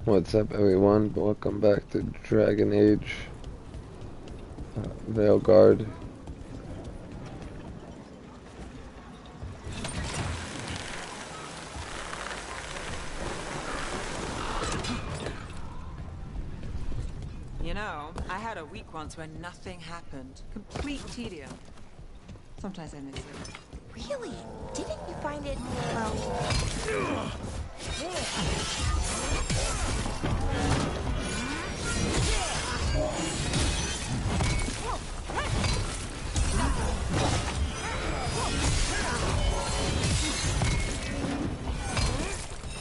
What's up, everyone? Welcome back to Dragon Age Veilguard. You know, I had a week once where nothing happened. Complete tedium. Sometimes I miss it. Really? Didn't you find it, well...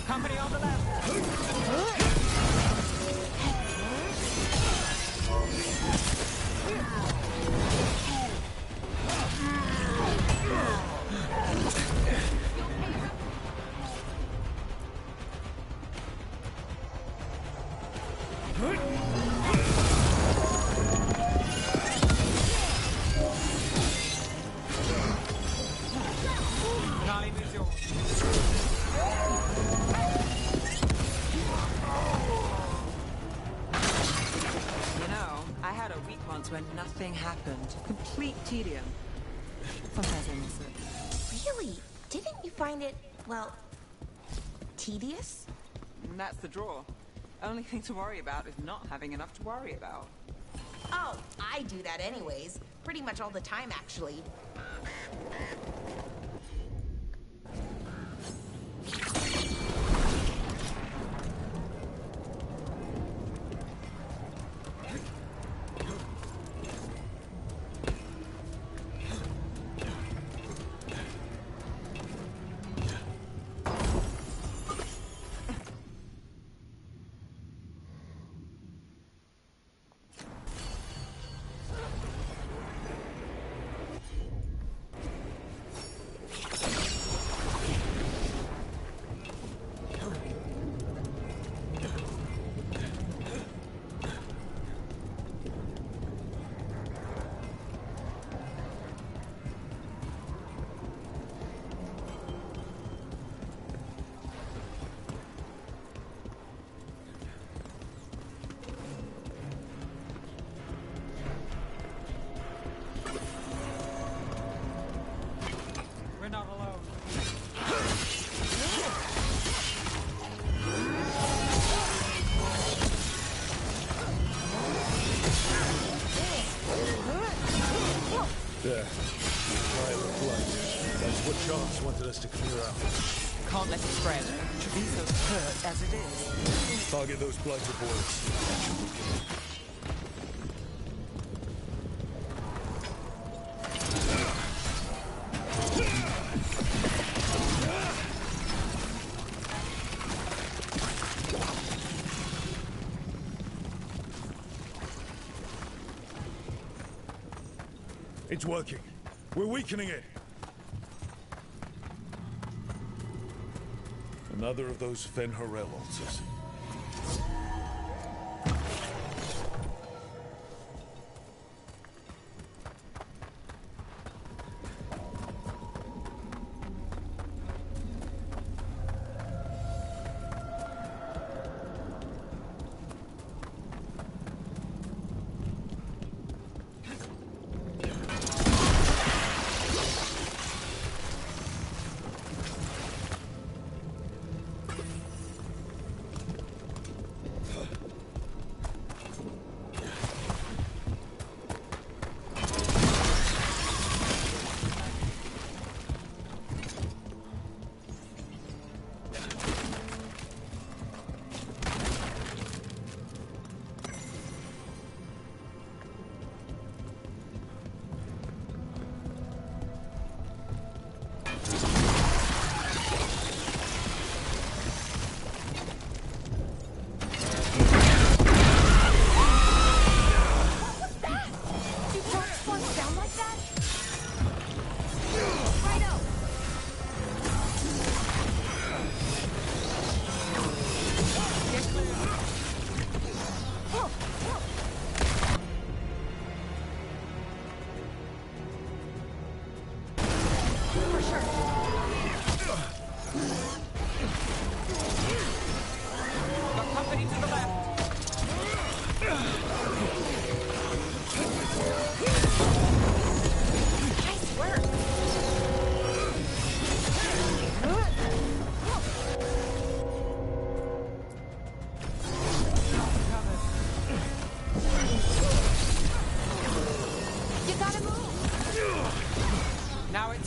Company on the left. When nothing happened. Complete tedium. Sometimes I miss it. Really? Didn't you find it, well, tedious? And that's the draw. Only thing to worry about is not having enough to worry about. Oh, I do that anyways. Pretty much all the time, actually. Wanted us to clear out. Can't let it spread. Treviso's hurt as it is. Target those blighter boys. It's working. We're weakening it. Another of those Fen-Harel altars. Company to the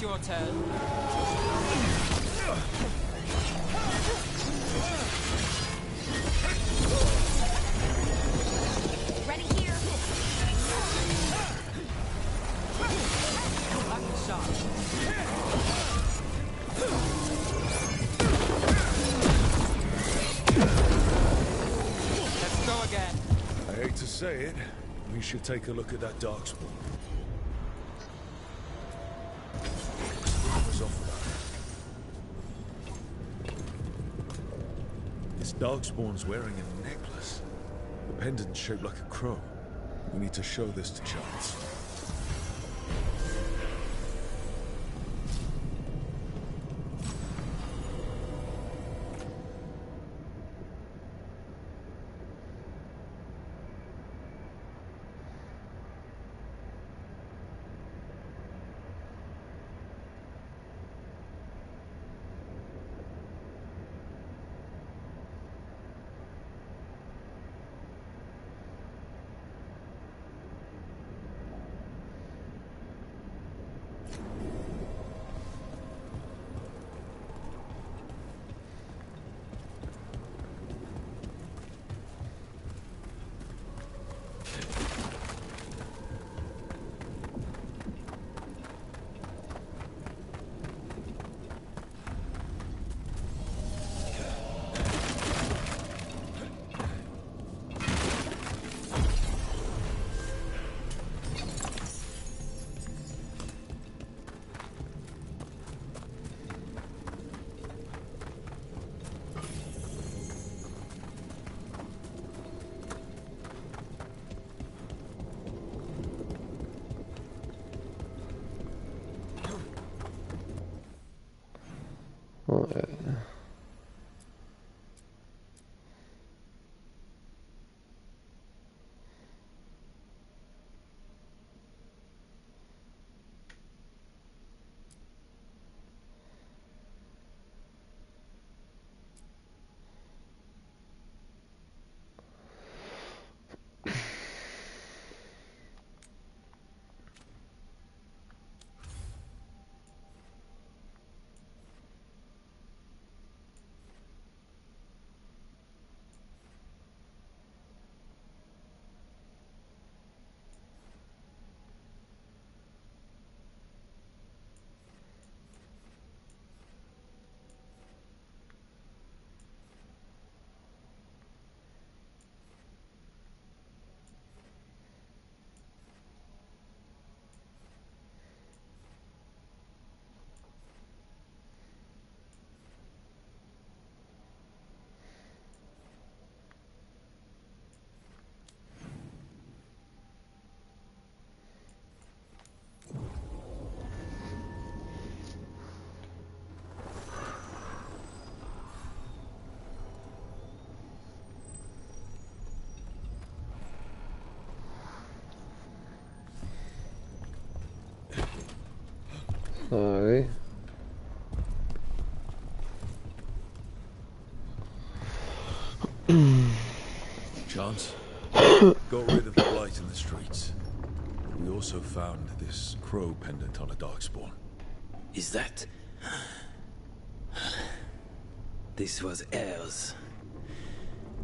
It's your turn. Ready here. Lucky shot. Let's go again. I hate to say it, we should take a look at that darkspawn. What was off about it? This darkspawn's wearing a necklace. The pendant's shaped like a crow. We need to show this to Chance. Alright. Sorry. Chance? Got rid of the blight in the streets. We also found this crow pendant on a darkspawn. Is that... This was Ayres,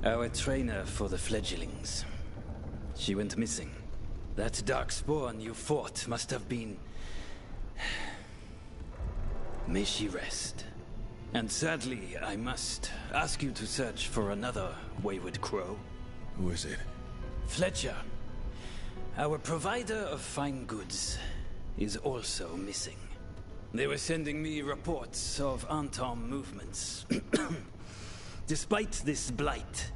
our trainer for the fledglings. She went missing. That darkspawn you fought must have been... May she rest. And sadly, I must ask you to search for another wayward crow. Who is it? Fletcher, our provider of fine goods, is also missing. They were sending me reports of unarmed movements. Despite this blight,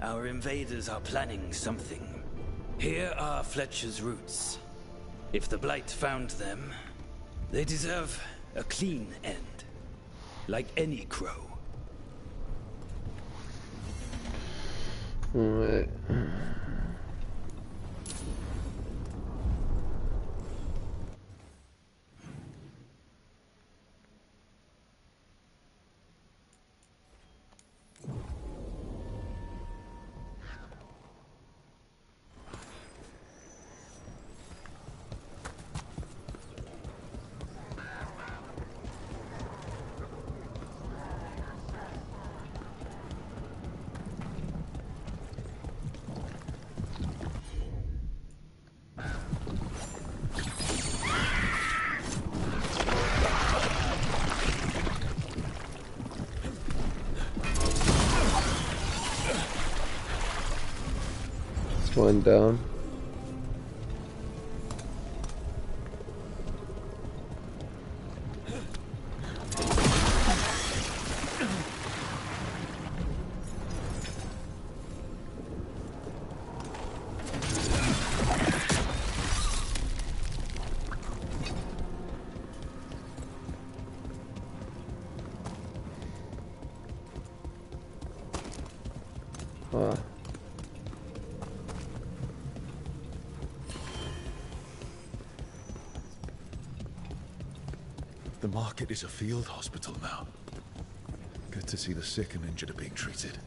our invaders are planning something. Here are Fletcher's roots. If the blight found them, they deserve a clean end. Like any crow. Alright. One down. Wow. The market is a field hospital now. Good to see the sick and injured are being treated.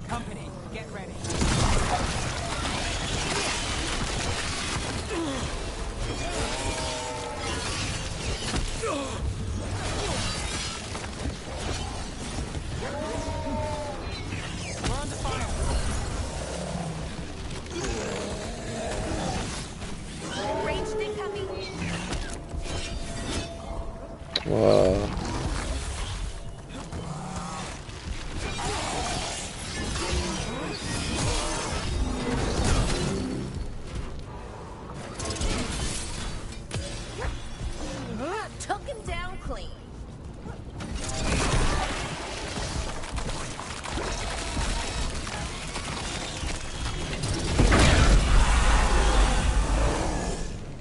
Company, get ready. We're under fire. Ranged incoming. Wow. Took him down clean.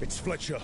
It's Fletcher.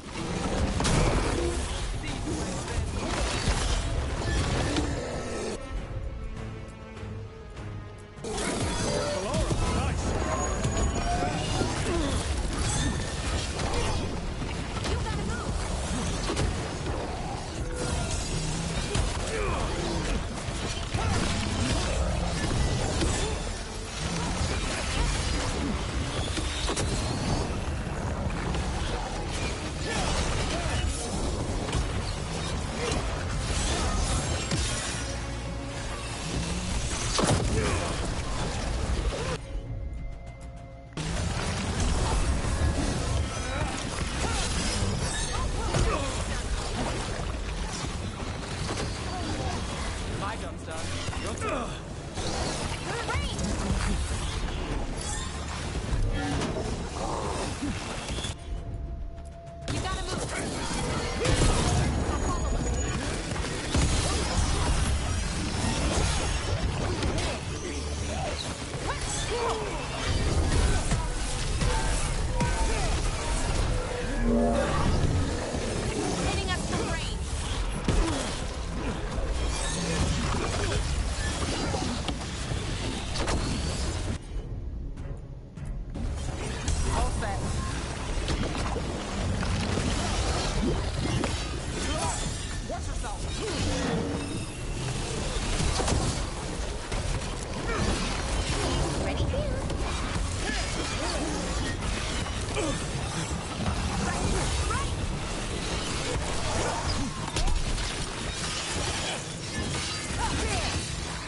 Ready?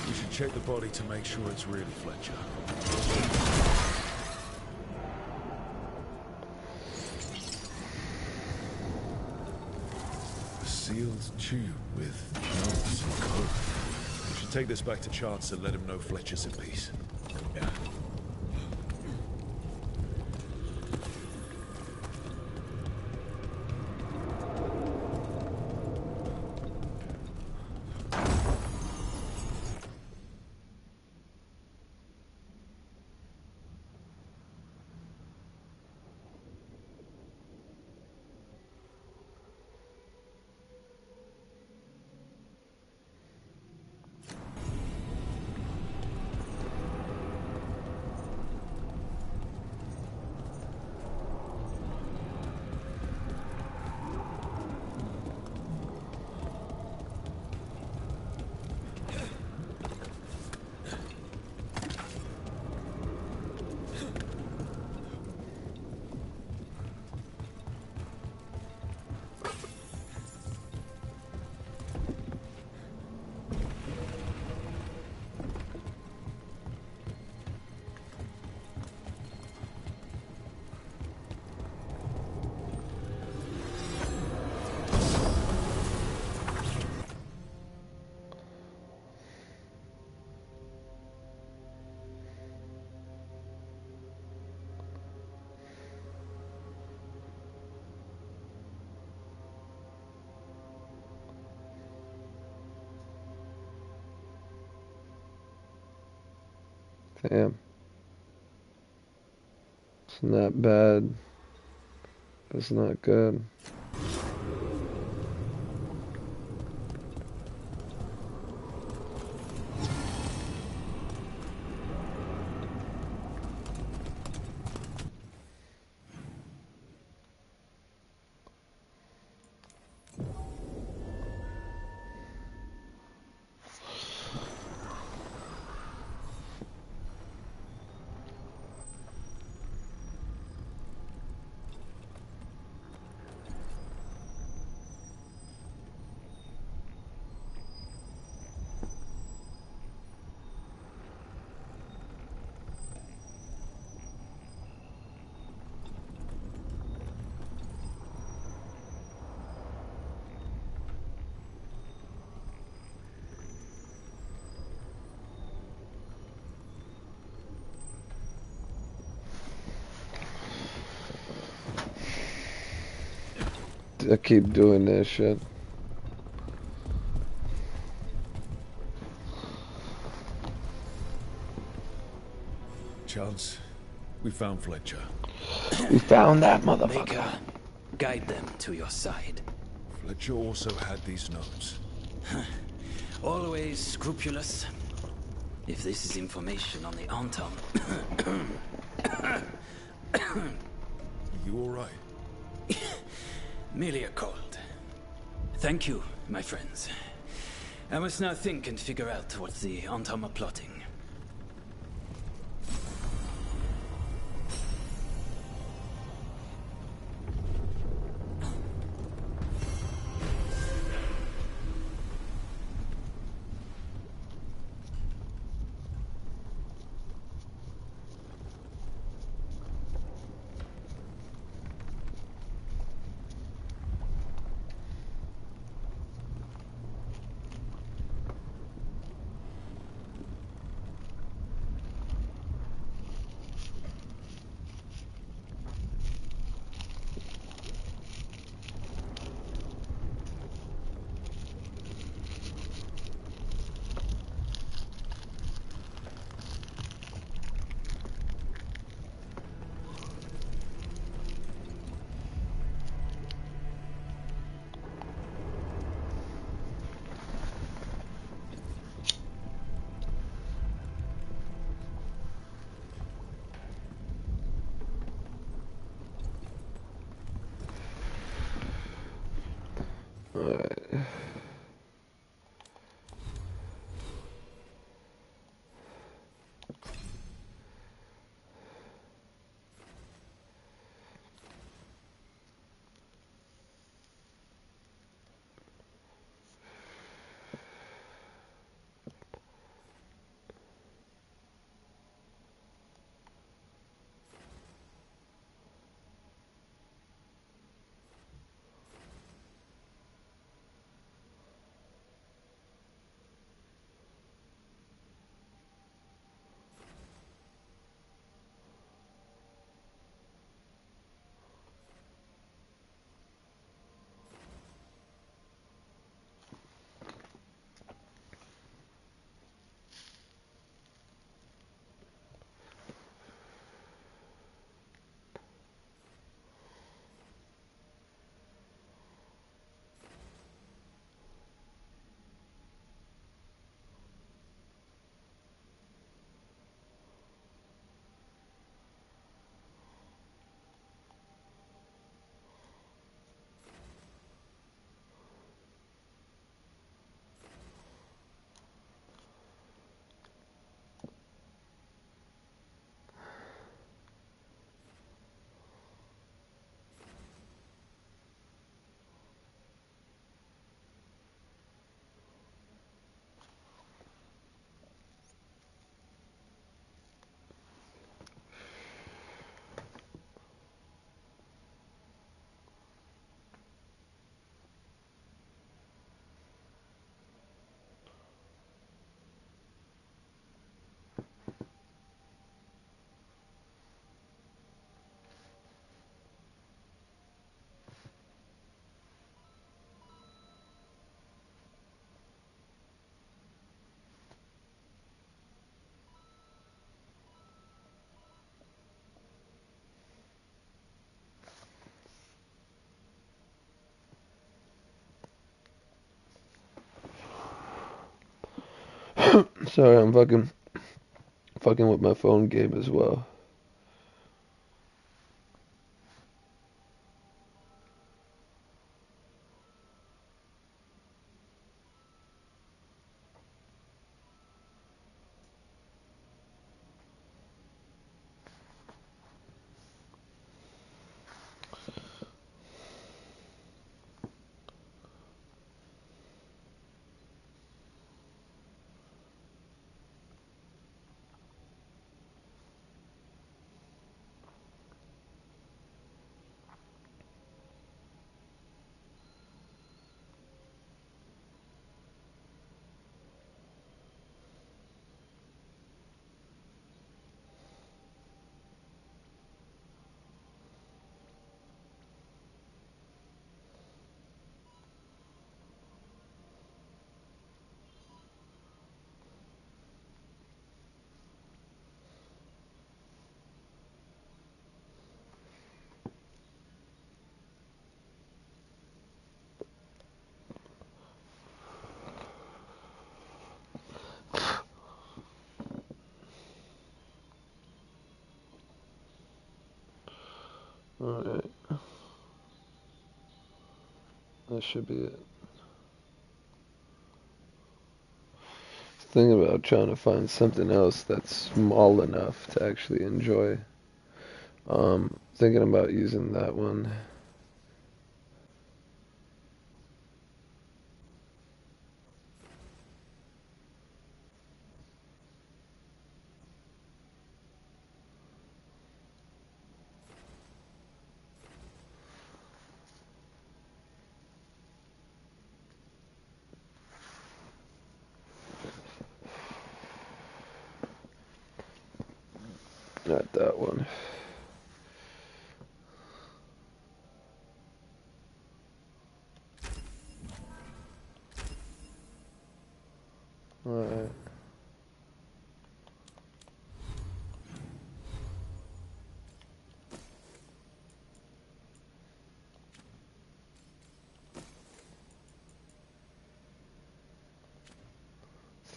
We should check the body to make sure it's really Fletcher. A sealed tube with notes and code. We should take this back to Chance and let him know Fletcher's in peace. Yeah. Damn. It's not bad. It's not good. I keep doing that shit. Chance, we found Fletcher. We found that Baker, motherfucker. guide them to your side. Fletcher also had these notes. Always scrupulous. If this is information on the Anton. You all right? Merely a cold. Thank you, my friends. I must now think and figure out what the Anton are plotting. Alright. Sorry, I'm fucking with my phone game as well. Alright. That should be it. Thinking about trying to find something else that's small enough to actually enjoy. Thinking about using that one. Not that one. Alright.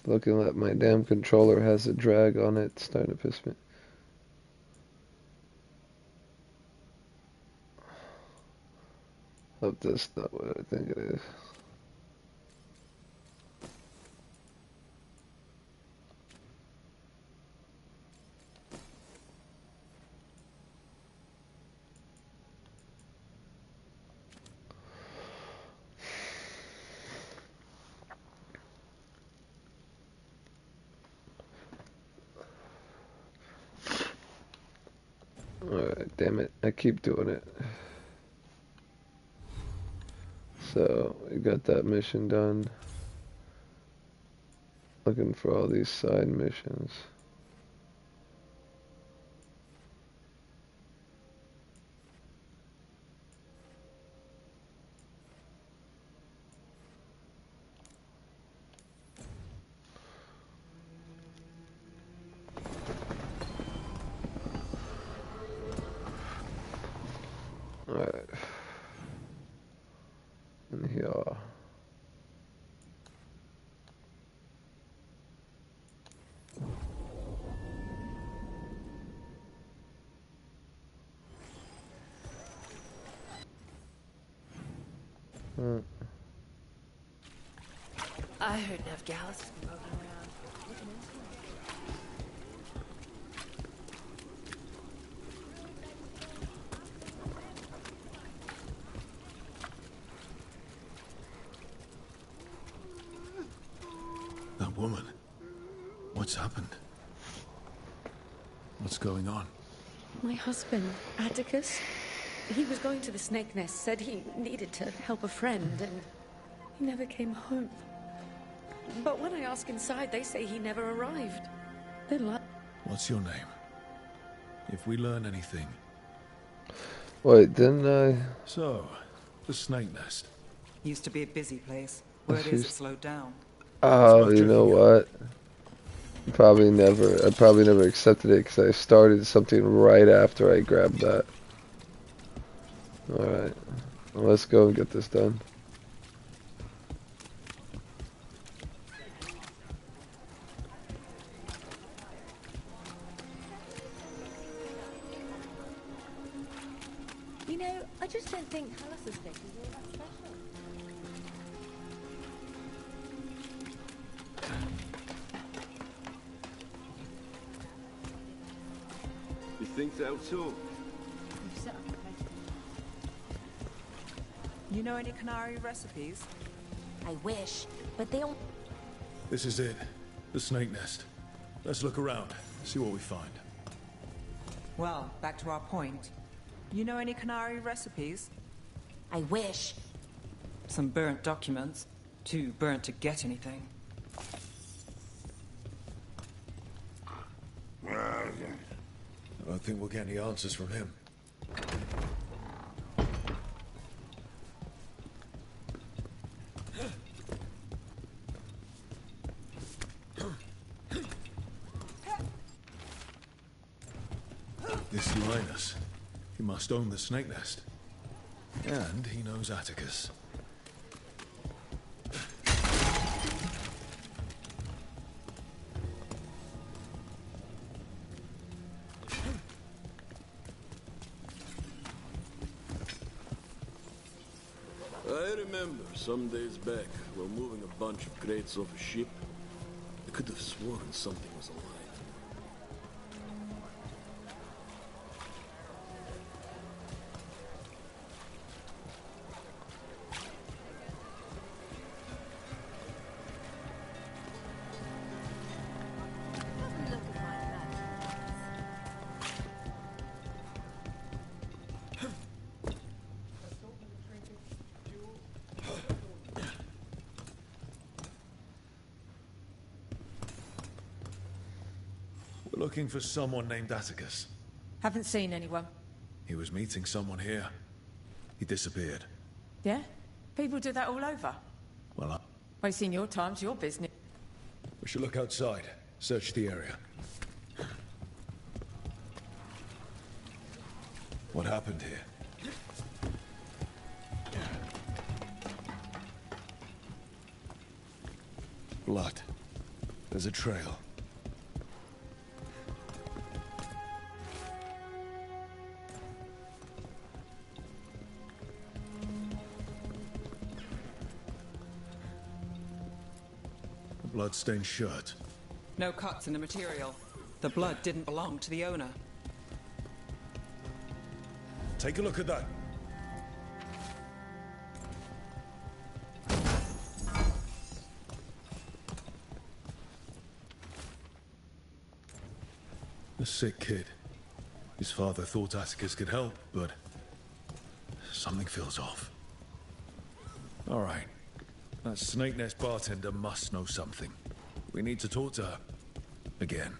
Looking like my damn controller has a drag on it. It's starting to piss me. Hope that's not what I think it is. Alright, damn it. I keep doing it. So, we got that mission done. Looking for all these side missions. Alright. And here. I heard enough Gallus has been poking around. Looking into That woman. What's happened? What's going on? My husband, Atticus, he was going to the snake nest, said he needed to help a friend, and he never came home. But when I ask inside, they say he never arrived. They're like... What's your name? If we learn anything. Wait, didn't I? So, the snake nest. Used to be a busy place. Word is it slowed down. Oh, you know what? I probably never accepted it because I started something right after I grabbed that. Alright. Well, let's go and get this done. You know, I just don't think Hallis's snake is all that special. You think so too? You know any Canary recipes? I wish, but they don't. This is it. The snake nest. Let's look around. See what we find. Well, back to our point. You know any Canary recipes? I wish. Some burnt documents. Too burnt to get anything. I don't think we'll get any answers from him. This Linus, he must own the snake nest. And he knows Atticus. I remember some days back, while moving a bunch of crates off a ship, I could have sworn something was alive. We're looking for someone named Atticus. Haven't seen anyone. He was meeting someone here. He disappeared. Yeah? People do that all over. Well, Wasting your time's your business. we should look outside. Search the area. What happened here? Blood. There's a trail. blood-stained shirt. No cuts in the material. The blood didn't belong to the owner. Take a look at that. A sick kid. His father thought Atticus could help, but something feels off. All right. That Snake Nest bartender must know something. We need to talk to her. Again.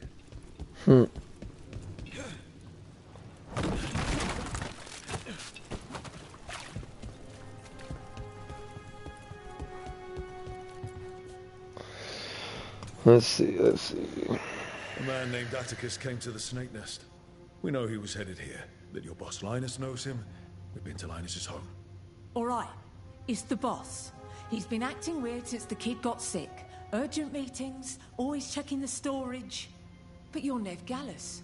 Let's see. A man named Atticus came to the Snake Nest. We know he was headed here, that your boss Linus knows him. We've been to Linus's home. All right. It's the boss. He's been acting weird since the kid got sick. Urgent meetings, always checking the storage. But you're Nev Gallus.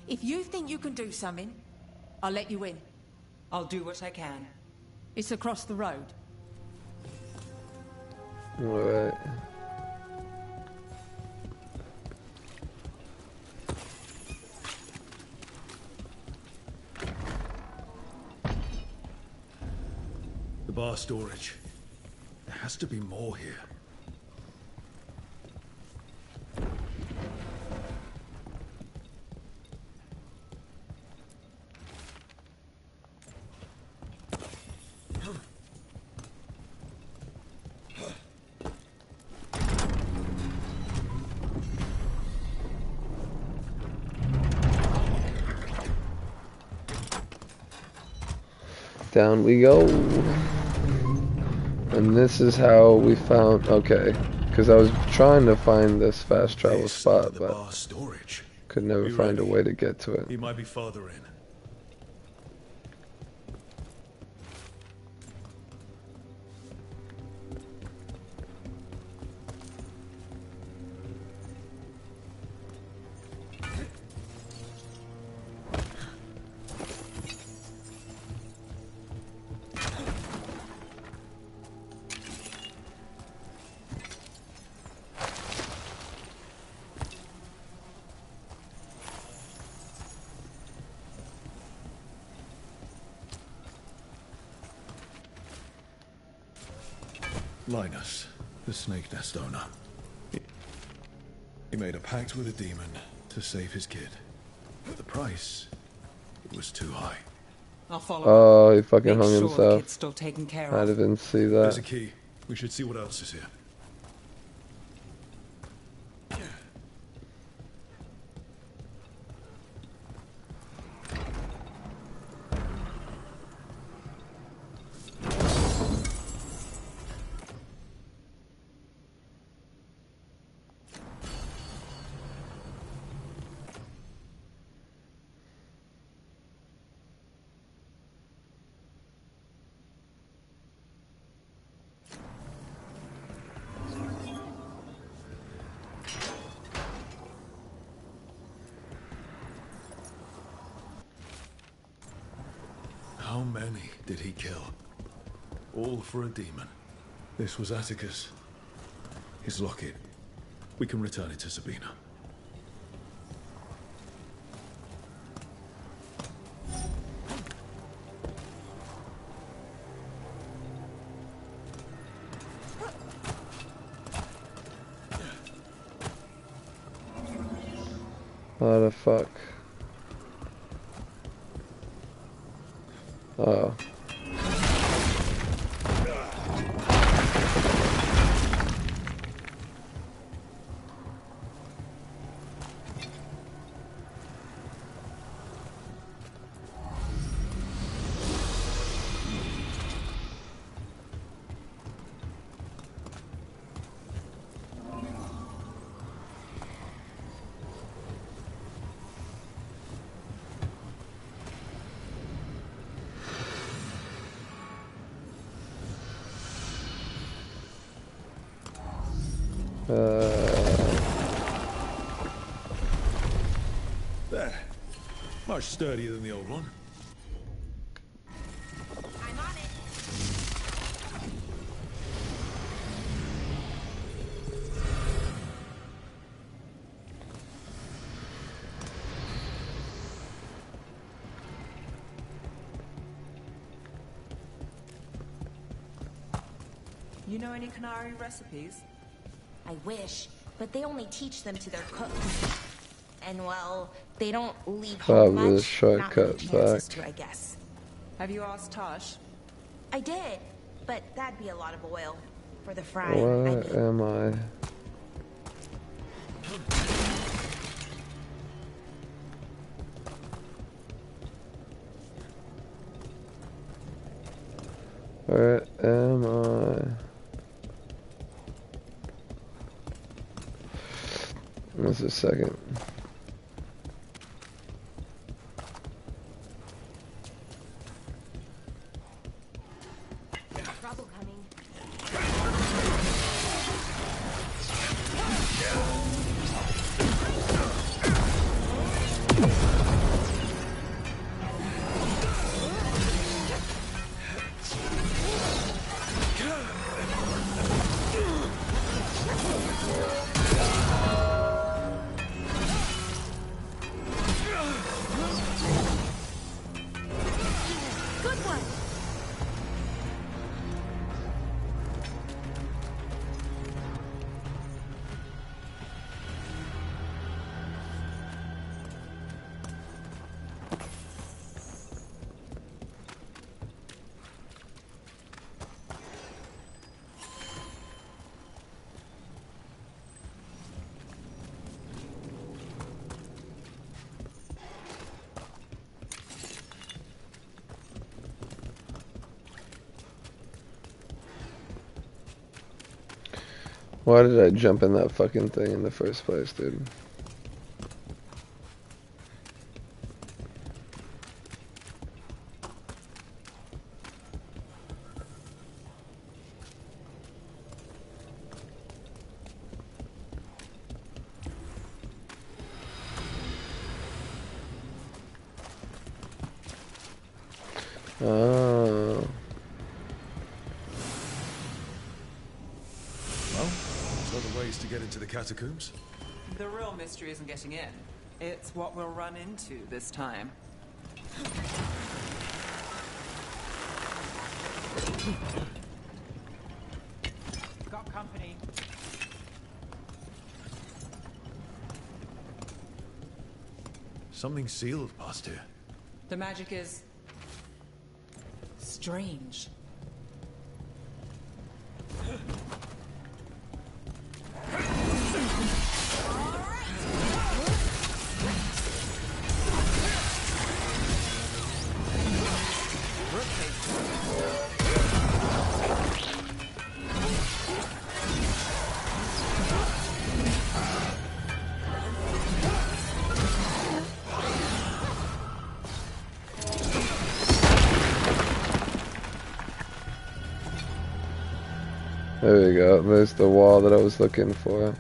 If you think you can do something, I'll let you in. I'll do what I can. It's across the road. Alright. The bar storage. There has to be more here. Down we go. And this is how we found, okay, because I was trying to find this fast travel spot, but could never find a way to get to it. He might be farther in. Linus, the Snake Nest owner. He made a pact with a demon to save his kid. But the price, it was too high. I'll follow. Oh, he fucking Make hung sure the himself. kid's still taken care I of. didn't see There's a that. key. We should see what else is here. How many did he kill? All for a demon. This was Atticus. His locket. We can return it to Sabina. What the fuck? Oh. There. Much sturdier than the old one. I'm on it. You know any Canary recipes? I wish, but they only teach them to their cooks. And well, they don't leave home Probably the much. shortcut Not many chances back. to, I guess. Have you asked Tosh? I did, but that'd be a lot of oil for the frying. Where am I? Where am I? Just a second. Trouble coming. Good one. Why did I jump in that fucking thing in the first place, dude? Oh. Well, so the ways to get into the catacombs? The real mystery isn't getting in. It's what we'll run into this time. Got company. Something sealed past here. The magic is strange. There we go. There's the wall that I was looking for.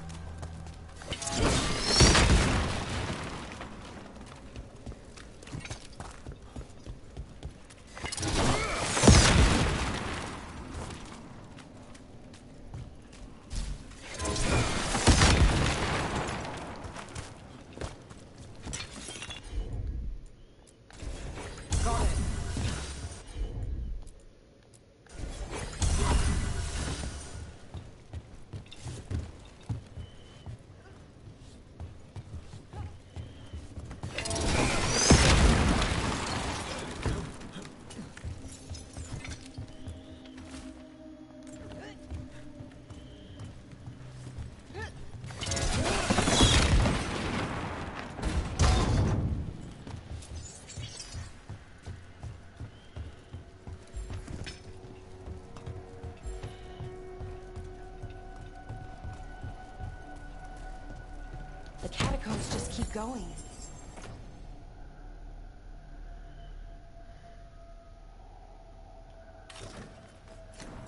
The catacombs just keep going.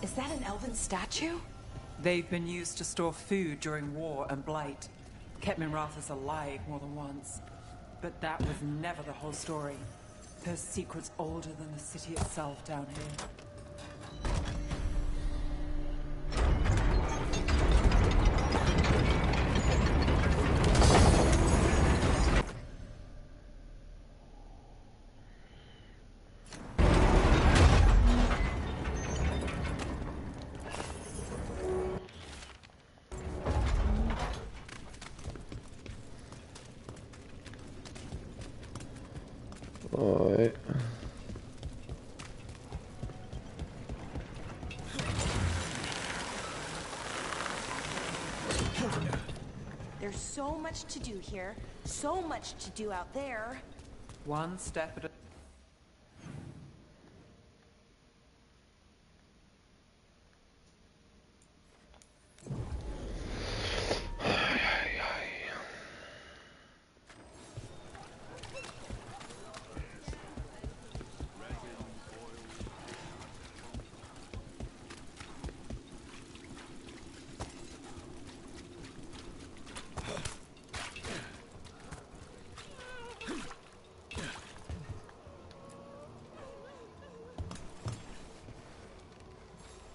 Is that an elven statue? They've been used to store food during war and blight. Kept Minrathous alive more than once. But that was never the whole story. There's secrets older than the city itself down here. There's so much to do here, so much to do out there. One step at a...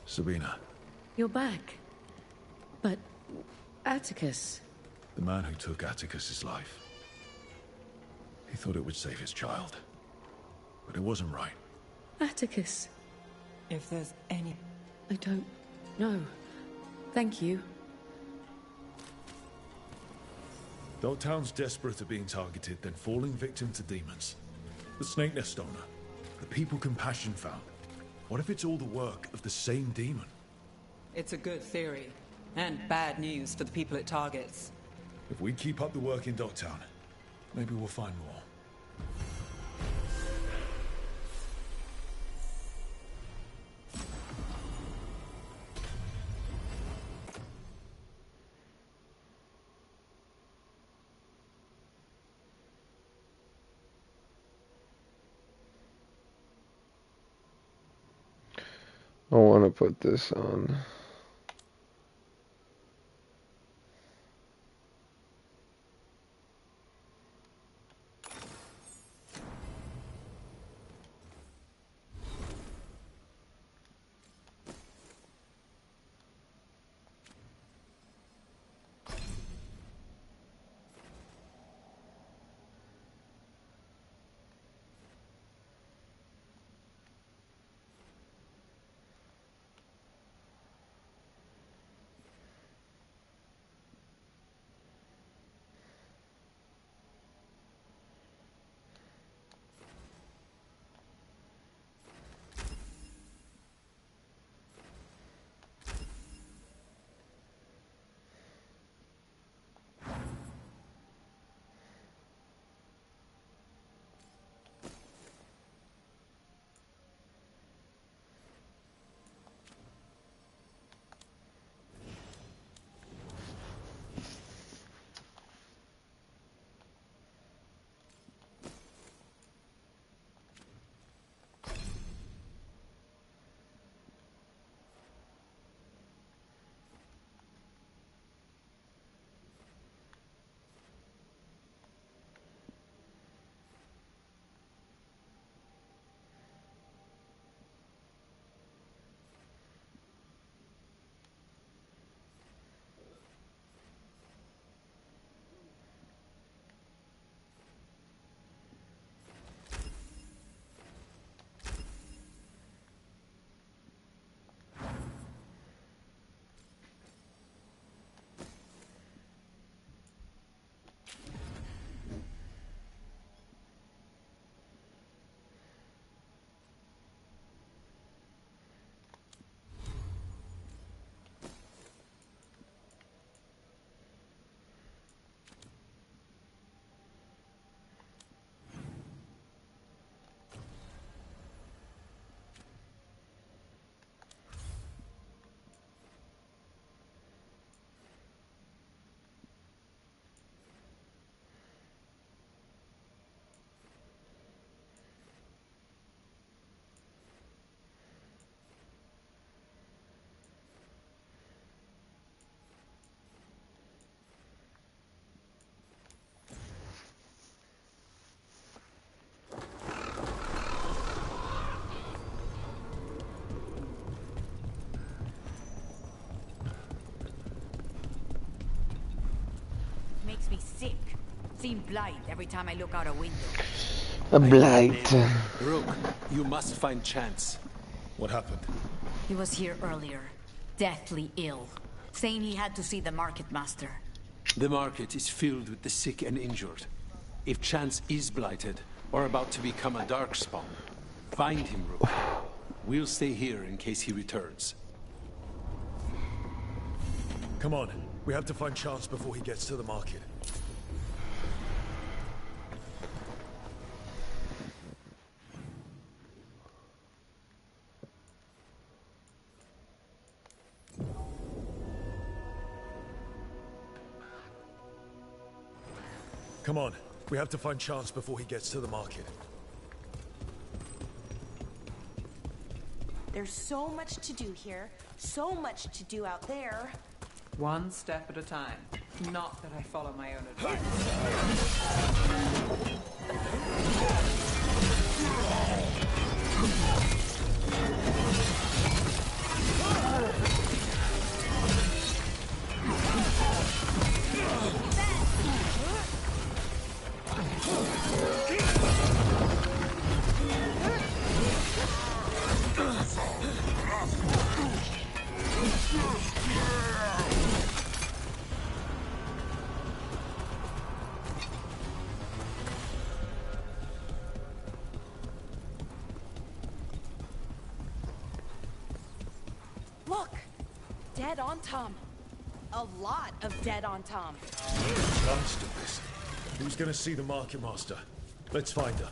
Sabina, You're back. But Atticus... the man who took Atticus's life. He thought it would save his child. But it wasn't right. Atticus. If there's any... I don't know. Thank you. Dogtown's desperate at being targeted, then falling victim to demons. The Snake Nest owner. The people Compassion found. What if it's all the work of the same demon? It's a good theory. And bad news for the people it targets. If we keep up the work in Dogtown, maybe we'll find more. I want to put this on. Makes me sick. Seem blind every time I look out a window. A blight. Rook, you must find Chance. What happened? He was here earlier, deathly ill, saying he had to see the market master. The market is filled with the sick and injured. If Chance is blighted, or about to become a darkspawn, find him, Rook. We'll stay here in case he returns. Come on, We have to find Chance before he gets to the market. Come on. We have to find Chance before he gets to the market. There's so much to do here, so much to do out there. One step at a time. Not that I follow my own advice. Look! Dead on Tom. A lot of dead on Tom. Chance did this. Who's gonna see the Market Master? Let's find her.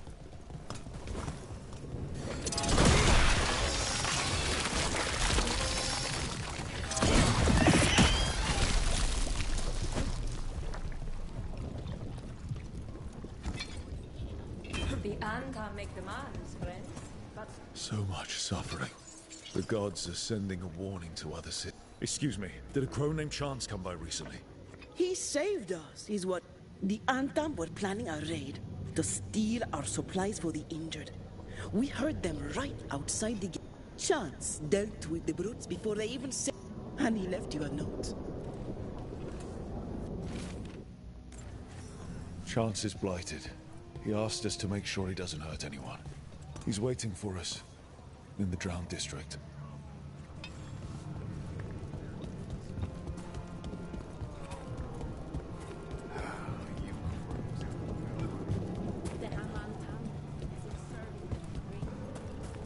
The Anta make demands, friends, but... So much suffering. The gods are sending a warning to other cities. Excuse me, did a crow named Chance come by recently? He saved us, is what... The Antam were planning a raid to steal our supplies for the injured. We heard them right outside the gate. Chance dealt with the brutes before they even said... And he left you a note. Chance is blighted. He asked us to make sure he doesn't hurt anyone. He's waiting for us in the Drowned District.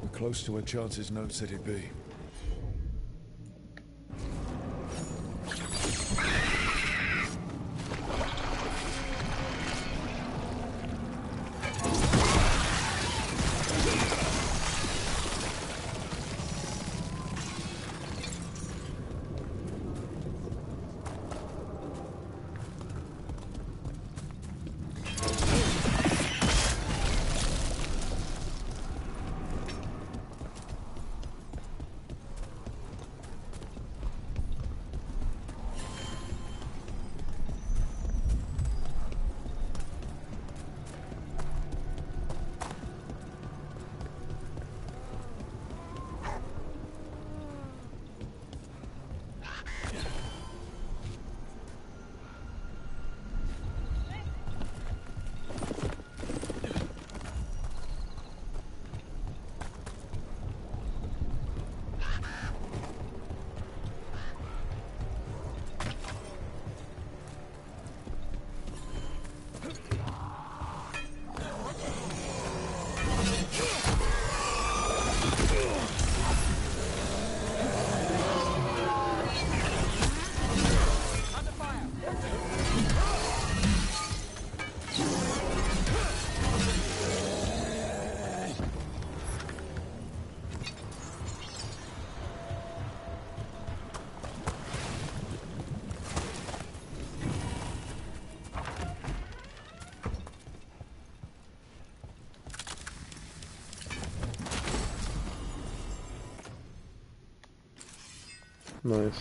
We're close to where Chance's note said he'd be. Nice.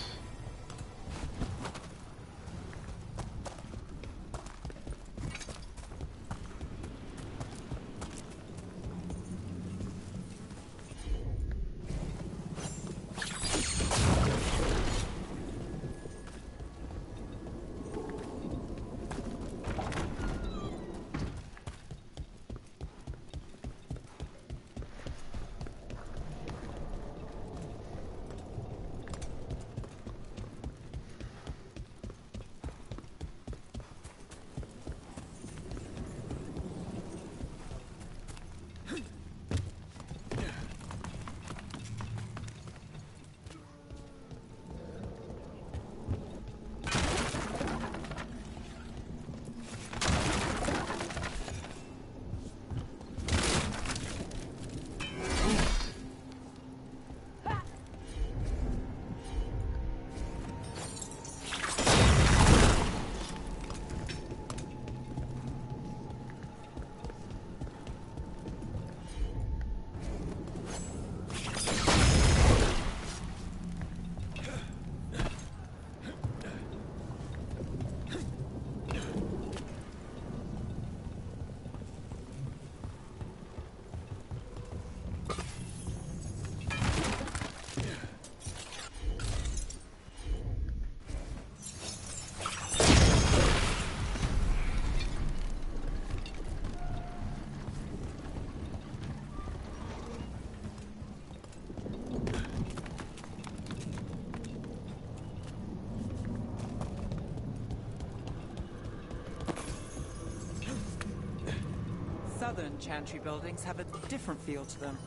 southern chantry buildings have a different feel to them.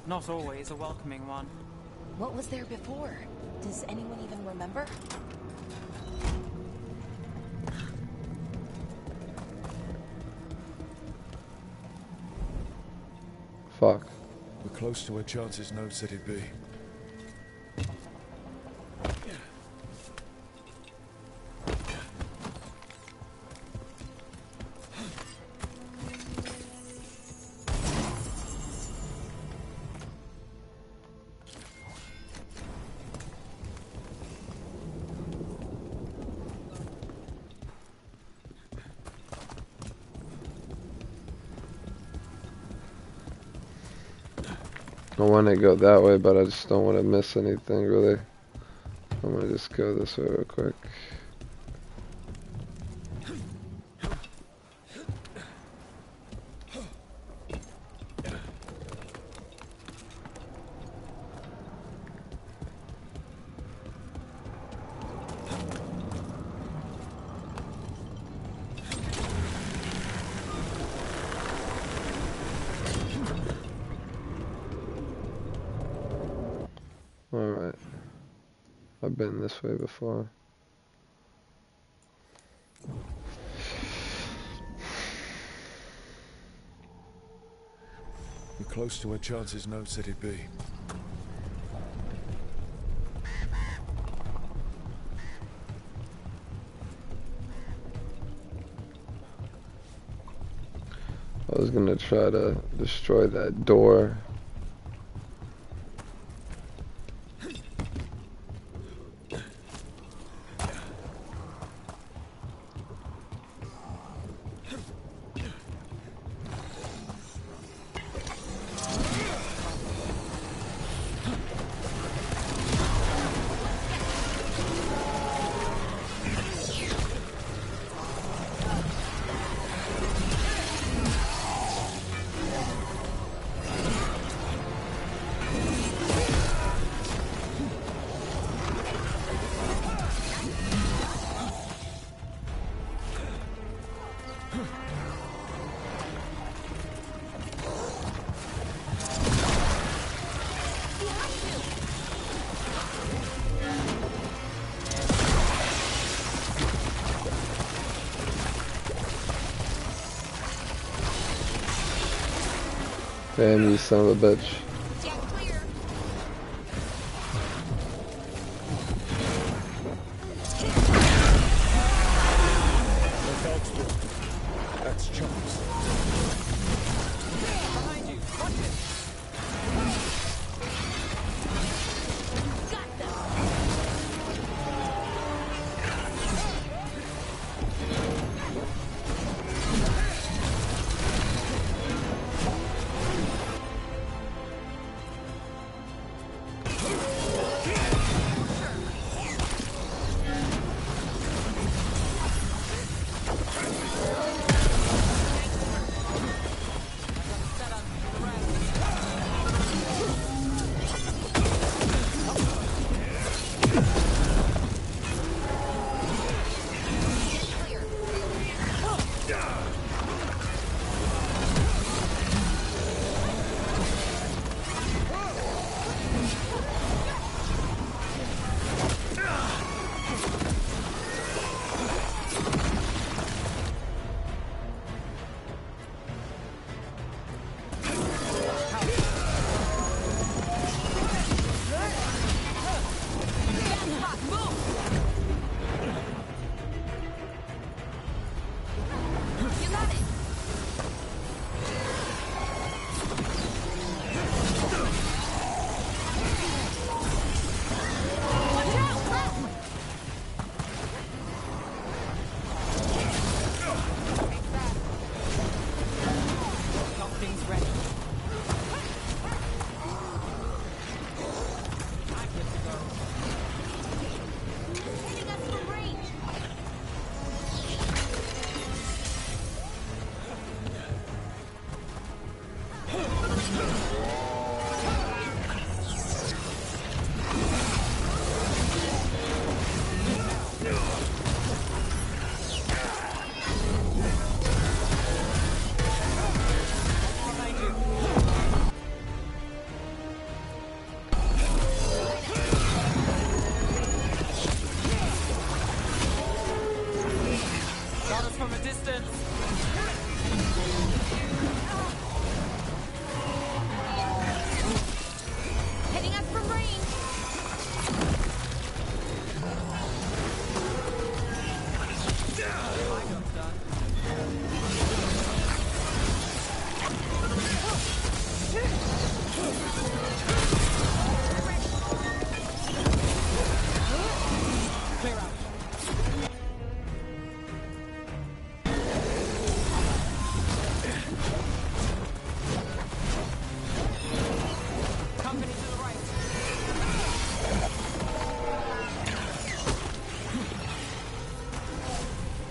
Not always a welcoming one. What was there before? Does anyone even remember? Fuck. We're close to where Chance's note said he'd be. I want to go that way, but I just don't want to miss anything, really. I'm going to just go this way real quick. Alright. I've been this way before. We're close to where Chance's note said he'd be. I was gonna try to destroy that door. Damn you, son of a bitch. That's Chance. Behind you, watch it!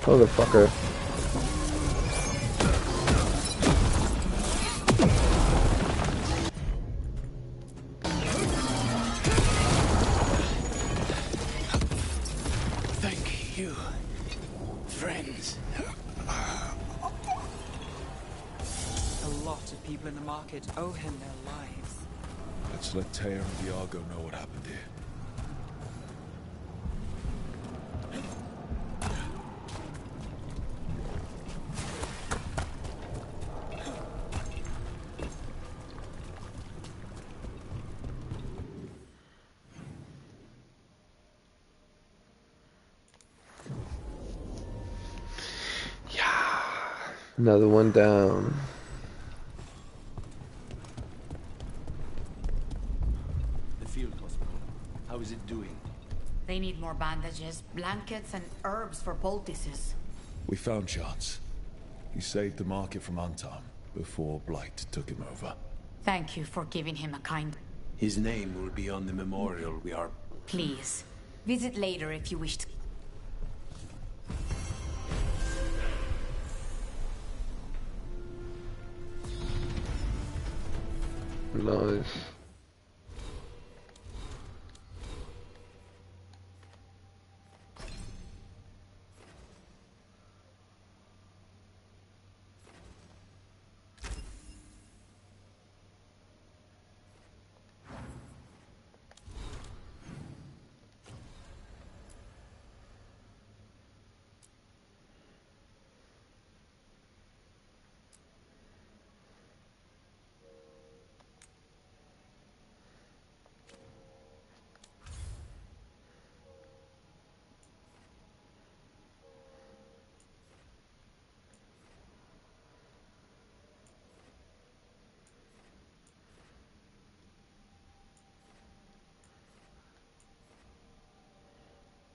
Motherfucker. Thank you, friends. A lot of people in the market owe him their lives. Let's let Taya and Viago know what happened here. Another one down. The field hospital. How is it doing? They need more bandages, blankets, and herbs for poultices. We found Chance. He saved the market from Antam before Blight took him over. Thank you for giving him a kind... His name will be on the memorial we are... Please, visit later if you wish to... Nice.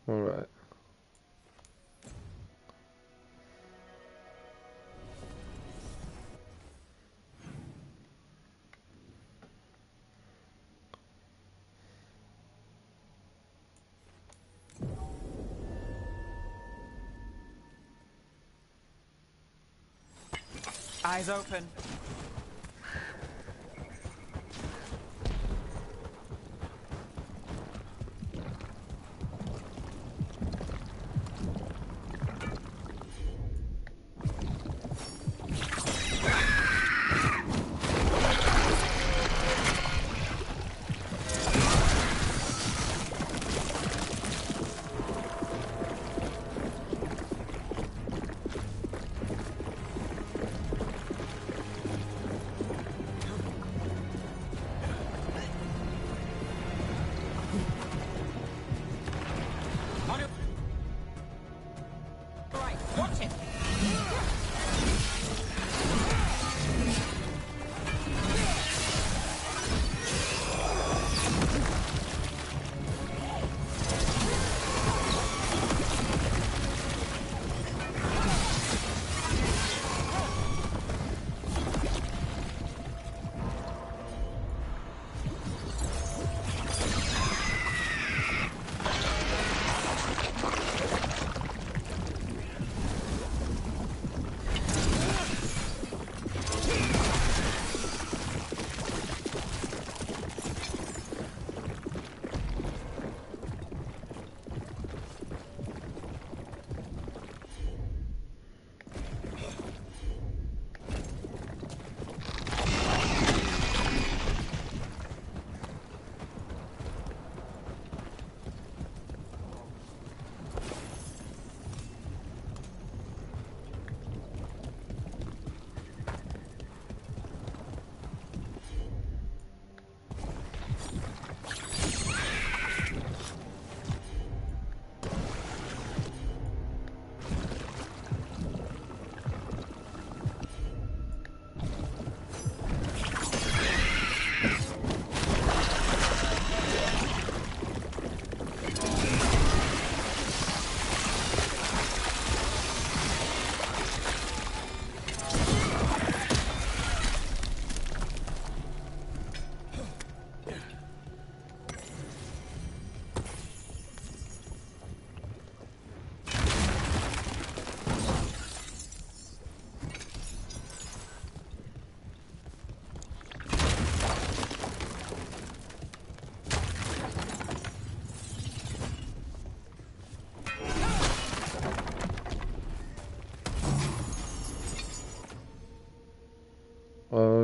All right. Eyes open.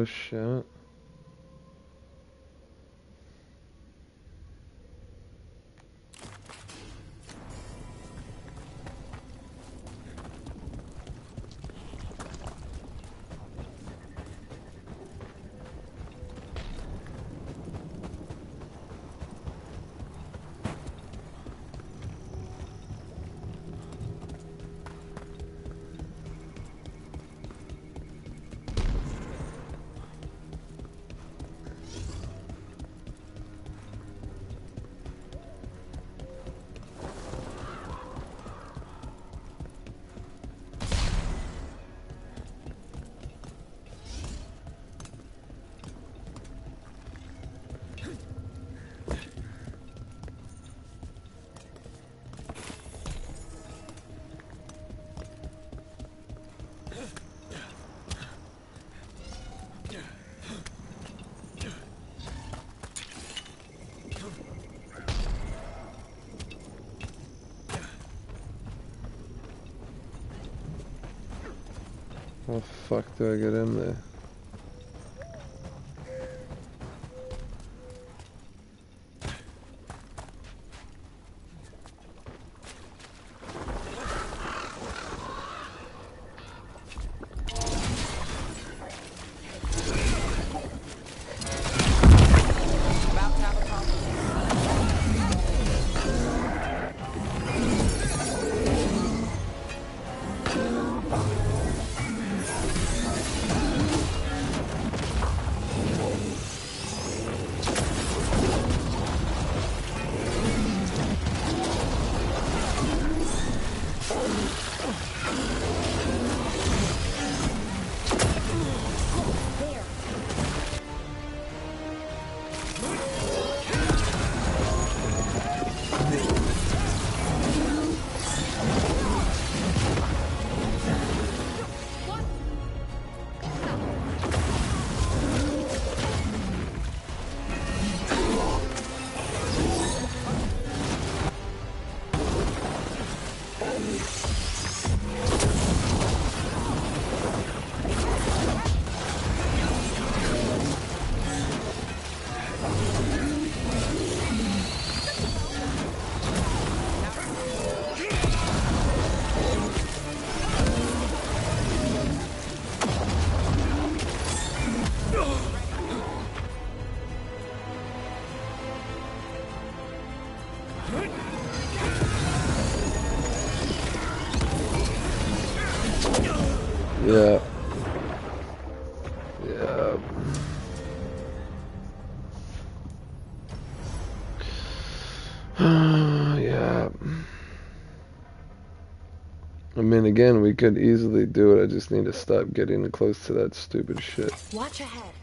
shit. How the fuck do I get in there? Yeah. Yeah. Yeah. I mean, again, we could easily do it. I just need to stop getting close to that stupid shit. Watch ahead.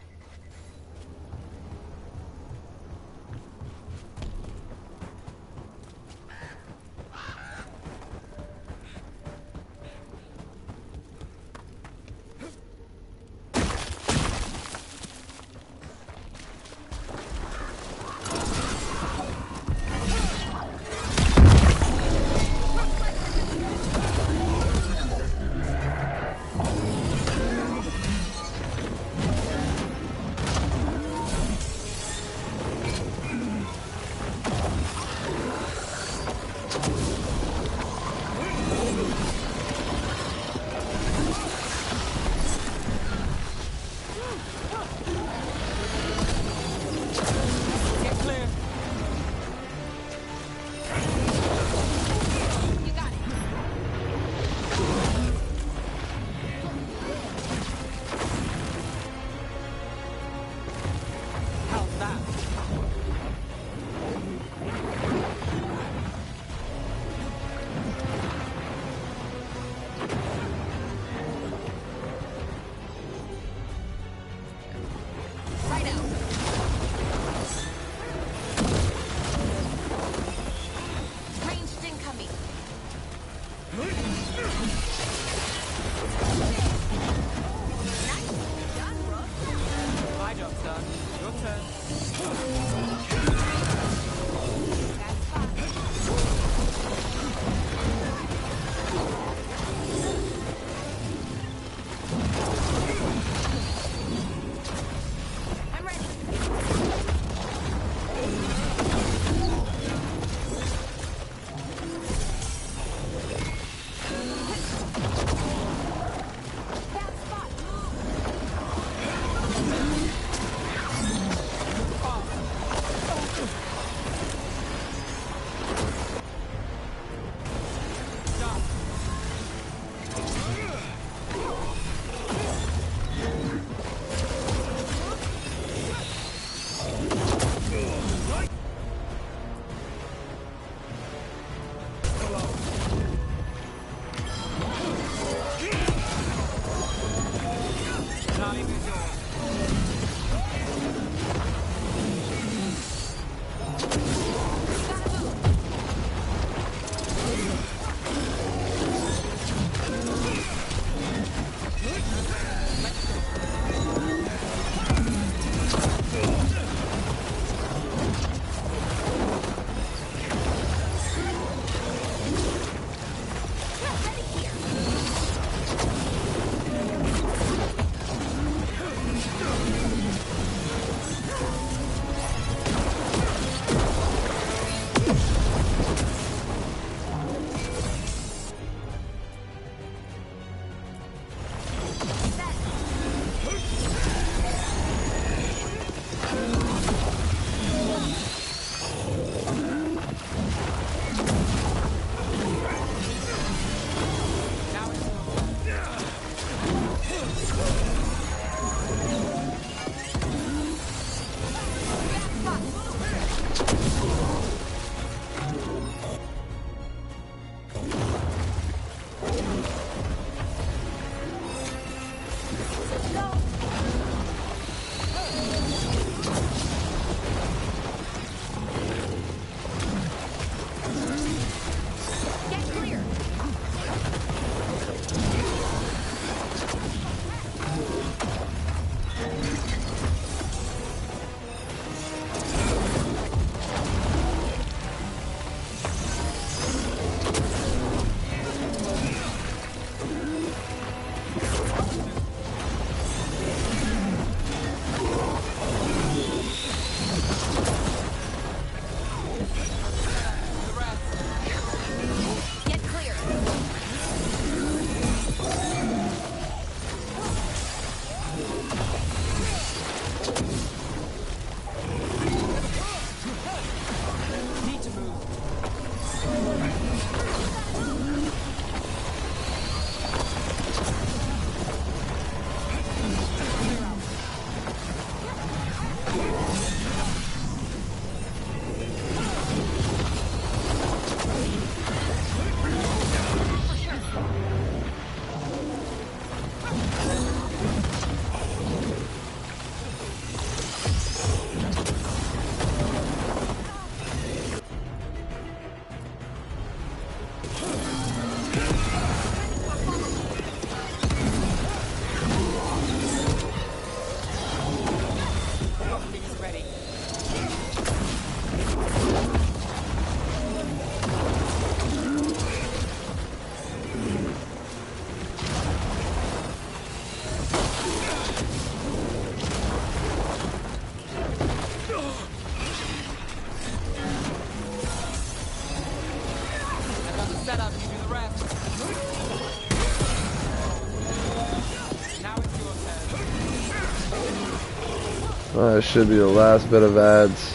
That should be the last bit of ads.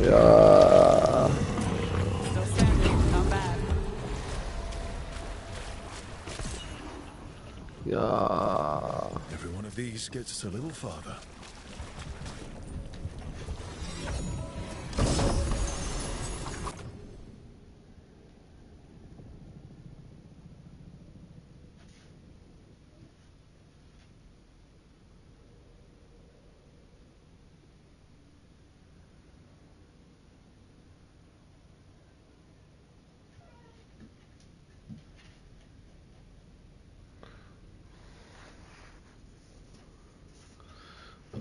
Yeah. Yeah. Every one of these gets us a little farther.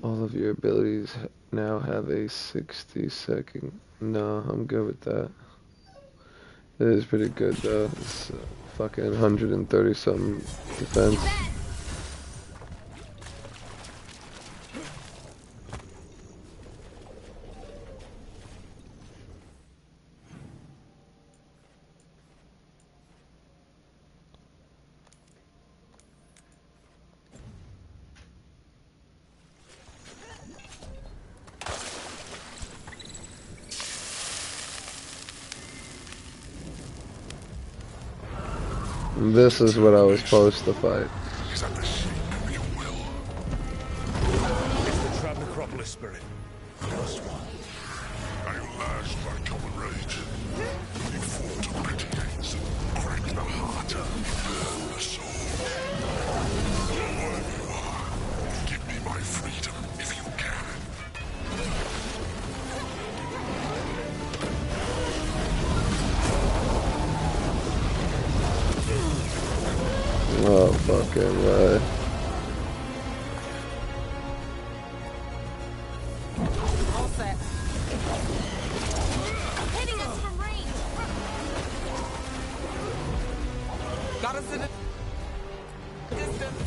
All of your abilities now have a 60-second. No, I'm good with that. It is pretty good though. It's fucking 130 something defense. This is what I was supposed to fight. Is that the shape of your will? It's the trap necropolis spirit. Plus one. Are you lashed by common rage? You fought to pretty gates, crack the heart, burn the soul. Whatever you are, give me my freedom if you can. Oh, fucking way. All set. Hitting us from range. Got us in a distance.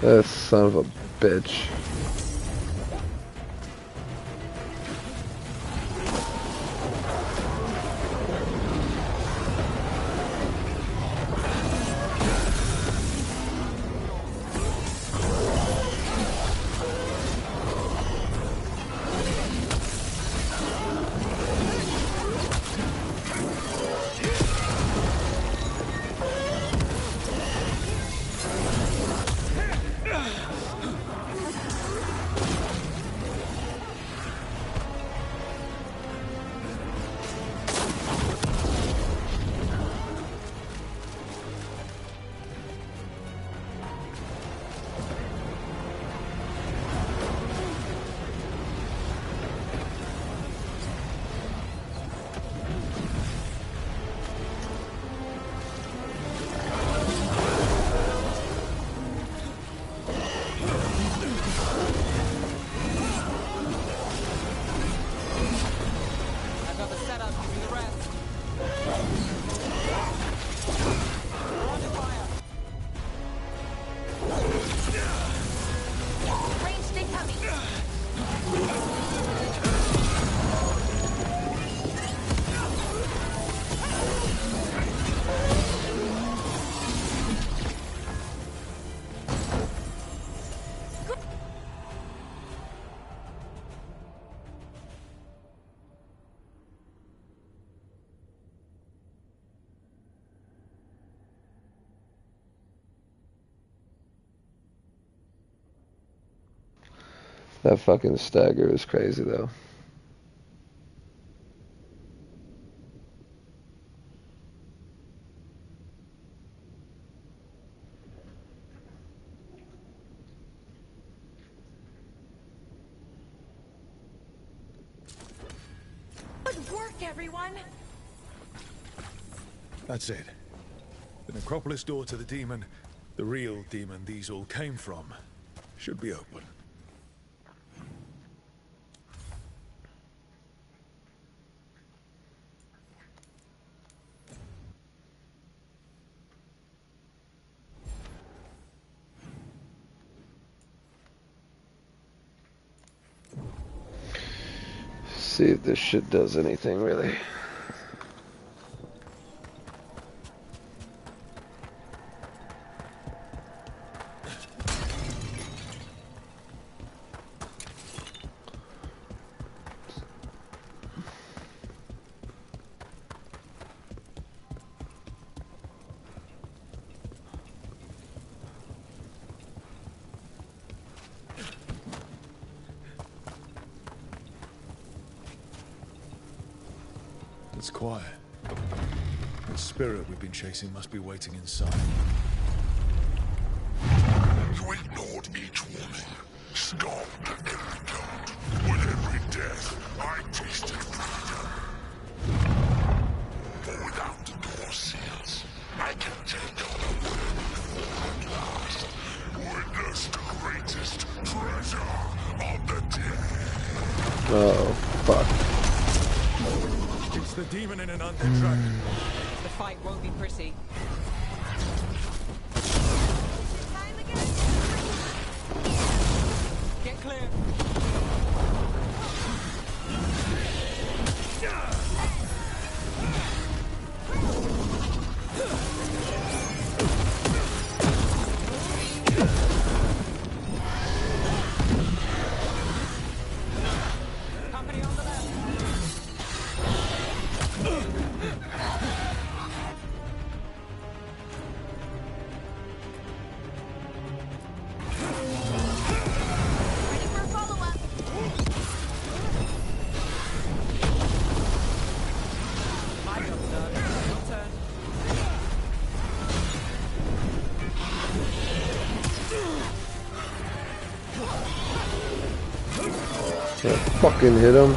That son of a bitch. That fucking stagger is crazy though. Good work, everyone! That's it. The necropolis door to the demon, the real demon these all came from, should be open. See if this shit does anything really. It's quiet. The spirit we've been chasing must be waiting inside. You ignored each warning. Stopped at every count. With every death, I tasted freedom. But without the door seals, I can take on the world before at last. Witness the greatest treasure of the dead. Oh, fuck. It's the demon in an undead dragon. The fight won't be pretty. Get clear. Company on the left. Can't fucking hit him.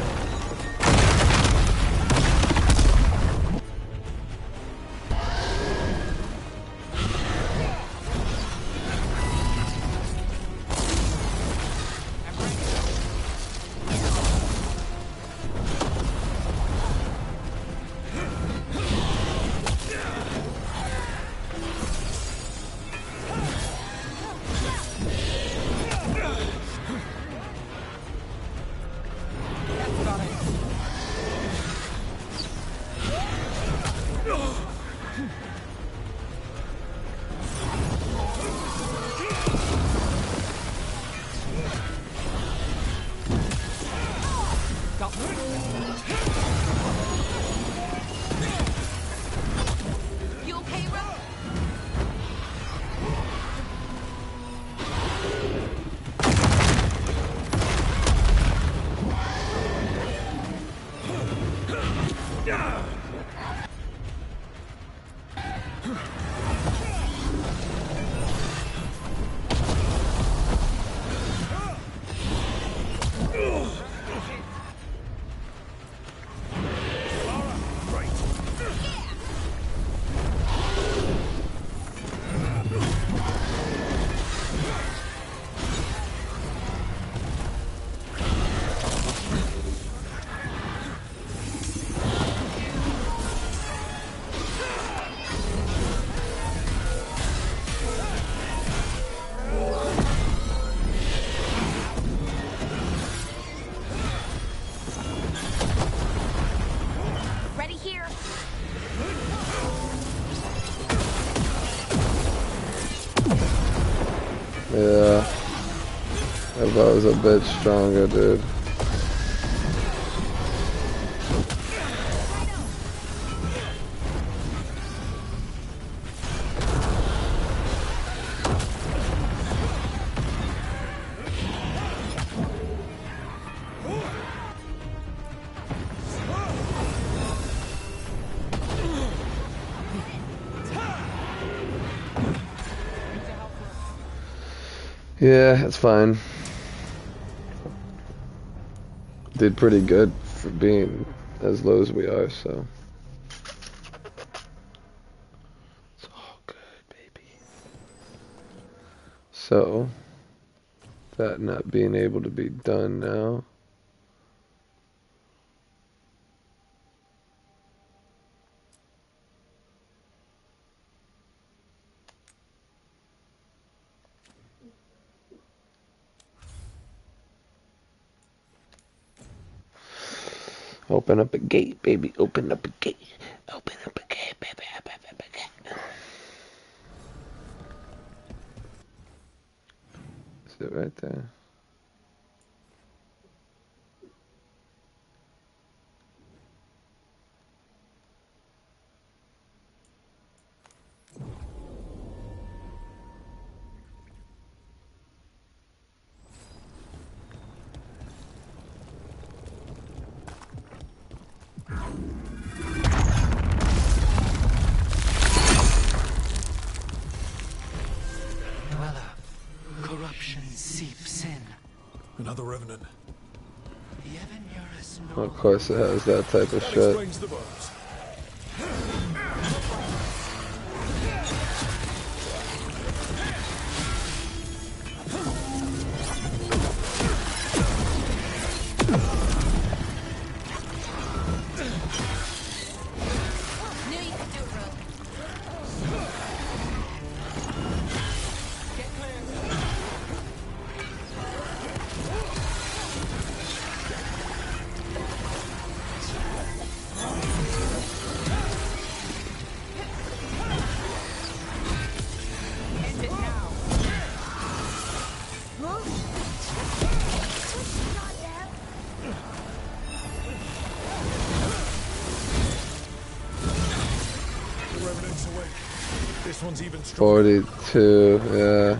Yeah. If I was a bit stronger, dude. Yeah, it's fine. Did pretty good for being as low as we are, so. It's all good, baby. So, that not being able to be done now. Open up a gate, baby. Open up a gate. Open up a gate, baby. Open up a gate. Is it right there? Corruption seeps in. Another revenant. Of course it has that type of shit. Explains the bones. This one's even stronger. 42, yeah.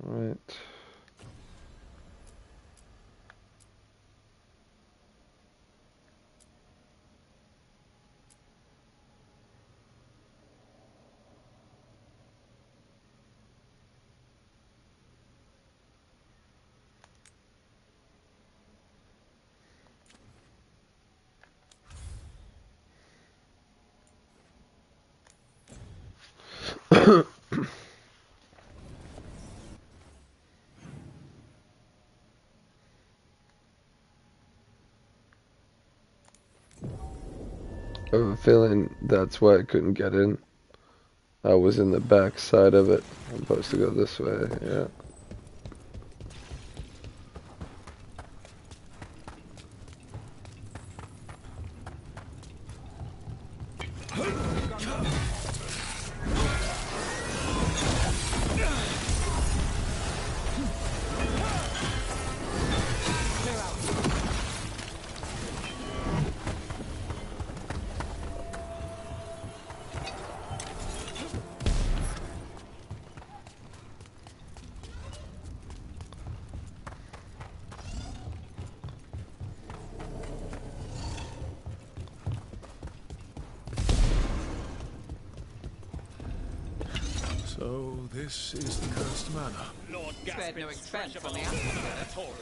Right. I have a feeling that's why I couldn't get in. I was in the back side of it. I'm supposed to go this way, yeah. So this is the cursed manor. Lord spared no expense on the atmosphere.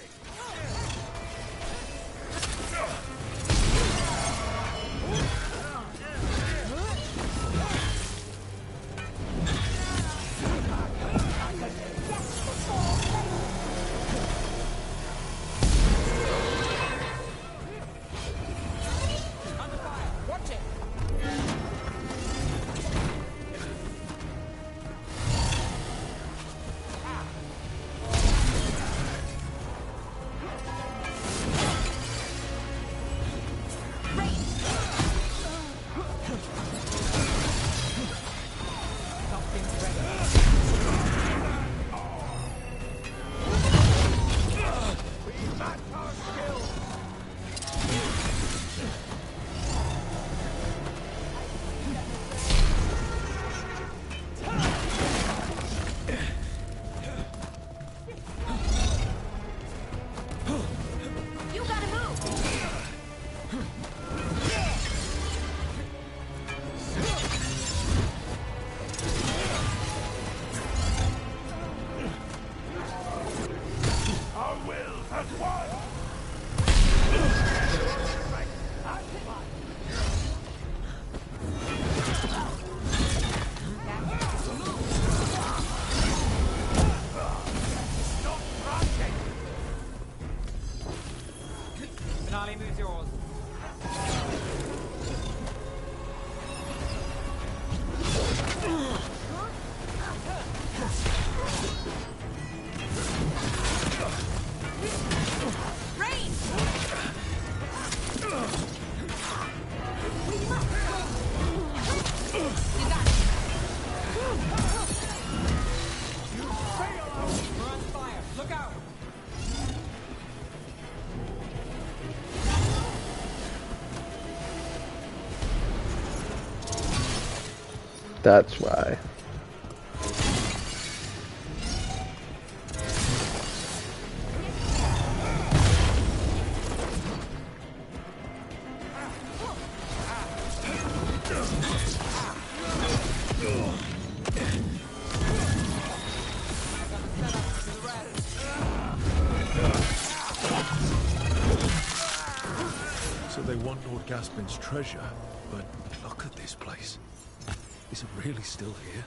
That's why. So they want Lord Gaspin's treasure, but look at this place. Is it really still here?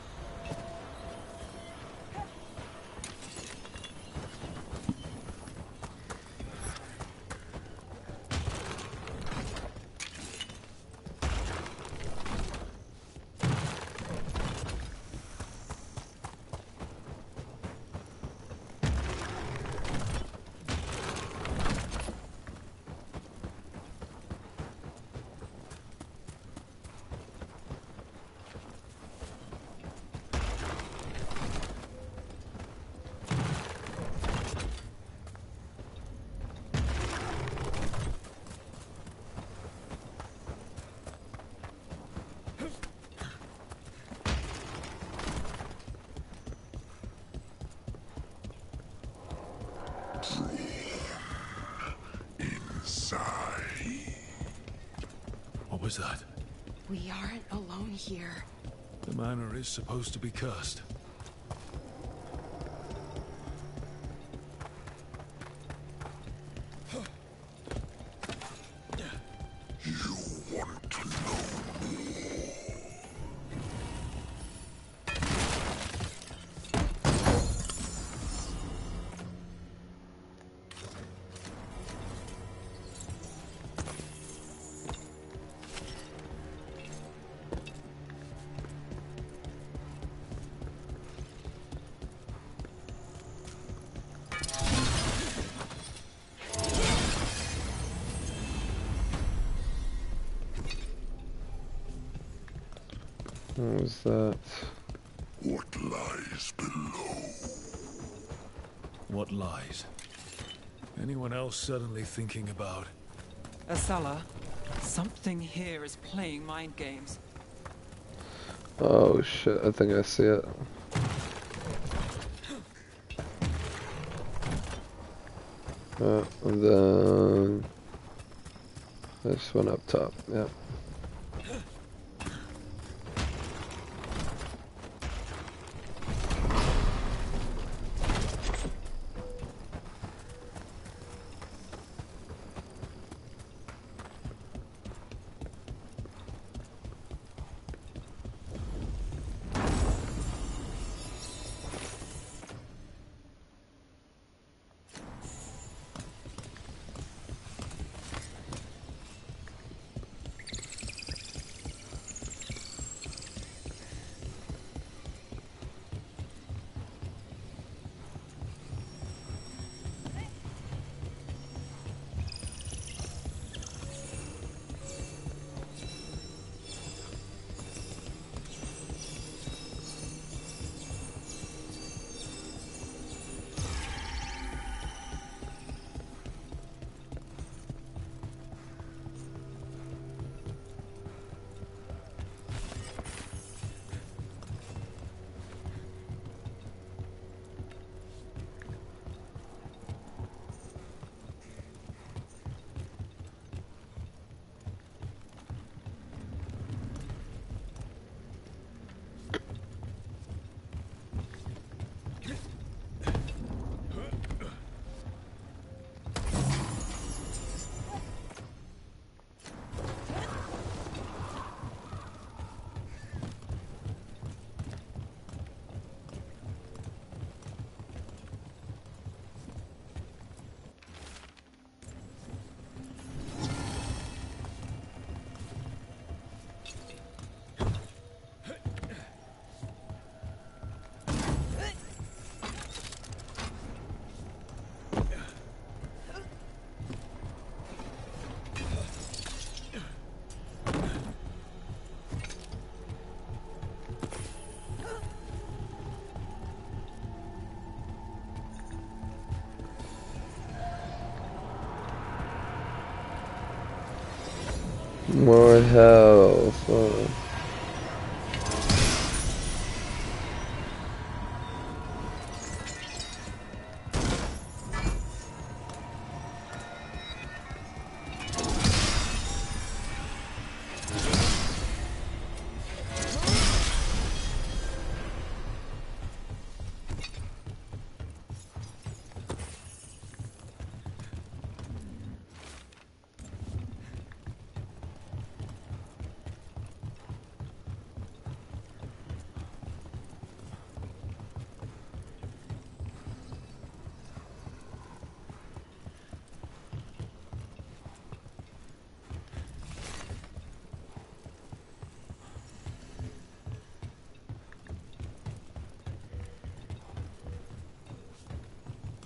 What was that? We aren't alone here. The manor is supposed to be cursed. What was that? What lies below? What lies? Anyone else suddenly thinking about? Asala, something here is playing mind games. Oh shit, I think I see it. And then this one up top, yeah. More health. Oh.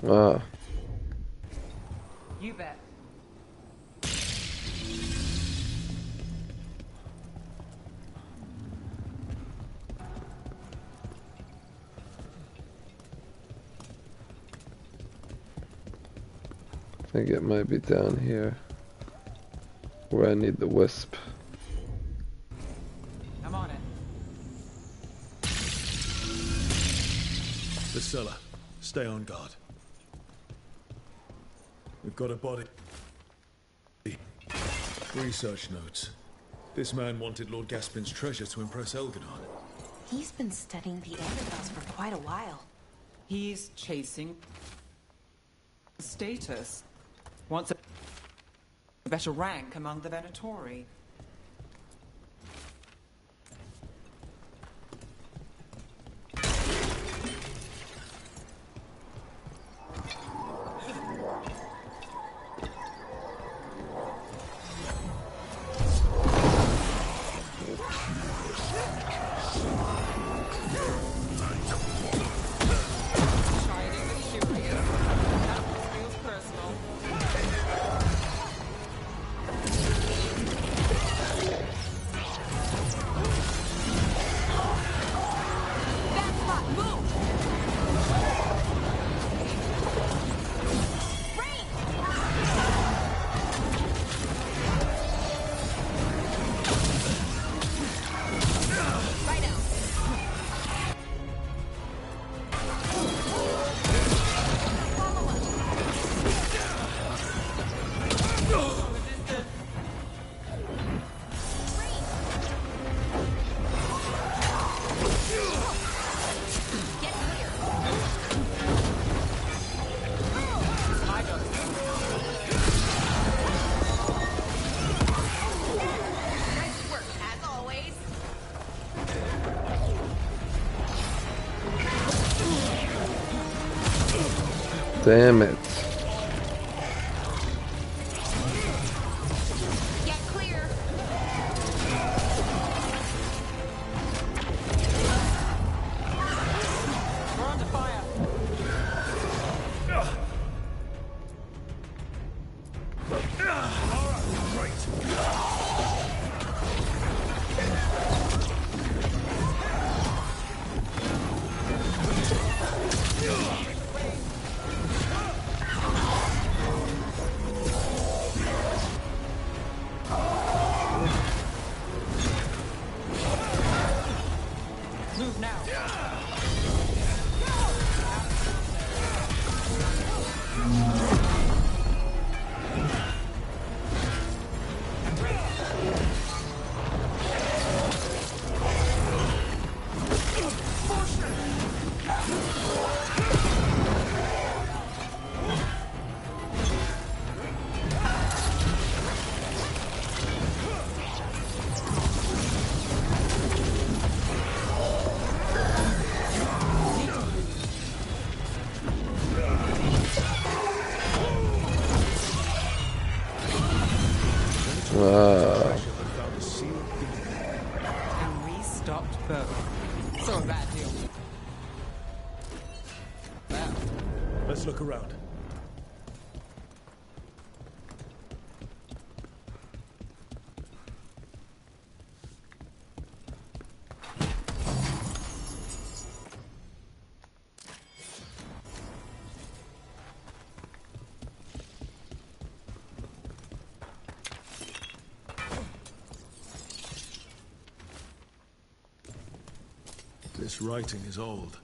Ah. You bet. I think it might be down here where I need the wisp. I'm on it. The cellar. Stay on guard. We've got a body. Research notes. This man wanted Lord Gaspin's treasure to impress Veilguard. He's been studying the Annabelles for quite a while. He's chasing status. Wants a better rank among the Venatori. Damn it. Get clear. We're under fire. Move now. Wow. And we stopped both. So a bad deal. Let's look around. This writing is old.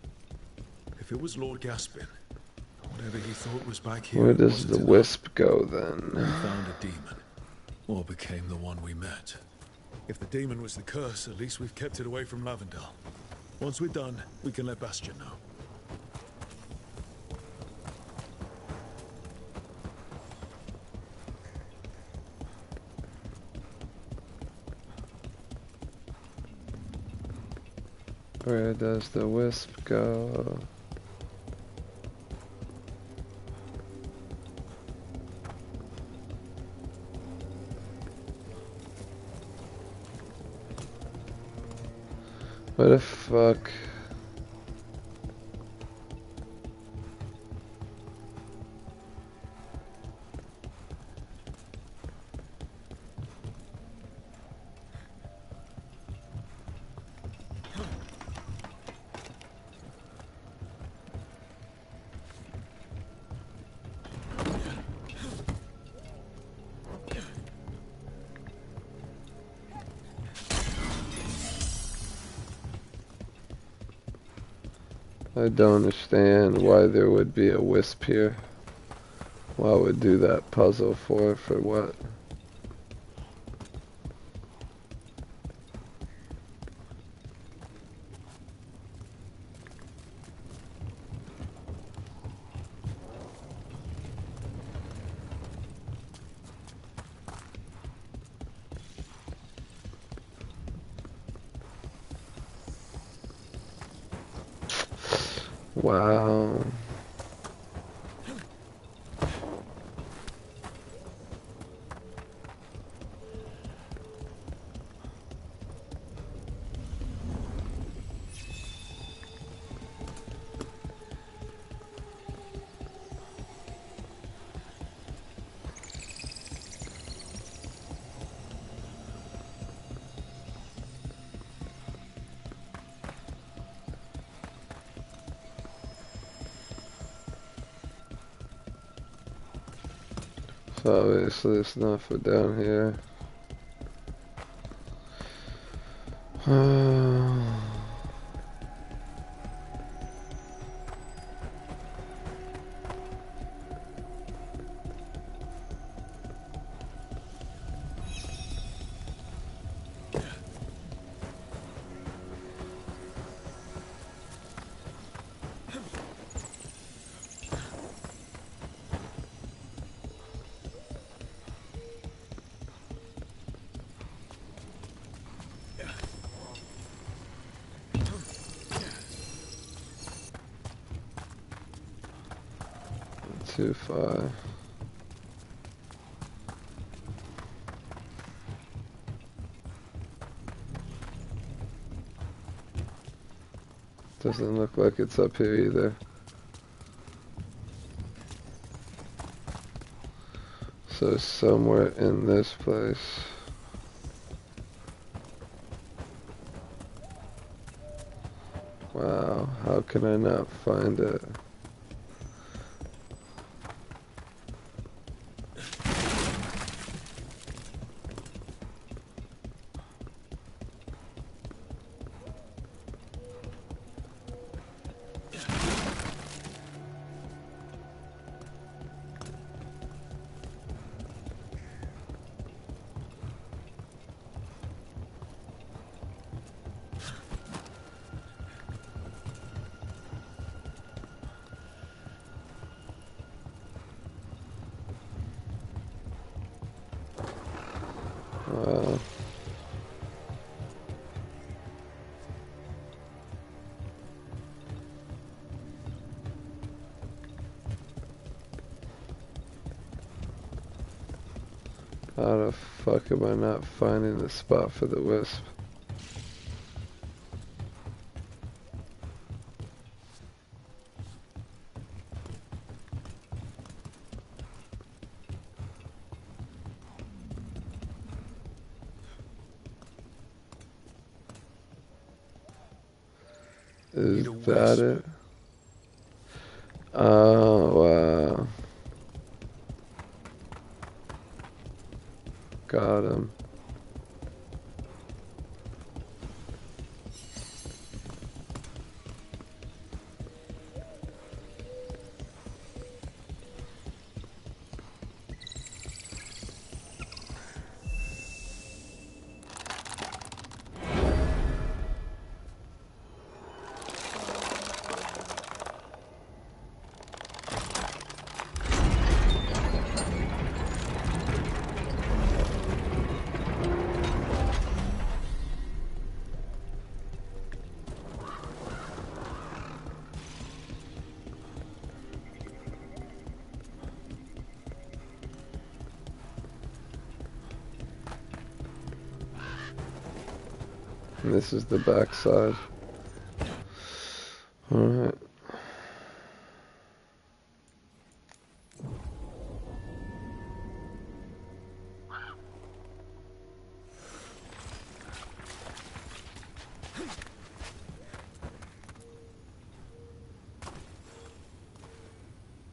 If it was Lord Gaspin, whatever he thought was back here... Where does the wisp go then? We found a demon. Or became the one we met. If the demon was the curse, at least we've kept it away from Lavendel. Once we're done, we can let Bastion know. Where does the wisp go? What the fuck? I don't understand why there would be a wisp here. Why would do that puzzle for what? Wow. So obviously it's not for down here. Too far. Doesn't look like it's up here either. So somewhere in this place. Wow, how can I not find it? Wow. How the fuck am I not finding the spot for the wisp? Is that it? Oh, wow. Got him. And this is the back side. Alright.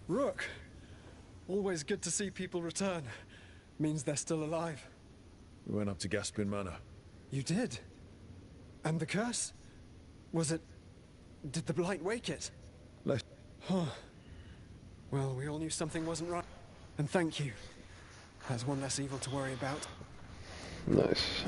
Rook! Always good to see people return. Means they're still alive. We went up to Gaspin Manor. You did? And the curse? Was it Did the blight wake it? Let's... Huh. Well, we all knew something wasn't right. And thank you. There's one less evil to worry about. Nice.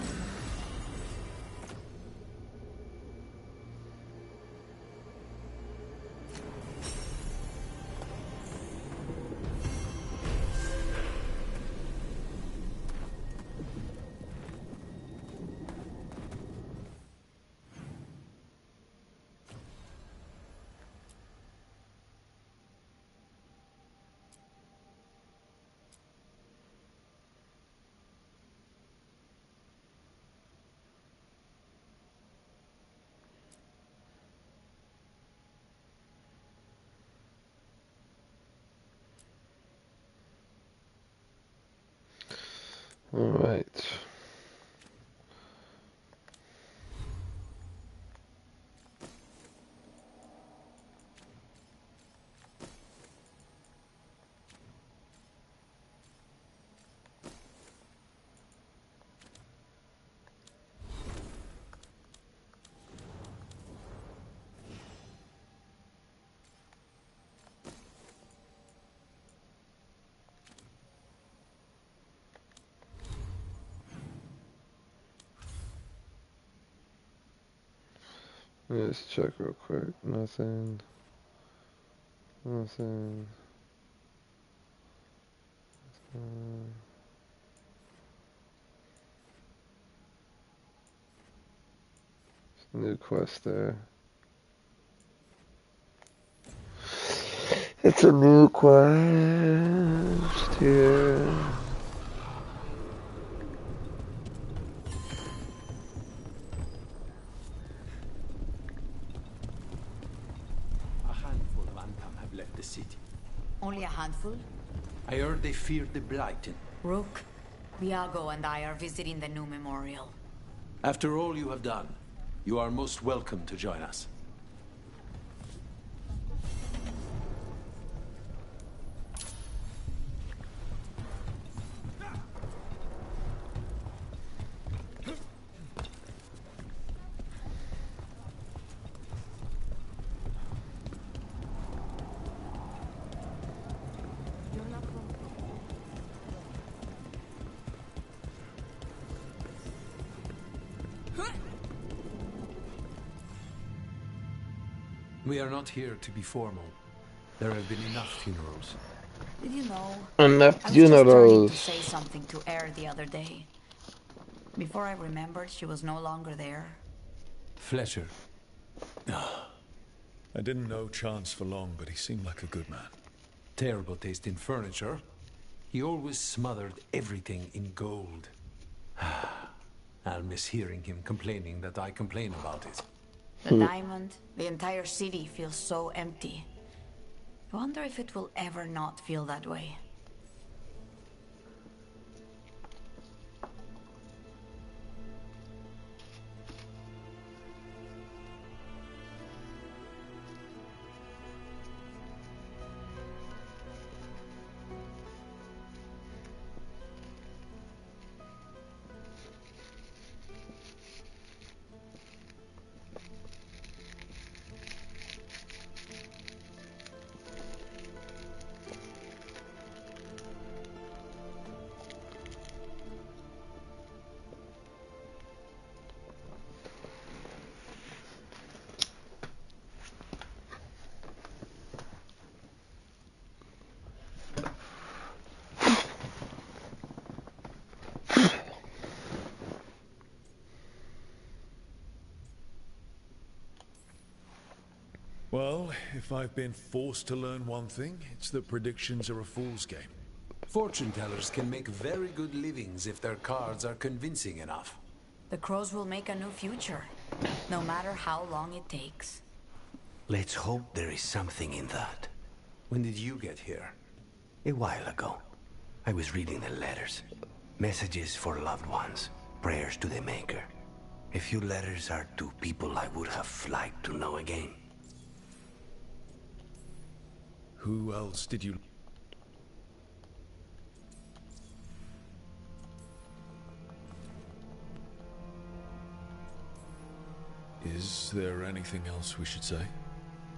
All right. Let's check real quick. Nothing. Nothing. New quest there. It's a new quest here. A handful of Antam have left the city. Only a handful? I heard they feared the Blighted. Rook, Viago and I are visiting the new memorial. After all you have done, you are most welcome to join us. We are not here to be formal. There have been enough funerals. Did you know? Enough I was just trying to funerals. say something to Air the other day. Before I remembered, she was no longer there. Fletcher. I didn't know Chance for long, but he seemed like a good man. Terrible taste in furniture. He always smothered everything in gold. I'll miss hearing him complaining that I complain about it. The diamond, the entire city feels so empty. I wonder if it will ever not feel that way. Well, if I've been forced to learn one thing, it's that predictions are a fool's game. Fortune tellers can make very good livings if their cards are convincing enough. The crows will make a new future, no matter how long it takes. Let's hope there is something in that. When did you get here? A while ago. I was reading the letters. Messages for loved ones. Prayers to the Maker. A few letters are to people I would have liked to know again. Who else did you... Is there anything else we should say?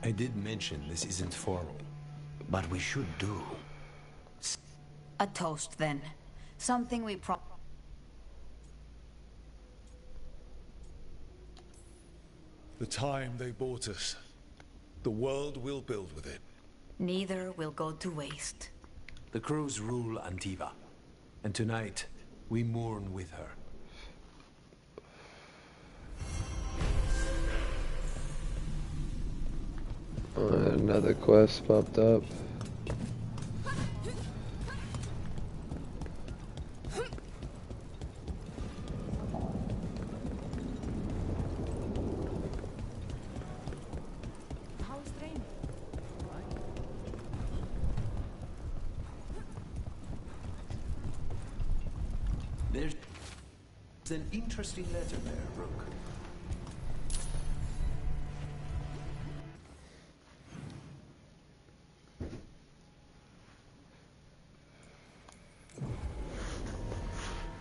I did mention this isn't formal. But we should do. A toast, then. Something we The time they bought us. The world we'll build with it. Neither will go to waste. The crows rule Antiva. And tonight, we mourn with her. Another quest popped up. There's an interesting letter there, Rook.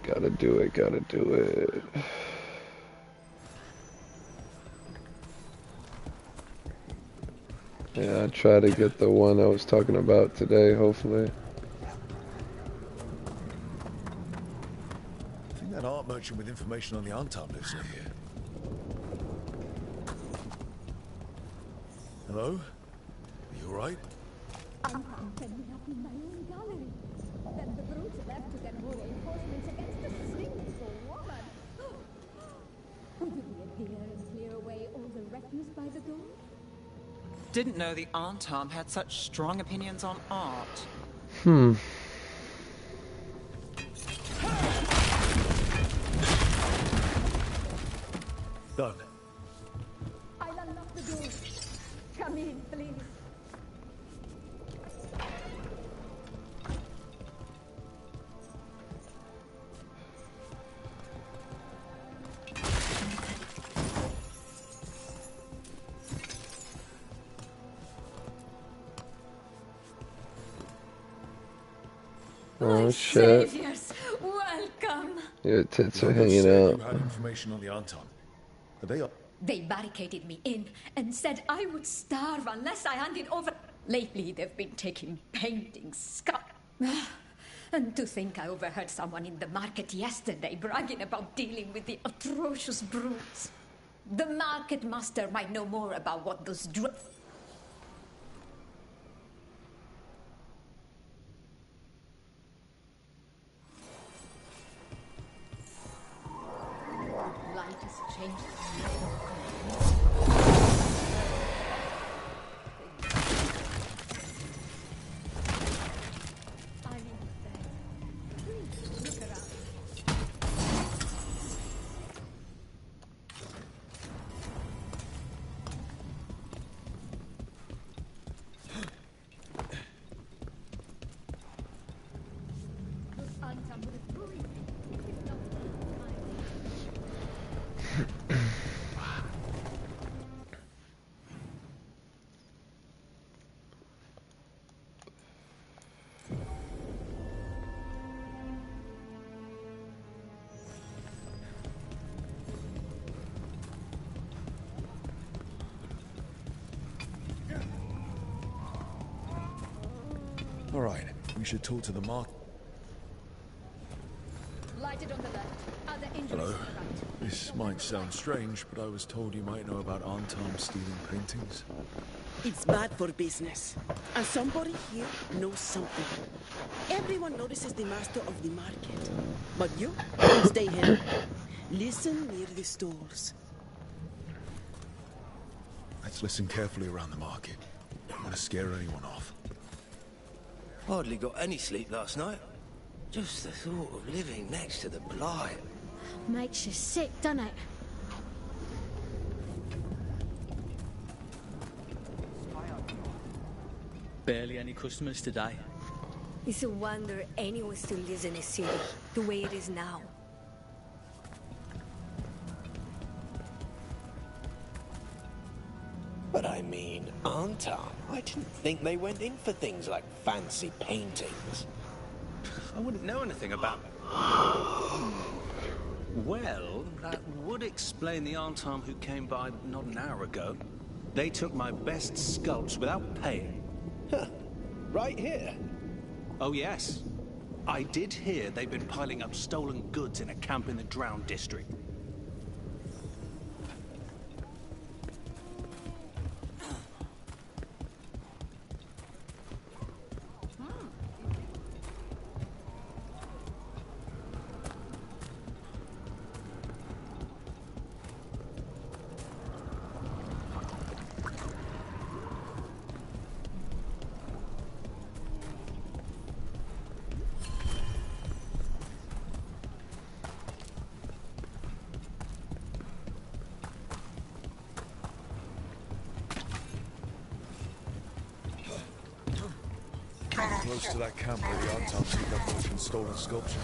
Gotta do it, gotta do it. Yeah, I'll try to get the one I was talking about today, hopefully. I think that art merchant with information on the Antam lives near here. Hello? Are you alright? Antam said we have in my own gallery. Then the brutes left to get more reinforcements against the single woman. Would you be a dear and clear away all the refuse by the door? Didn't know the Antam had such strong opinions on art. Done. I'll unlock the door. Come in, please. Oh shit. Saviors, welcome. Your tits are Others hanging said out. You had information on the Antam. Are they up? They barricaded me in and said I would starve unless I handed over. Lately, they've been taking paintings, and to think I overheard someone in the market yesterday bragging about dealing with the atrocious brutes. The market master might know more about what those light has changed. All right, we should talk to the market. Lighted on the left. Other injuries Hello. on the right. This might sound strange, but I was told you might know about Antam stealing paintings. It's bad for business. And somebody here knows something. Everyone notices the master of the market. But you, stay here. Listen near the stalls. Let's listen carefully around the market. Don't want to scare anyone off. Hardly got any sleep last night. Just the thought of living next to the blight. Makes you sick, doesn't it? Barely any customers today. It's a wonder anyone still lives in a city the way it is now. But I mean, Antam, I didn't think they went in for things like fancy paintings. I wouldn't know anything about it. Well, that would explain the Antam who came by not an hour ago. They took my best sculpts without paying. Huh. Right here? Oh, yes. I did hear they've been piling up stolen goods in a camp in the Drowned district. Close to that camp where the Artoms took that bunch of stolen sculpture.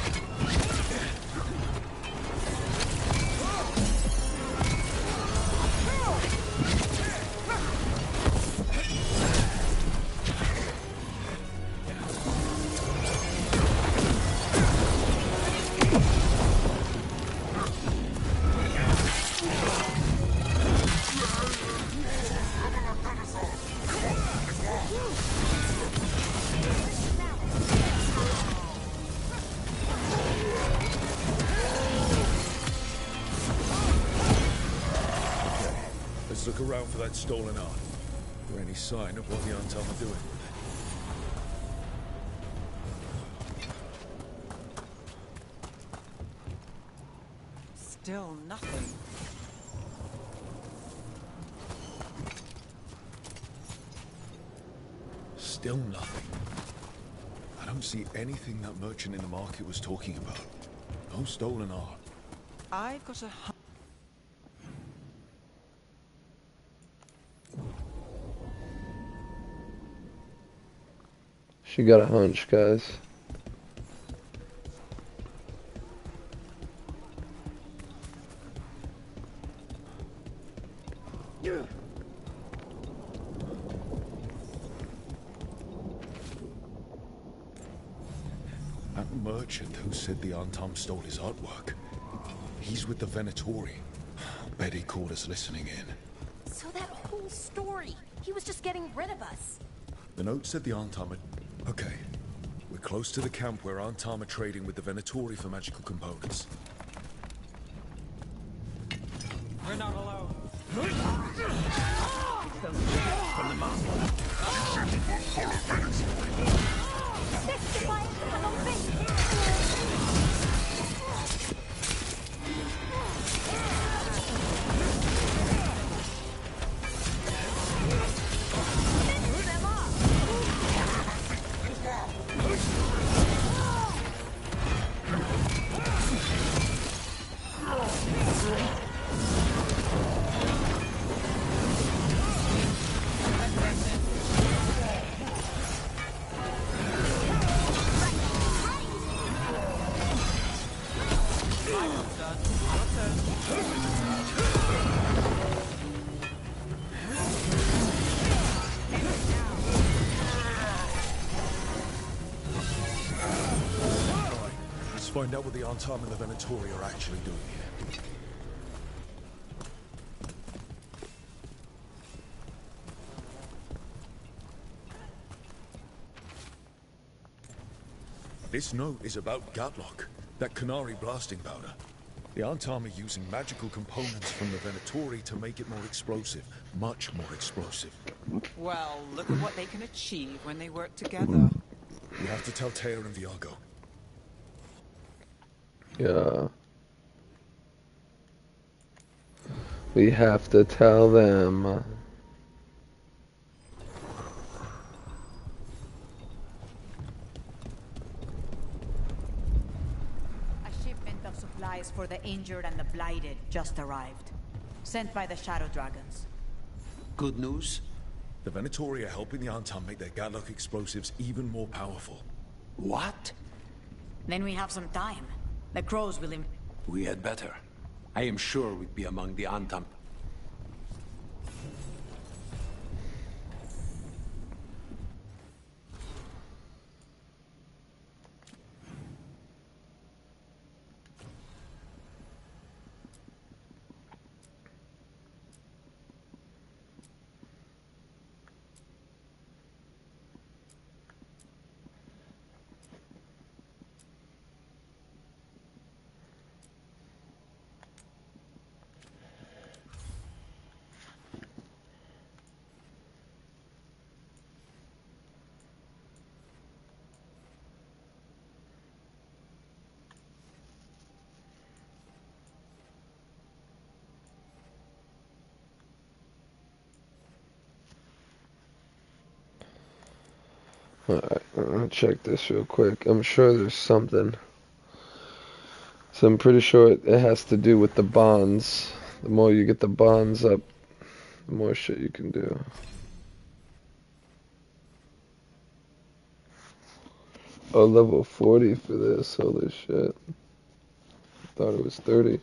Let's look around for that stolen art, or any sign of what the Artom are doing. Still nothing. Still nothing. I don't see anything that merchant in the market was talking about. No stolen art. I've got a... She got a hunch, guys. That merchant who said the Artom stole his artwork. He's with the Venatori. Bet he caught us listening in. So that whole story, he was just getting rid of us. The note said the Artom had... Okay. We're close to the camp where Artom are trading with the Venatori for magical components. We're not alone. From the master. Find out what the Artom and the Venatori are actually doing here. This note is about Gatlock, that Canary blasting powder. The Artom are using magical components from the Venatori to make it more explosive. Much more explosive. Well, look at what they can achieve when they work together. We have to tell Taya and Viago. Yeah. We have to tell them. A shipment of supplies for the injured and the blighted just arrived. Sent by the Shadow Dragons. Good news? The Venatori are helping the Artom make their Gatlock explosives even more powerful. What? Then we have some time. The crows will... We had better. I am sure we'd be among the Artom. Alright, I'm gonna check this real quick. I'm sure there's something. So I'm pretty sure it has to do with the bonds. The more you get the bonds up, the more shit you can do. Oh, level 40 for this. Holy shit. Thought it was 30.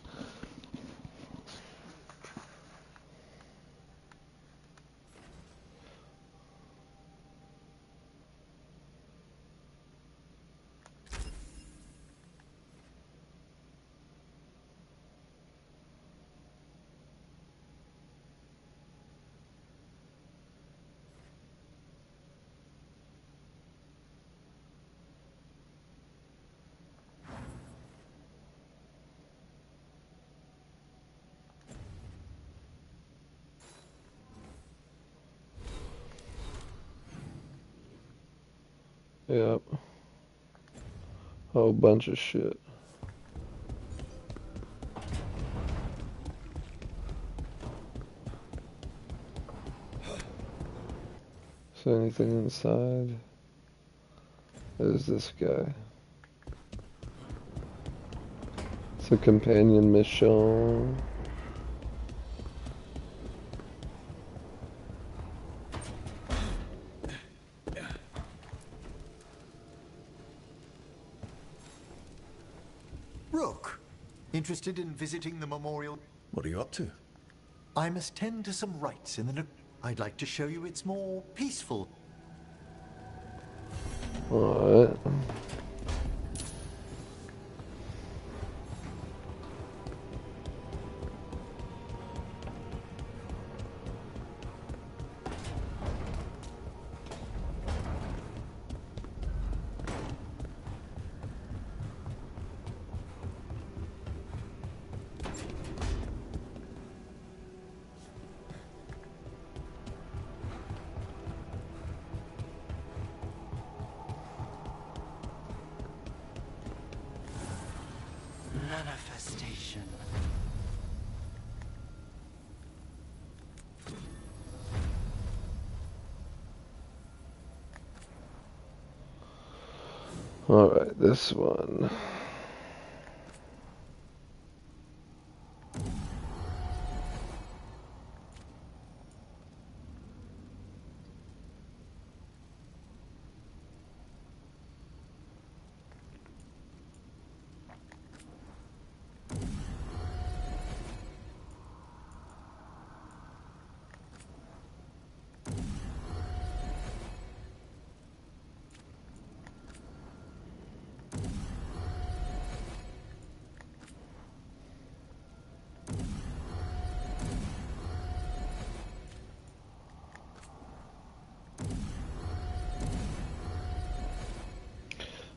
Yep. Whole bunch of shit. Is there anything inside? There's this guy. It's a companion mission. Rook, interested in visiting the memorial? What are you up to? I must tend to some rites in the... I'd like to show you it's more peaceful. Alright. Manifestation. Alright, this one.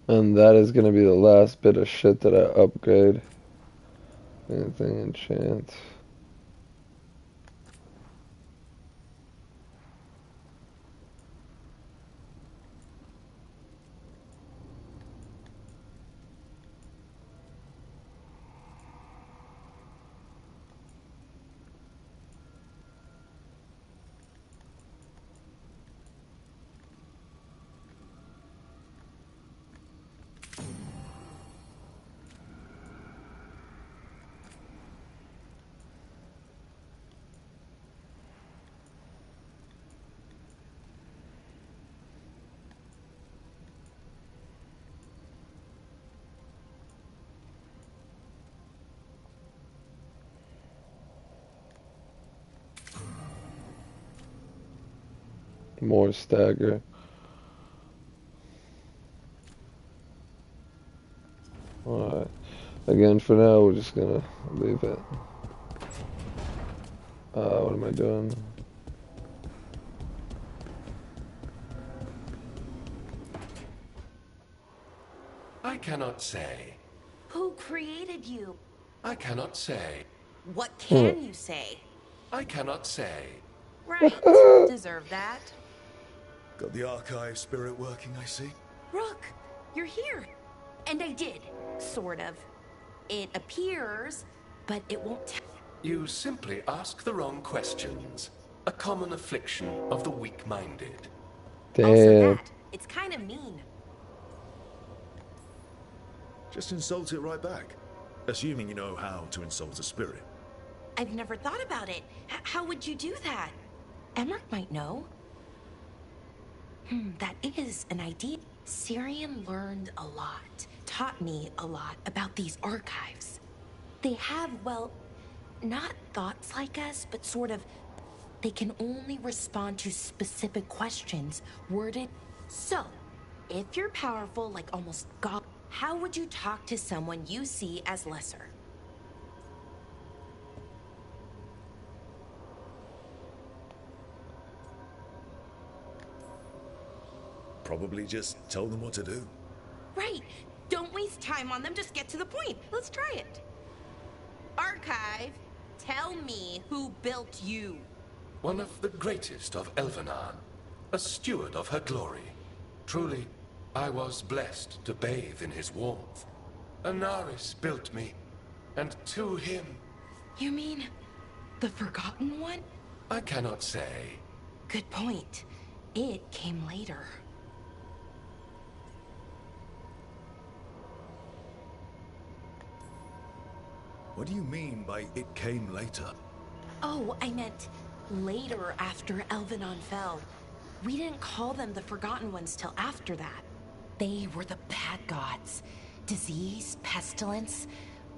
And that is going to be the last bit of shit that I upgrade. Anything enchant. More stagger. Alright. Again, for now, we're just gonna leave it. What am I doing? I cannot say. Who created you? I cannot say. What can you say? I cannot say. Right. Deserve that. Got the archive spirit working, I see. Rook, you're here. And I did. Sort of. It appears, but it won't You simply ask the wrong questions. A common affliction of the weak-minded. Damn. It's kind of mean. Just insult it right back. Assuming you know how to insult a spirit. I've never thought about it. How would you do that? Emmerich might know. That is an idea. Syrian learned a lot, taught me a lot about these archives. They have, well, not thoughts like us, but sort of, they can only respond to specific questions worded. So, if you're powerful like almost God, how would you talk to someone you see as lesser? Probably just tell them what to do. Right. Don't waste time on them. Just get to the point. Let's try it. Archive, tell me who built you. One of the greatest of Elvenar, a steward of her glory. Truly, I was blessed to bathe in his warmth. Anaris built me, and to him... You mean the Forgotten One? I cannot say. Good point. It came later. What do you mean by it came later? Oh, I meant later after Elvenar fell. We didn't call them the Forgotten Ones till after that. They were the bad gods. Disease, pestilence,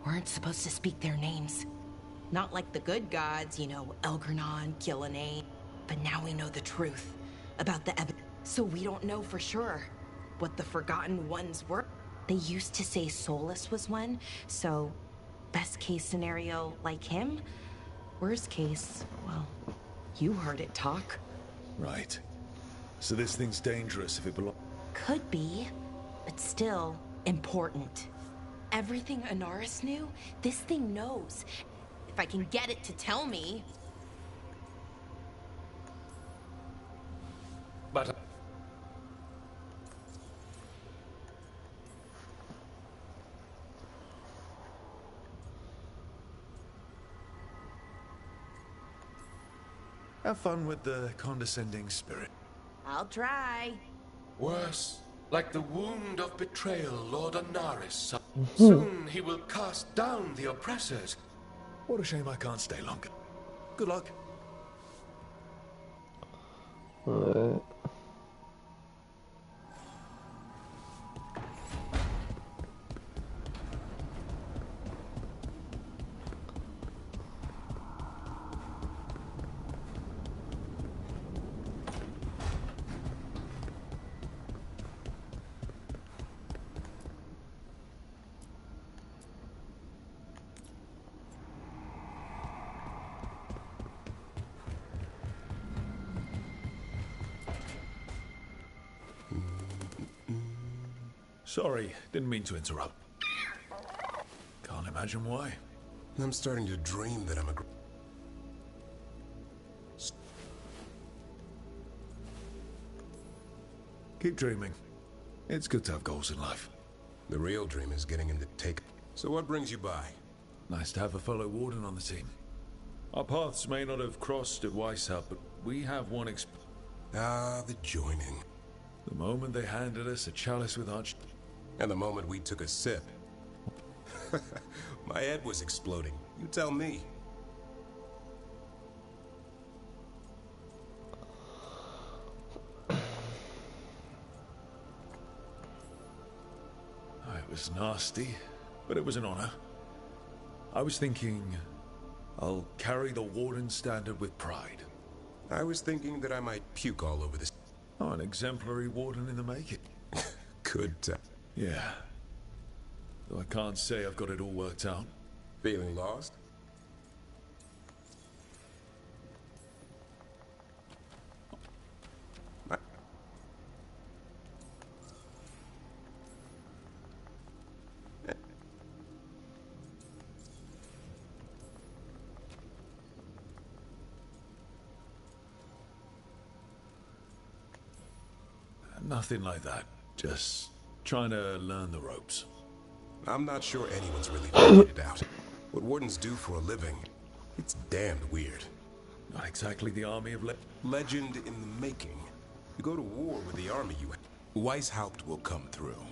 weren't supposed to speak their names. Not like the good gods, you know, Elgernon, Gillenane. But now we know the truth about the evidence. So we don't know for sure what the Forgotten Ones were. They used to say Solus was one, so best case scenario like him. Worst case, well, you heard it talk. Right. So this thing's dangerous if it belongs... Could be, but still important. Everything Anaris knew, this thing knows. If I can get it to tell me. But... Have fun with the condescending spirit. I'll try. Worse, like the wound of betrayal Lord Anaris. Soon he will cast down the oppressors. What a shame I can't stay longer. Good luck. Alright. Sorry, didn't mean to interrupt. Can't imagine why. I'm starting to dream that I'm a... Keep dreaming. It's good to have goals in life. The real dream is getting him to take... So what brings you by? Nice to have a fellow warden on the team. Our paths may not have crossed at Weishaupt, but we have one the joining. The moment they handed us a chalice with arch... And the moment we took a sip. My head was exploding. You tell me. It was nasty, but it was an honor. I was thinking, I'll carry the warden standard with pride. I was thinking that I might puke all over this. Oh, an exemplary warden in the making. Good. Yeah. Though I can't say I've got it all worked out. Feeling lost? Nothing like that. Just trying to learn the ropes. I'm not sure anyone's really figured it out. What wardens do for a living, it's damned weird. Not exactly the army of legend in the making. You go to war with the army you have. Weishaupt will come through.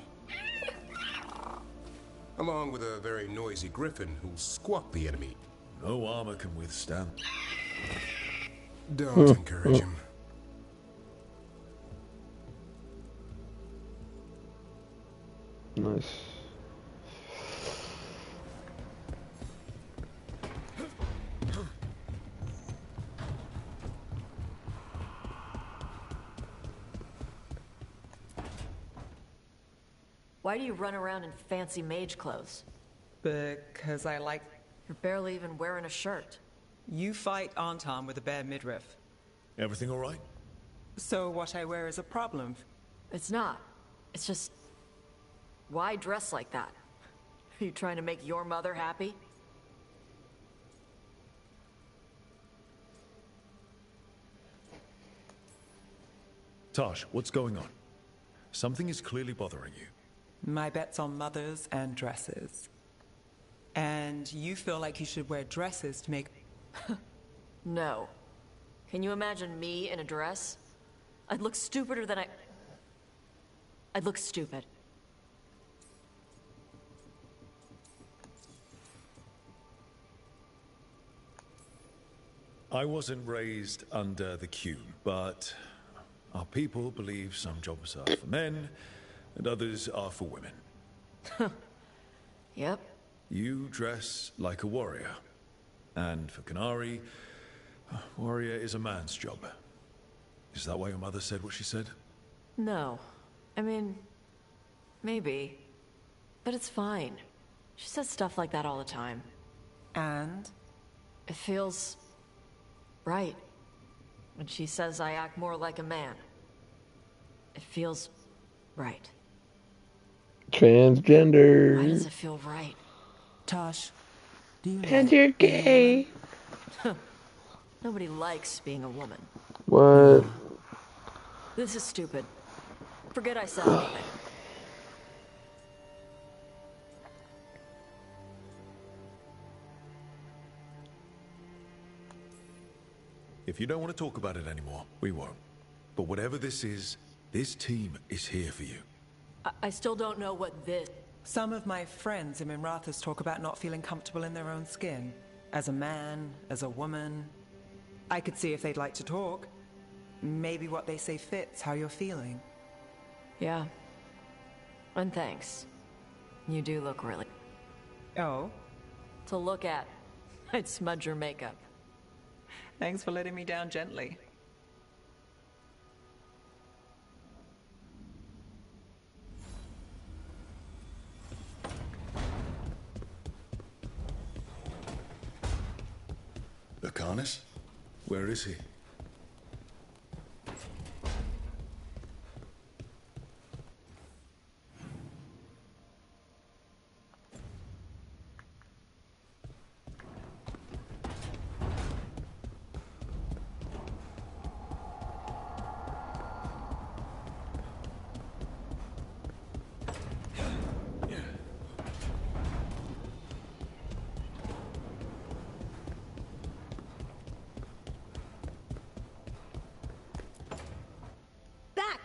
Along with a very noisy griffin who'll squawk the enemy. No armor can withstand. Don't encourage him. Nice. Why do you run around in fancy mage clothes? Because I like... You're barely even wearing a shirt. You fight Anton with a bare midriff. Everything all right? So what I wear is a problem? It's not. It's just... Why dress like that? Are you trying to make your mother happy? Tosh, what's going on? Something is clearly bothering you. My bet's on mothers and dresses. And you feel like you should wear dresses to make... No. Can you imagine me in a dress? I'd look stupider than I'd look stupid. I wasn't raised under the Q, but our people believe some jobs are for men and others are for women. Yep. You dress like a warrior. And for Canary, warrior is a man's job. Is that why your mother said what she said? No. I mean, maybe. But it's fine. She says stuff like that all the time. And? It feels... right. When she says I act more like a man. It feels... right. Transgender. Why does it feel right? Tosh, do you And you're gay. Nobody likes being a woman. What? This is stupid. Forget I said anything. If you don't want to talk about it anymore, we won't. But whatever this is, this team is here for you. I still don't know what this... Some of my friends in Minrathous talk about not feeling comfortable in their own skin. As a man, as a woman. I could see if they'd like to talk. Maybe what they say fits how you're feeling. Yeah. And thanks. You do look really... Oh? To look at. I'd smudge your makeup. Thanks for letting me down gently. Lucanus? Where is he?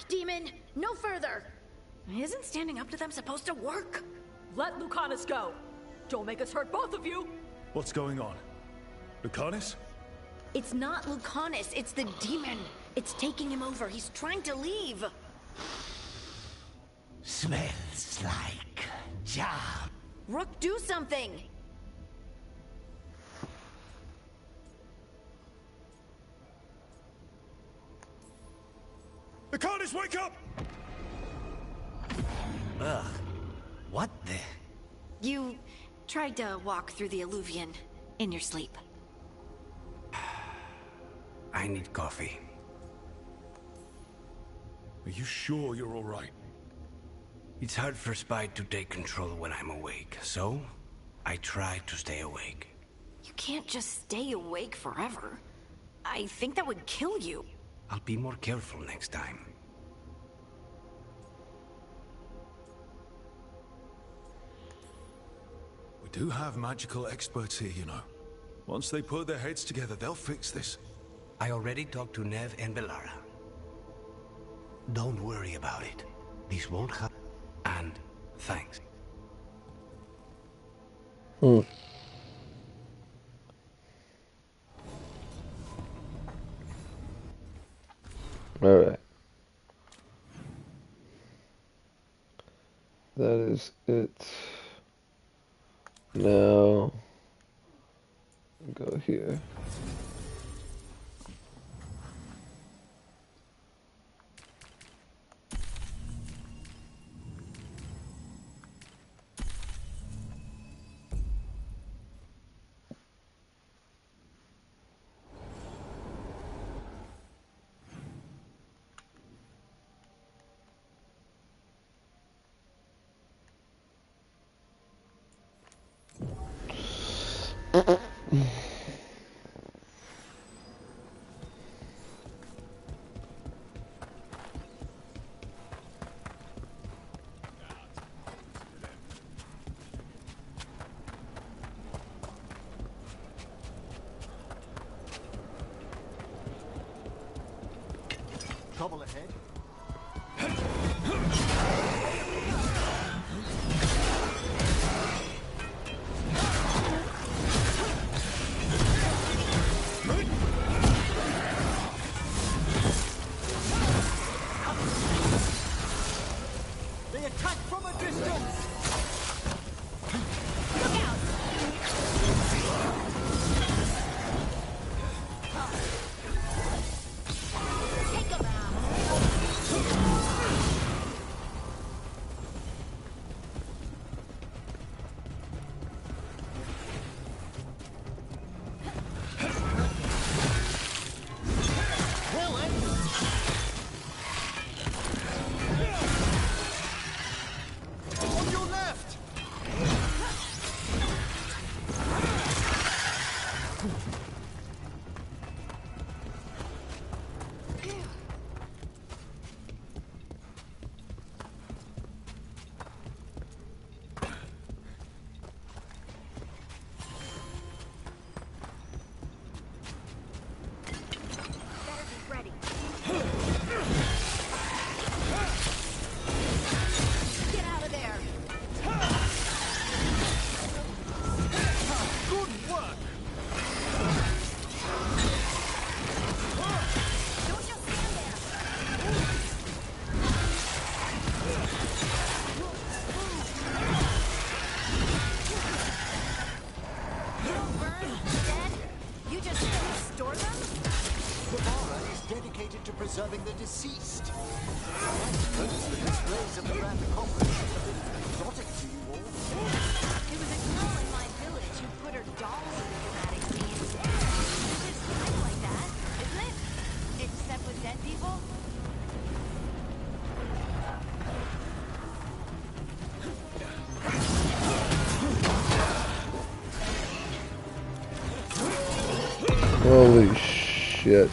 Demon! No further! Isn't standing up to them supposed to work? Let Lucanus go! Don't make us hurt both of you! What's going on? Lucanus? It's not Lucanus, it's the demon! It's taking him over, he's trying to leave! Smells like jam. Rook, do something! Lucanus, wake up! Ugh. What the? You tried to walk through the Alluvion in your sleep. I need coffee. Are you sure you're all right? It's hard for Spite to take control when I'm awake, so I try to stay awake. You can't just stay awake forever. I think that would kill you. I'll be more careful next time. We do have magical experts here, you know. Once they put their heads together, they'll fix this. I already talked to Nev and Belara. Don't worry about it. This won't happen. And thanks. Hmm. Alright. That is it. Now, go here. Trouble ahead. They attack from a distance! Look out! Take them out! On your left! Ready. Get out of there! Good work. Don't just stand there! You don't burn, dead? You just restore them? Guevara is dedicated to preserving the deceased. Hopes the displays of the Grand Conqueror are a bit exotic to you all. It was a girl in my village who put her dolls in the dramatic scenes. It's just life like that, isn't it? Except with dead people? Holy shit.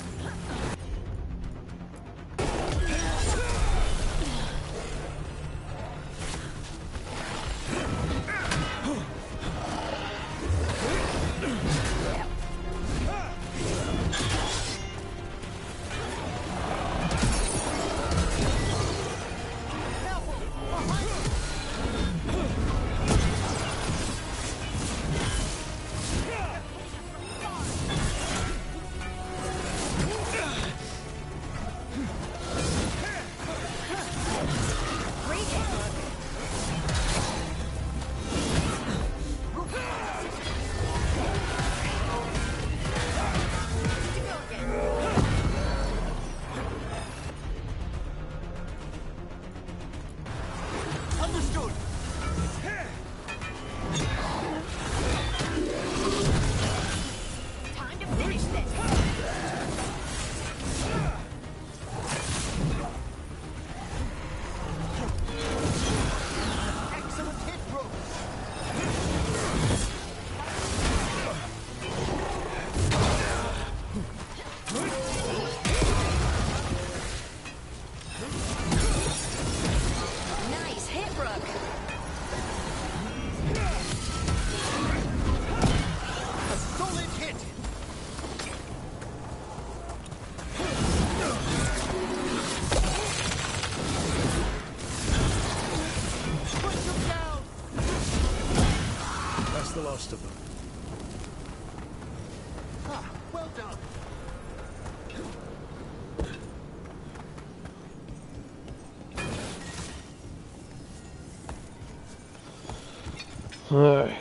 Alright.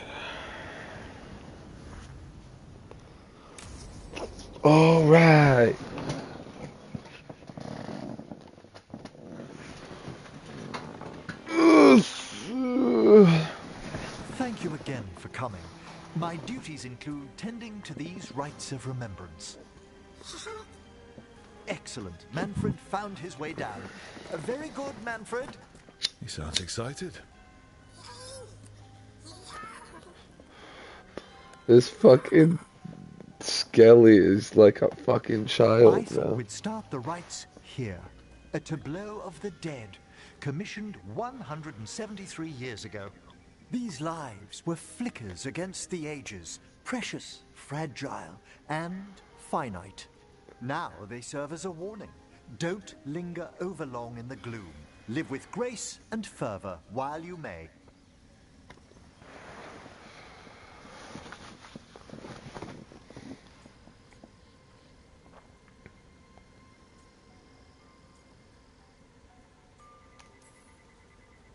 Alright. Thank you again for coming. My duties include tending to these rites of remembrance. Excellent. Manfred found his way down. Very good, Manfred. He sounds excited. This fucking Skelly is like a fucking child, I thought bro. we'd start the rites here. A tableau of the dead, commissioned 173 years ago. These lives were flickers against the ages, precious, fragile, and finite. Now they serve as a warning. Don't linger overlong in the gloom. Live with grace and fervor while you may.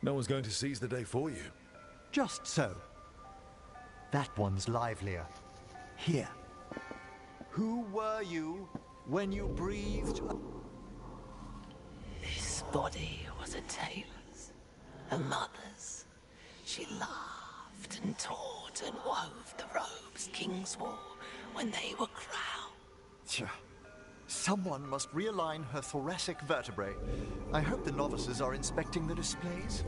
No one's going to seize the day for you. Just so. That one's livelier. Here. Who were you when you breathed? This body was a tailor's, a mother's. She laughed and taught and wove the robes kings wore when they were crowned. Tja. Someone must realign her thoracic vertebrae. I hope the novices are inspecting the displays.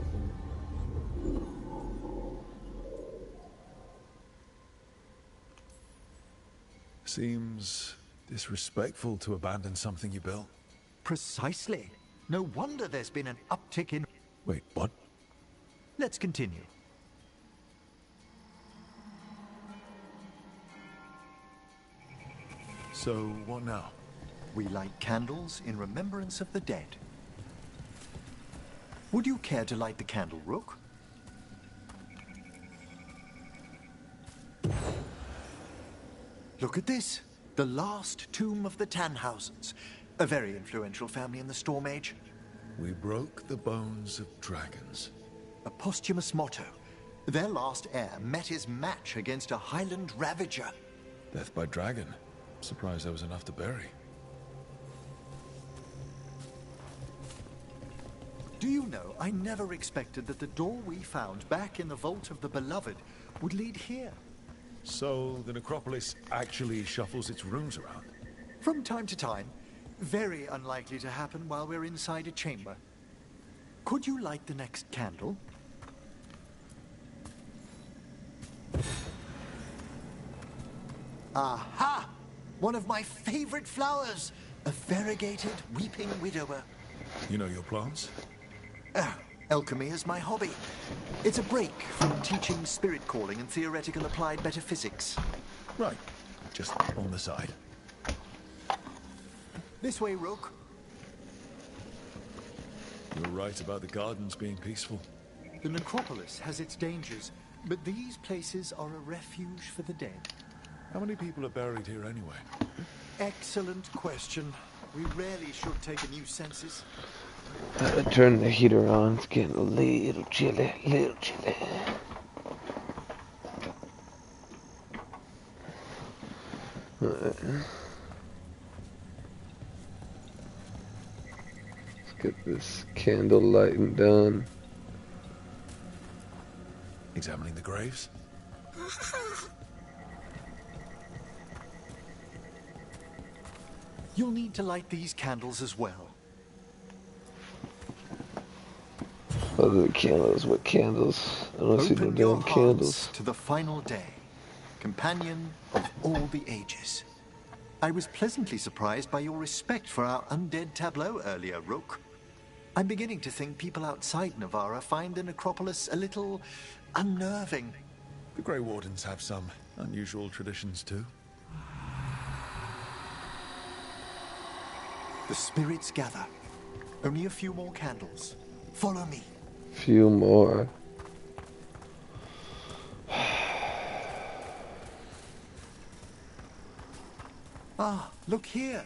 Seems disrespectful to abandon something you built. Precisely. No wonder there's been an uptick in... Wait, what? Let's continue. So, what now? We light candles in remembrance of the dead. Would you care to light the candle, Rook? Look at this. The last tomb of the Tannhausens. A very influential family in the Storm Age. We broke the bones of dragons. A posthumous motto. Their last heir met his match against a Highland Ravager. Death by dragon. Surprised there was enough to bury. Do you know, I never expected that the door we found back in the Vault of the Beloved would lead here. So, the necropolis actually shuffles its rooms around? From time to time. Very unlikely to happen while we're inside a chamber. Could you light the next candle? Aha! One of my favorite flowers! A variegated weeping widower. You know your plants? Alchemy is my hobby. It's a break from teaching spirit calling and theoretical applied metaphysics. Right. Just on the side. This way, Rook. You're right about the gardens being peaceful. The necropolis has its dangers, but these places are a refuge for the dead. How many people are buried here anyway? Excellent question. We rarely should take a new census. Turn the heater on. It's getting a little chilly, little chilly. Let's get this candle lighting done. Examining the graves? You'll need to light these candles as well. Other candles, what candles? I don't see no Open your damn hearts candles. to the final day, companion of all the ages. I was pleasantly surprised by your respect for our undead tableau earlier, Rook. I'm beginning to think people outside Navarra find the necropolis a little unnerving. The Grey Wardens have some unusual traditions too. The spirits gather. Only a few more candles. Follow me. Few more. Ah, look here.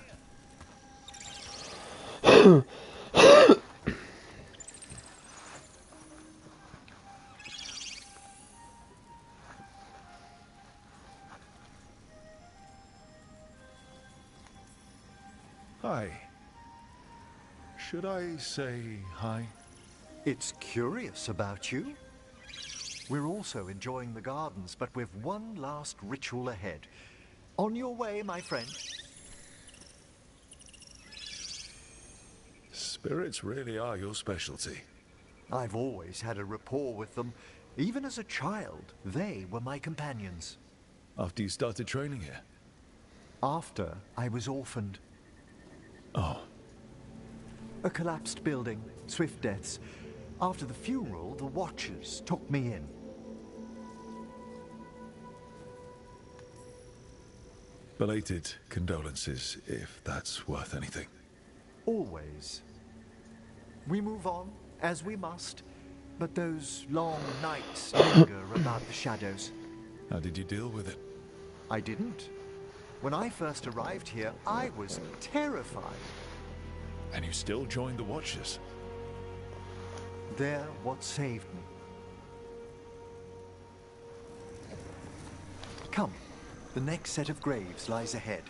Hi. Should I say hi? It's curious about you. We're also enjoying the gardens, but we've one last ritual ahead. On your way, my friend. Spirits really are your specialty. I've always had a rapport with them. Even as a child, they were my companions. After you started training here? After I was orphaned. Oh. A collapsed building, swift deaths. After the funeral, the Watchers took me in. Belated condolences, if that's worth anything. Always. We move on, as we must, but those long nights linger about the shadows. How did you deal with it? I didn't. When I first arrived here, I was terrified. And you still joined the Watchers? They're what saved me. Come, the next set of graves lies ahead.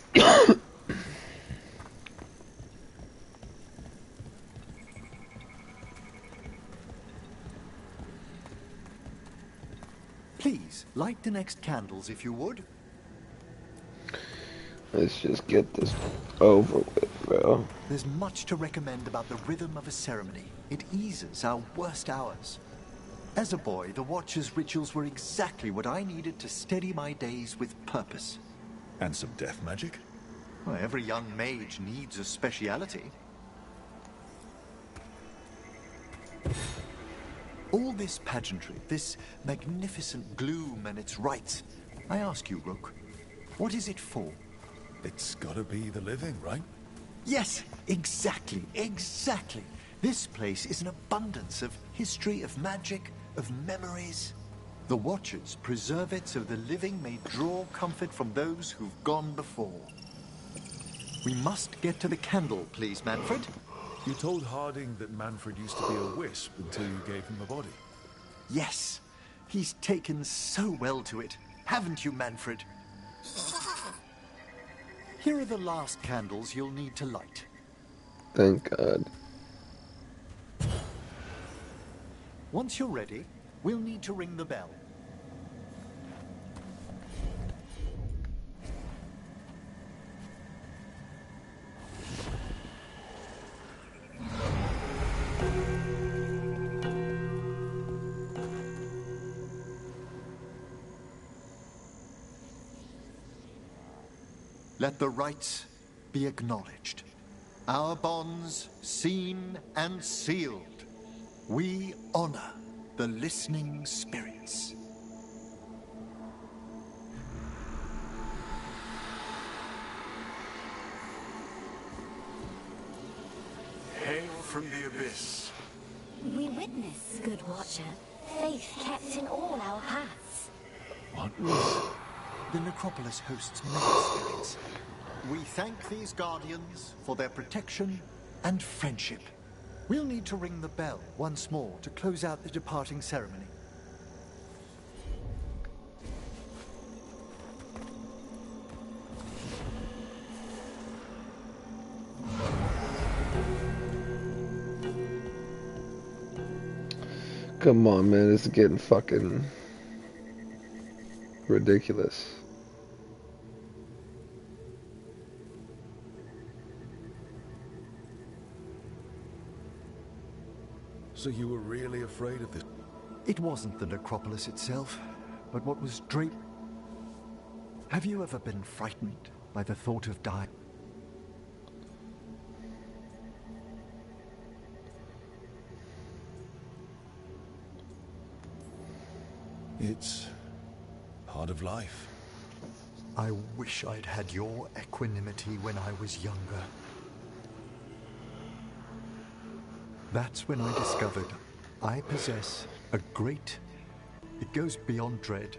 Please, light the next candles if you would. Let's just get this over with, bro. There's much to recommend about the rhythm of a ceremony. It eases our worst hours. As a boy, the Watcher's rituals were exactly what I needed to steady my days with purpose. And some death magic? Well, every young mage needs a speciality. All this pageantry, this magnificent gloom and its rites. I ask you, Rook, what is it for? It's gotta be the living, right? Yes, exactly, exactly. This place is an abundance of history, of magic, of memories. The Watchers preserve it so the living may draw comfort from those who've gone before. We must get to the candle, please, Manfred. You told Harding that Manfred used to be a wisp until you gave him a body. Yes, he's taken so well to it. Haven't you, Manfred? Here are the last candles you'll need to light. Thank God. Once you're ready, we'll need to ring the bell. Let the rites be acknowledged. Our bonds seen and sealed. We honor the listening spirits. Hail from the abyss. We witness, good Watcher, faith kept in all our paths. What was... The necropolis hosts many spirits. We thank these guardians for their protection and friendship. We'll need to ring the bell once more to close out the departing ceremony. Come on, man. This is getting fucking ridiculous. So you were really afraid of this? It wasn't the necropolis itself, but what was draped. Have you ever been frightened by the thought of dying? It's part of life. I wish I'd had your equanimity when I was younger. That's when I discovered I possess a great... It goes beyond dread.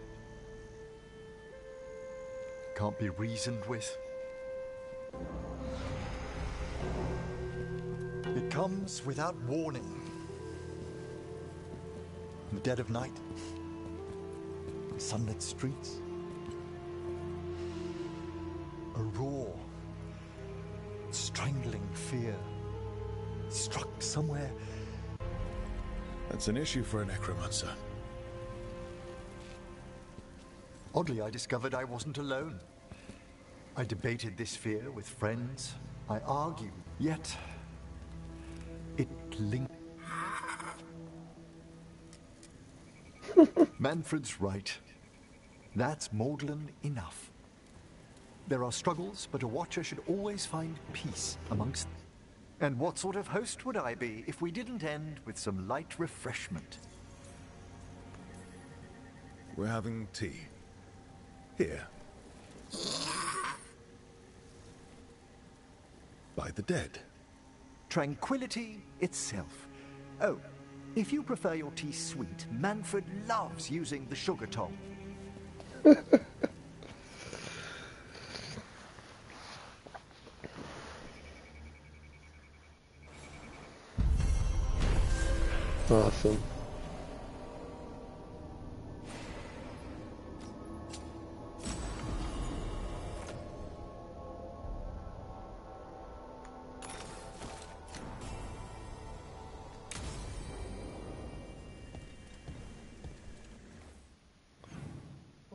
Can't be reasoned with. comes without warning. In the dead of night, sunlit streets, a raw, strangling fear struck somewhere. That's an issue for a necromancer. Oddly, I discovered I wasn't alone. I debated this fear with friends. I argued, yet it lingered. Manfred's right. That's maudlin enough. There are struggles, but a watcher should always find peace amongst them. And what sort of host would I be if we didn't end with some light refreshment? We're having tea. Here. By the dead. Tranquility itself. Oh, if you prefer your tea sweet, Manfred loves using the sugar tong. Awesome.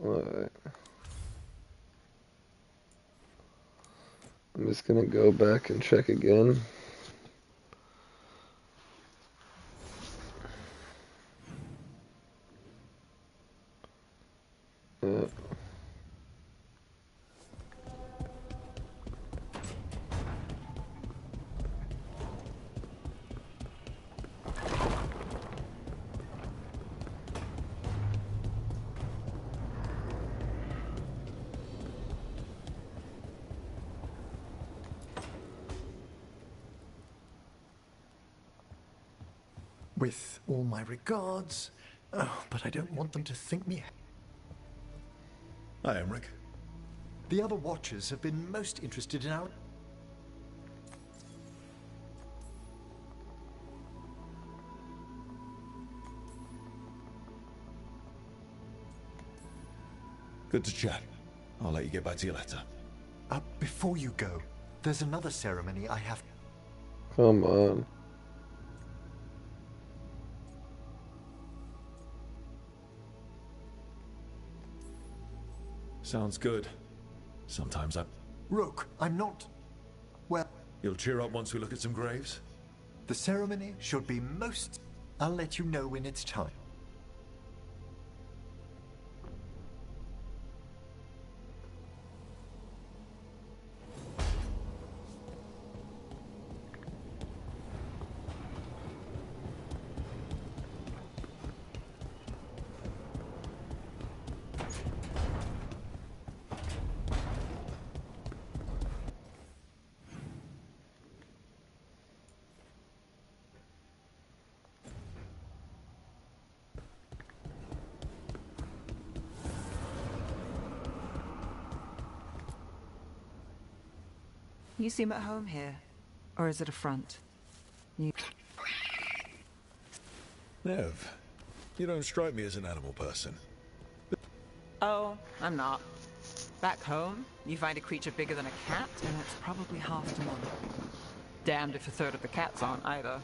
Alright. I'm just gonna go back and check again. Yeah. With all my regards, but I don't want them to think me. Hi, Emmerich. The other watchers have been most interested in our... Good to chat. I'll let you get back to your letter. Before you go, there's another ceremony I have... Come on. Sounds good. Sometimes I... Rook, I'm not... Well... You'll cheer up once we look at some graves? The ceremony should be most... I'll let you know when it's time. You seem at home here. Or is it a front? Nev, you don't strike me as an animal person. Oh, I'm not. Back home, you find a creature bigger than a cat, and it's probably half to one. Damned if a third of the cats aren't either.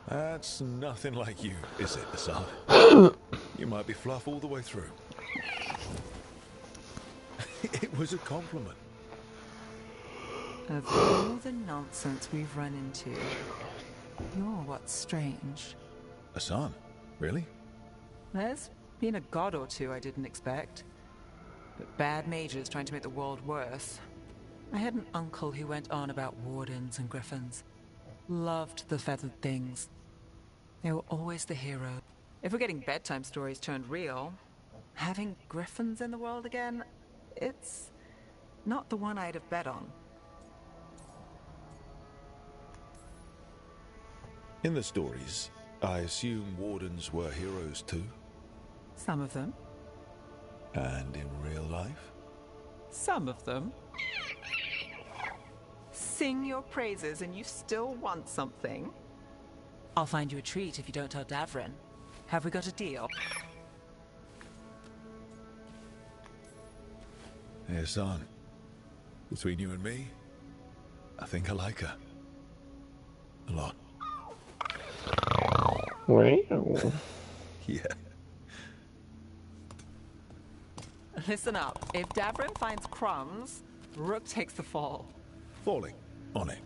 That's nothing like you, is it, Assad? You might be fluff all the way through. It was a compliment. Of all the nonsense we've run into, you're what's strange. Assad? Really? There's been a god or two I didn't expect. But bad mages trying to make the world worse. I had an uncle who went on about wardens and griffins. Loved the feathered things. They were always the hero. If we're getting bedtime stories turned real, having griffins in the world again, it's not the one I'd have bet on. In the stories, I assume wardens were heroes too? Some of them. And in real life? Some of them. Sing your praises and you still want something? I'll find you a treat if you don't tell Davrin. Have we got a deal? Hey, son. Between you and me, I think I like her. A lot. Wow. Yeah. Listen up. If Davrin finds crumbs, Rook takes the fall. Falling. On it.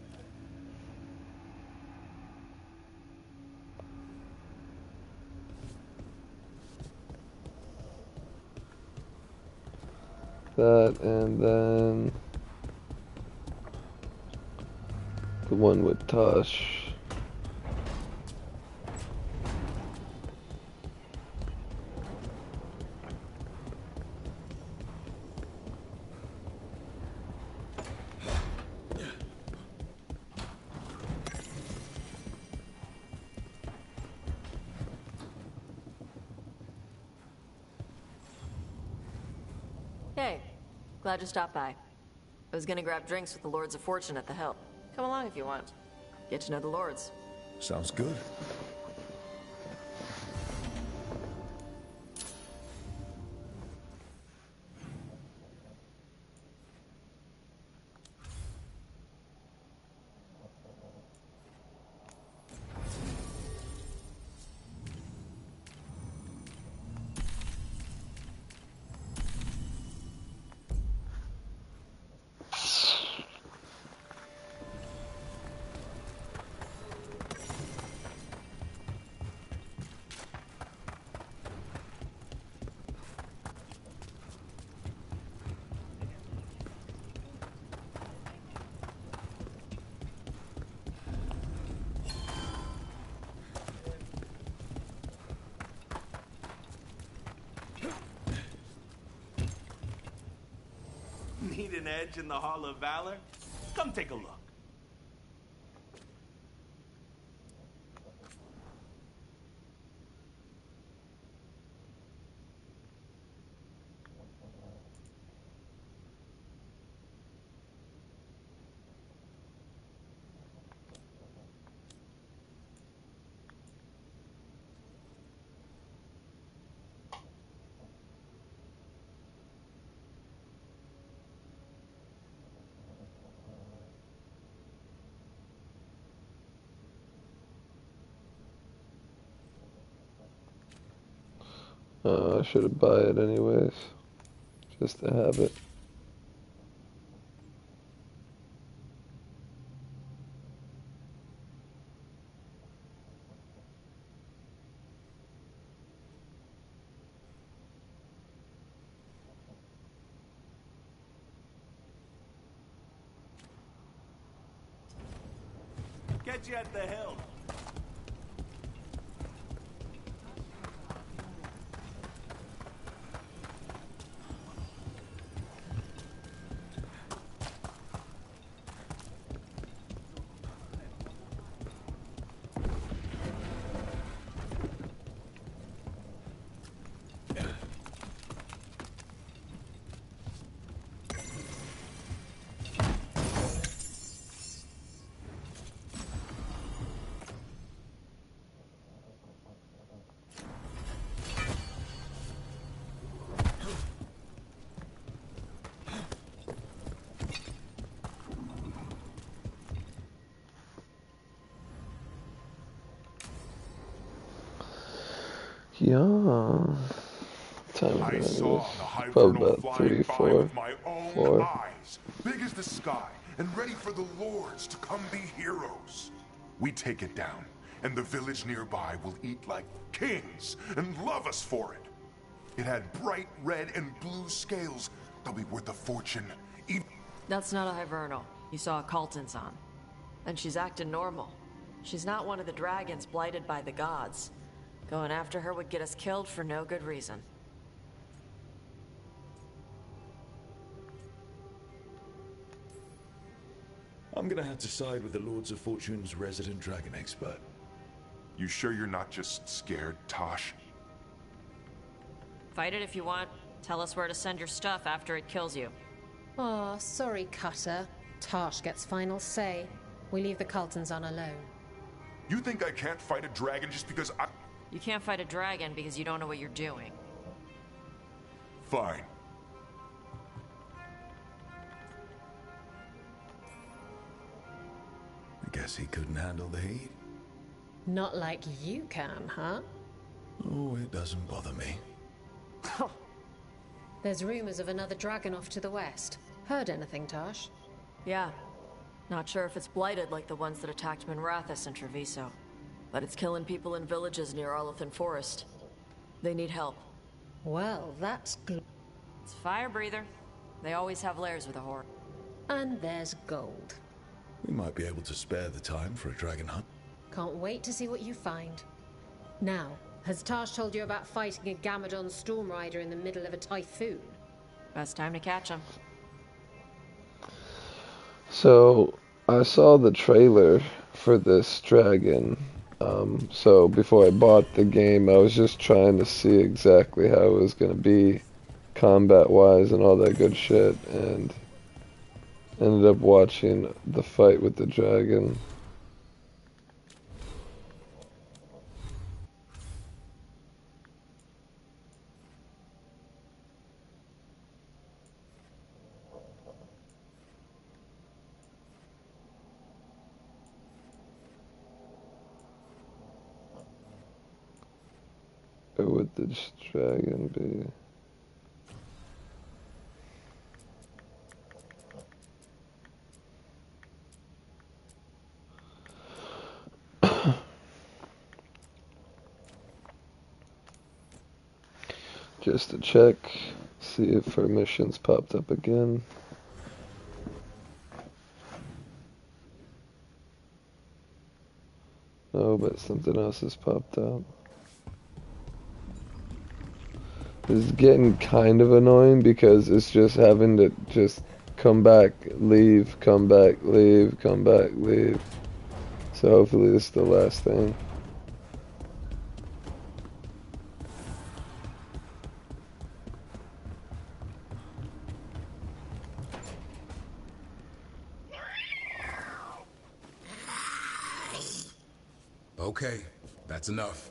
That, and then the one with Tosh. Hey, glad you stopped by. I was gonna grab drinks with the Lords of Fortune at the Hill. Come along if you want. Get to know the Lords. Sounds good. Need an edge in the Hall of Valor? Come take a look. I should have bought it anyways, just to have it. Catch you at the Hill. Yeah. Time I is saw it? the High Probably Vernal about flying 3, by 4. with my own 4. eyes, big as the sky, and ready for the lords to come be heroes. We take it down, and the village nearby will eat like kings and love us for it. It had bright red and blue scales. They'll be worth a fortune. That's not a Hivernal. You saw a Calton's on. And she's acting normal. She's not one of the dragons blighted by the gods. Going after her would get us killed for no good reason. I'm gonna have to side with the Lords of Fortune's resident dragon expert. You sure you're not just scared, Tosh? Fight it if you want. Tell us where to send your stuff after it kills you. Oh, sorry, Cutter. Tarsh gets final say. We leave the Cultons on alone. You think I can't fight a dragon just because I... You can't fight a dragon because you don't know what you're doing. Fine. I guess he couldn't handle the heat. Not like you can, huh? Oh, it doesn't bother me. There's rumors of another dragon off to the west. Heard anything, Tarsh? Yeah. Not sure if it's blighted like the ones that attacked Minrathous and Treviso. But it's killing people in villages near Arlethan Forest. They need help. Well, that's good. It's Fire Breather. They always have lairs with a horde. And there's gold. We might be able to spare the time for a dragon hunt. Can't wait to see what you find. Now, has Tarsh told you about fighting a Gamadon storm rider in the middle of a typhoon? Best time to catch him. So, I saw the trailer for this dragon. So before I bought the game, I was just trying to see exactly how it was going to be combat-wise and all that good shit, and ended up watching the fight with the dragon. Or would this dragon be? Just to check, see if her missions popped up again. Oh, but something else has popped up. This is getting kind of annoying because it's just having to just come back, leave, come back, leave, come back, leave. So hopefully this is the last thing. Okay, that's enough.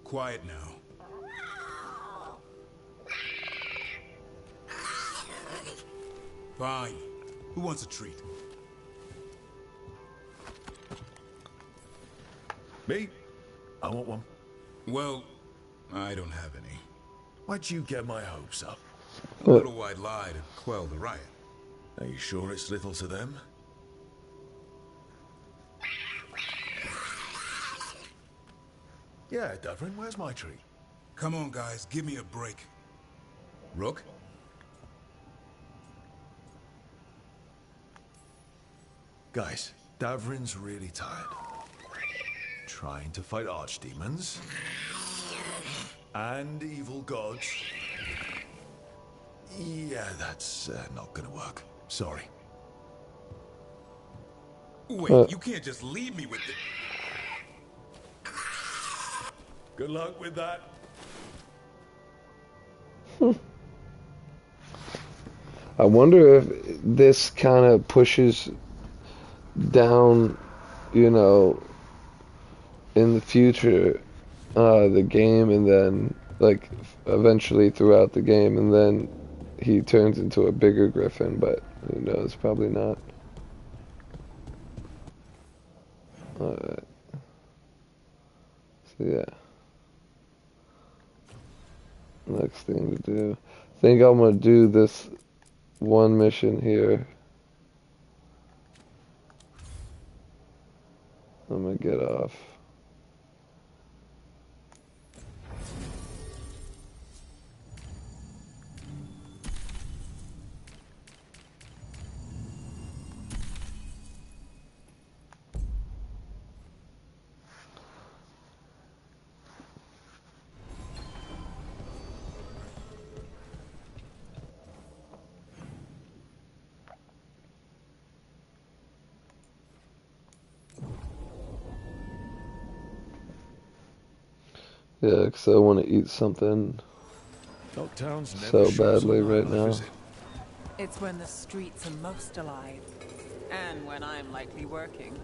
Quiet now. Fine. Who wants a treat? Me? I want one. Well, I don't have any. Why'd you get my hopes up? A little white lie to quell the riot. Are you sure it's little to them? Yeah, Davrin, where's my treat? Come on, guys, give me a break. Rook? Guys, Davrin's really tired. Trying to fight archdemons. And evil gods. Yeah, that's not gonna work. Sorry. Wait, you can't just leave me with it. Good luck with that. I wonder if this kind of pushes down, you know, in the future, the game, and then, like, eventually throughout the game, and then he turns into a bigger griffin, but who knows, probably not. Alright. So, yeah. Next thing to do. I think I'm gonna do this one mission here. I'm gonna get off. Yeah, 'cause I want to eat something Dogtown's so never shows badly up right on a now. visit. It's when the streets are most alive. And when I'm likely working.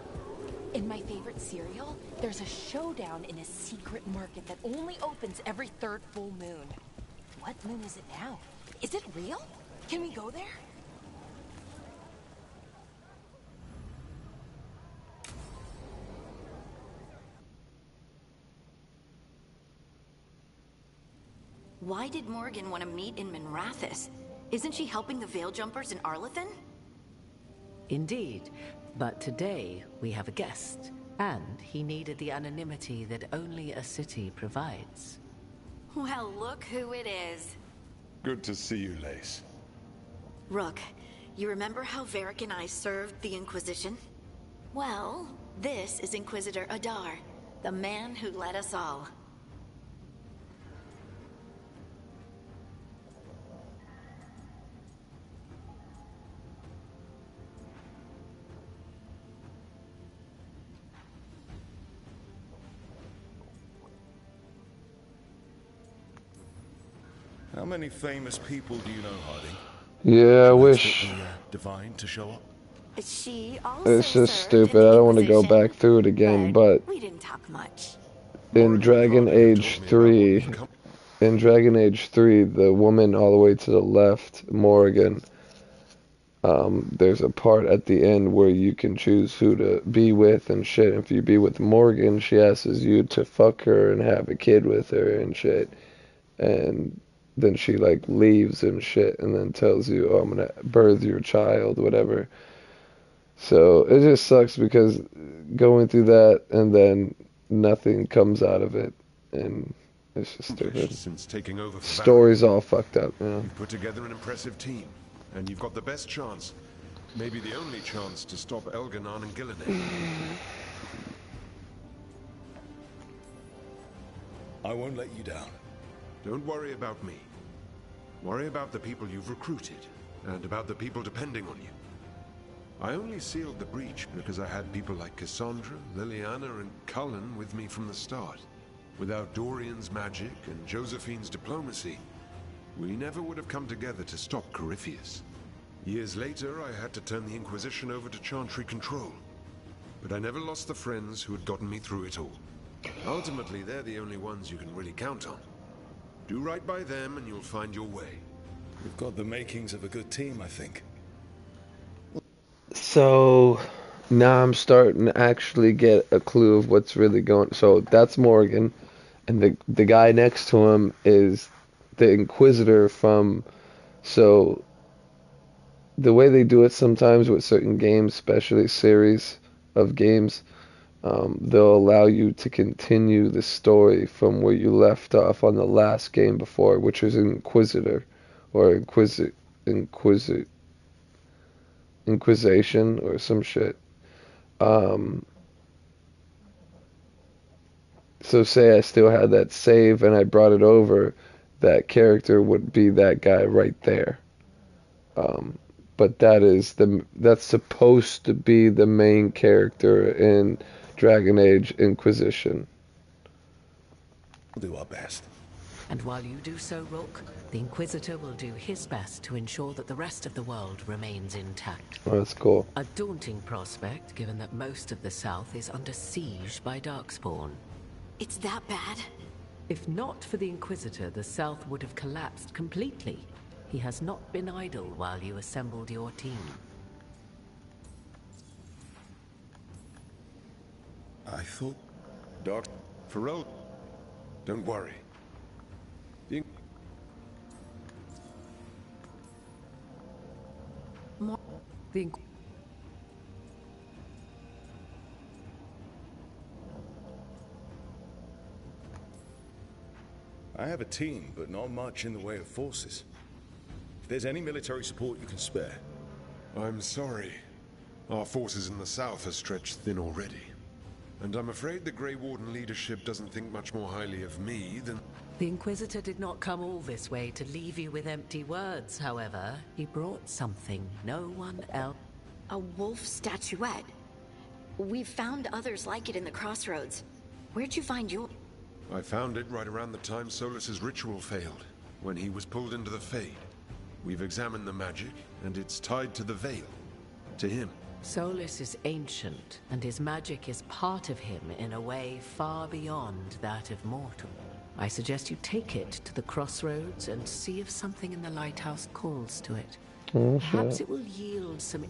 In my favorite cereal, there's a showdown in a secret market that only opens every third full moon. What moon is it now? Is it real? Can we go there? Why did Morgan want to meet in Minrathous? Isn't she helping the Veil Jumpers in Arlathan? Indeed, but today we have a guest, and he needed the anonymity that only a city provides. Well, look who it is. Good to see you, Lace. Rook, you remember how Varric and I served the Inquisition? Well, this is Inquisitor Adar, the man who led us all. How many famous people do you know, Harding? Yeah, I wish. Divine to show up? She also It's just served stupid. in the I don't want to go Inquisition, back through it again, but we didn't talk much. in Dragon Age 3, the woman all the way to the left, Morrigan, there's a part at the end where you can choose who to be with and shit. If you be with Morgan, she asks you to fuck her and have a kid with her and shit. And then she like leaves and shit and then tells you, oh, I'm gonna birth your child, whatever. So it just sucks because going through that and then nothing comes out of it, and it's just stupid. Since taking over for Story's all fucked up, you know. You've put together an impressive team, and you've got the best chance, maybe the only chance, to stop Elganon and Gillidan. I won't let you down. Don't worry about me. Worry about the people you've recruited, and about the people depending on you. I only sealed the breach because I had people like Cassandra, Liliana, and Cullen with me from the start. Without Dorian's magic and Josephine's diplomacy, we never would have come together to stop Corypheus. Years later, I had to turn the Inquisition over to Chantry control. But I never lost the friends who had gotten me through it all. Ultimately, they're the only ones you can really count on. Do right by them and you'll find your way. We've got the makings of a good team, I think. So now I'm starting to actually get a clue of what's really going. So that's Morgan, and the guy next to him is the Inquisitor from. So the way they do it sometimes with certain games, especially series of games, they'll allow you to continue the story from where you left off on the last game before, which was Inquisitor, or Inquisition, or some shit. So say I still had that save and I brought it over, that character would be that guy right there. But that's supposed to be the main character in Dragon Age Inquisition. We'll do our best. And while you do so, Rook, the Inquisitor will do his best to ensure that the rest of the world remains intact. Oh, that's cool. A daunting prospect, given that most of the South is under siege by Darkspawn. It's that bad? If not for the Inquisitor, the South would have collapsed completely. He has not been idle while you assembled your team. I thought... Doc, Pharrell, don't worry. I have a team, but not much in the way of forces. If there's any military support you can spare. I'm sorry. Our forces in the south are stretched thin already. And I'm afraid the Grey Warden leadership doesn't think much more highly of me than... The Inquisitor did not come all this way to leave you with empty words, however. He brought something no one else... A wolf statuette. We've found others like it in the crossroads. Where'd you find your... I found it right around the time Solus's ritual failed. when he was pulled into the Fade. We've examined the magic, and it's tied to the Veil. To him. Solus is ancient, and his magic is part of him in a way far beyond that of mortal. I suggest you take it to the crossroads and see if something in the lighthouse calls to it. Oh, Perhaps shit. it will yield some...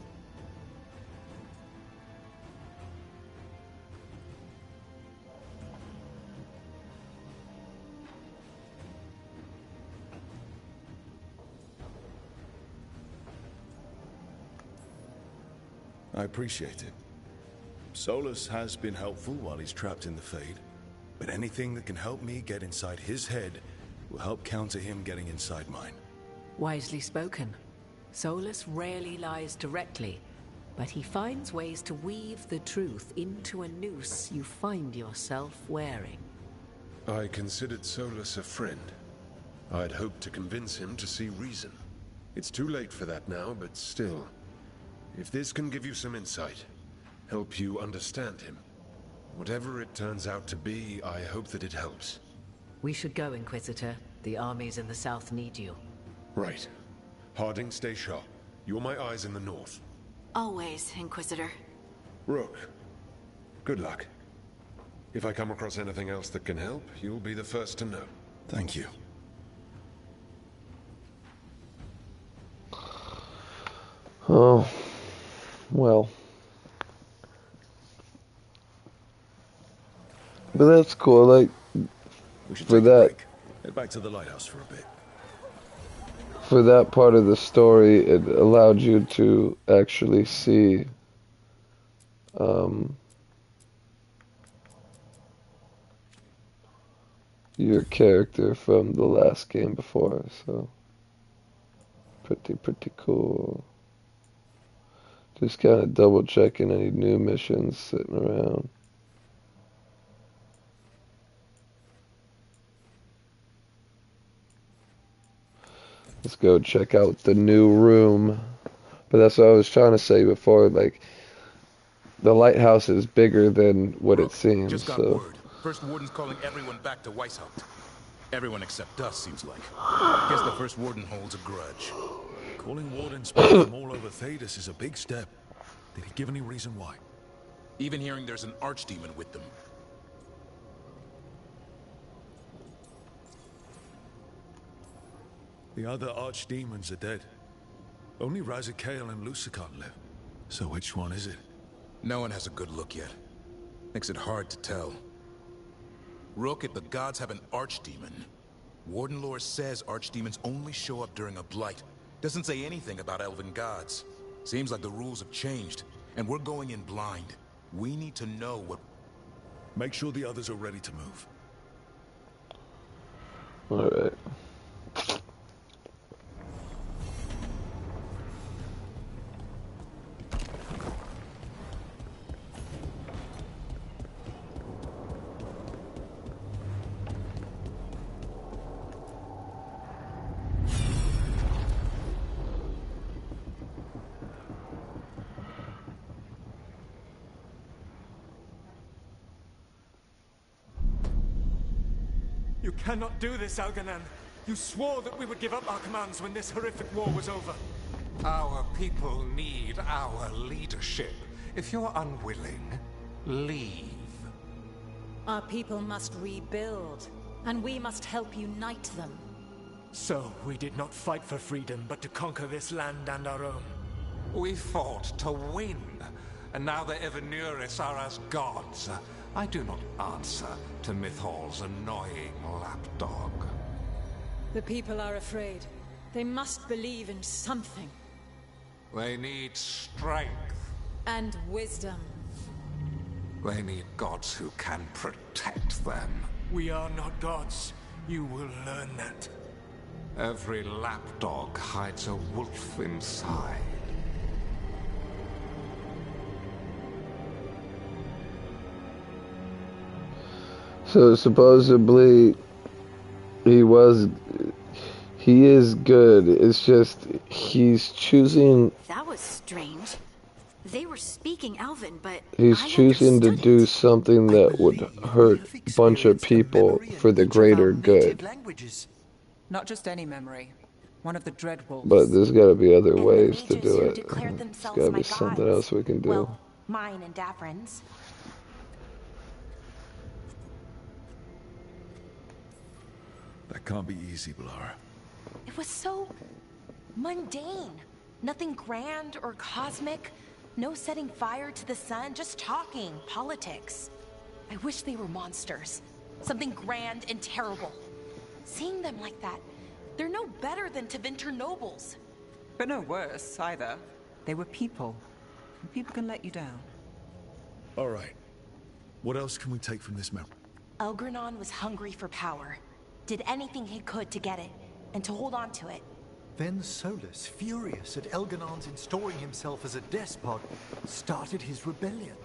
I appreciate it. Solus has been helpful while he's trapped in the Fade, but anything that can help me get inside his head will help counter him getting inside mine. Wisely spoken. Solus rarely lies directly, but he finds ways to weave the truth into a noose you find yourself wearing. I considered Solus a friend. I'd hoped to convince him to see reason. It's too late for that now, but still. If this can give you some insight, help you understand him, whatever it turns out to be, I hope that it helps. We should go, Inquisitor. The armies in the south need you. Right. Harding, stay sharp. You're my eyes in the north. Always, Inquisitor. Rook, good luck. If I come across anything else that can help, you'll be the first to know. Thank you. Oh, well. But that's cool, like, We should for take a that, break. Head back to the lighthouse for a bit. for that part of the story, it allowed you to actually see, your character from the last game before, so pretty cool. Just kind of double checking any new missions sitting around. Let's go check out the new room. But that's what I was trying to say before, like, the lighthouse is bigger than what it seems, Just got so. word. First Warden's calling everyone back to Weishaupt. Everyone except us, seems like. Guess the First Warden holds a grudge. Calling Wardens back from all over Thedas is a big step. Did he give any reason why? Even hearing there's an archdemon with them. The other archdemons are dead. Only Razikale and Lucican live. So which one is it? No one has a good look yet. Makes it hard to tell. Rook, if the gods have an archdemon, Warden lore says archdemons only show up during a blight. Doesn't say anything about elven gods. Seems like the rules have changed, and we're going in blind. We need to know what... Make sure the others are ready to move. Alright. You cannot do this, Algernon. You swore that we would give up our commands when this horrific war was over. Our people need our leadership. If you're unwilling, leave. Our people must rebuild, and we must help unite them. So, we did not fight for freedom, but to conquer this land and our own. We fought to win, and now the Evenuris are as gods. I do not answer to Mythal's annoying lapdog. The people are afraid. They must believe in something. They need strength. And wisdom. They need gods who can protect them. We are not gods. You will learn that. Every lapdog hides a wolf inside. So supposedly he is good. It's just he's choosing. That was strange. They were speaking Elven, but He's choosing to do something that would hurt a bunch of people for the greater good. Languages. Not just any memory. One of the Dreadwolves. But there's gotta be other And ways the to mages do who it. declared There's themselves gotta my be something gods. else we can do. Well, mine and Davrin's. That can't be easy, Blara. It was so mundane. Nothing grand or cosmic. No setting fire to the sun, just talking politics. I wish they were monsters. Something grand and terrible. Seeing them like that, they're no better than Tevinter nobles. But no worse, either. They were people. And people can let you down. All right. What else can we take from this map? Elgranon was hungry for power. Did anything he could to get it, and to hold on to it. Then Solus, furious at Elganon's installing himself as a despot, started his rebellion.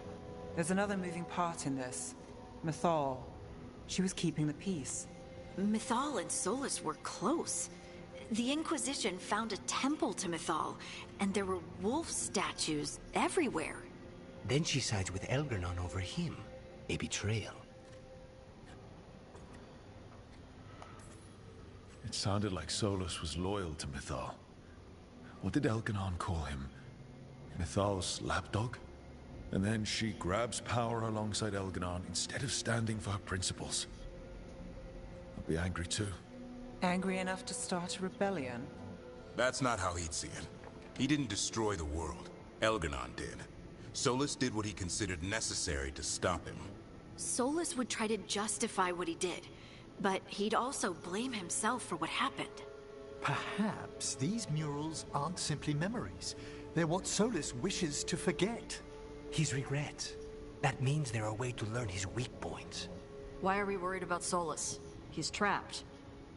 There's another moving part in this. Mythal. She was keeping the peace. Mythal and Solus were close. The Inquisition found a temple to Mythal, and there were wolf statues everywhere. Then she sides with Elgranon over him. A betrayal. It sounded like Solus was loyal to Mythal. What did Elganon call him? Mythal's lapdog? And then she grabs power alongside Elganon instead of standing for her principles. I'll be angry too. Angry enough to start a rebellion? That's not how he'd see it. He didn't destroy the world. Elganon did. Solus did what he considered necessary to stop him. Solus would try to justify what he did, but he'd also blame himself for what happened. Perhaps these murals aren't simply memories. They're what Solus wishes to forget. His regrets. That means they're a way to learn his weak points. Why are we worried about Solus? He's trapped.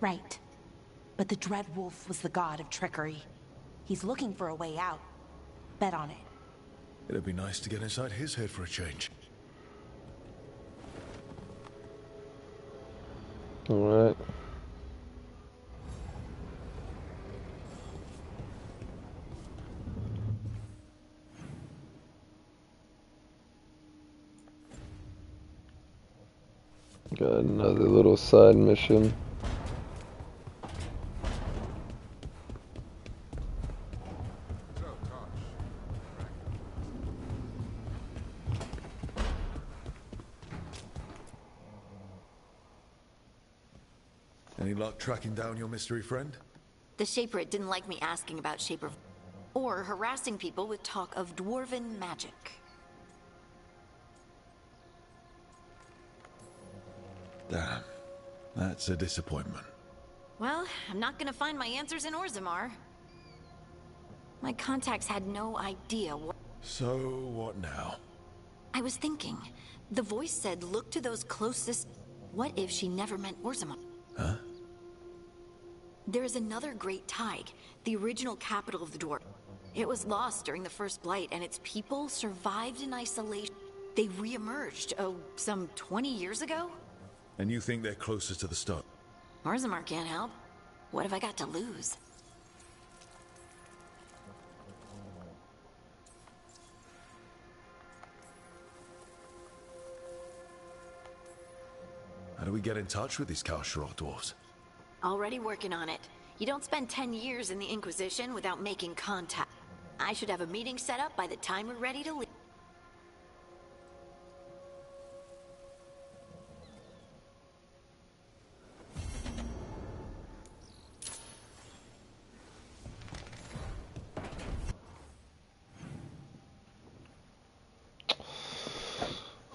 Right. But the Dreadwolf was the god of trickery. He's looking for a way out. Bet on it. It'd be nice to get inside his head for a change. Alright. Got another little side mission. Any luck tracking down your mystery friend? The Shaper didn't like me asking about Shaper or harassing people with talk of dwarven magic. Damn. That's a disappointment. Well, I'm not gonna find my answers in Orzammar. My contacts had no idea what... So, what now? I was thinking. The voice said, look to those closest... What if she never meant Orzammar? Huh? There is another Great Tige, the original capital of the dwarf. It was lost during the First Blight, and its people survived in isolation. They re-emerged, some 20 years ago? And you think they're closer to the start? Orzammar can't help. What have I got to lose? How do we get in touch with these Kalsharot dwarves? Already working on it. You don't spend 10 years in the Inquisition without making contact. I should have a meeting set up by the time we're ready to leave.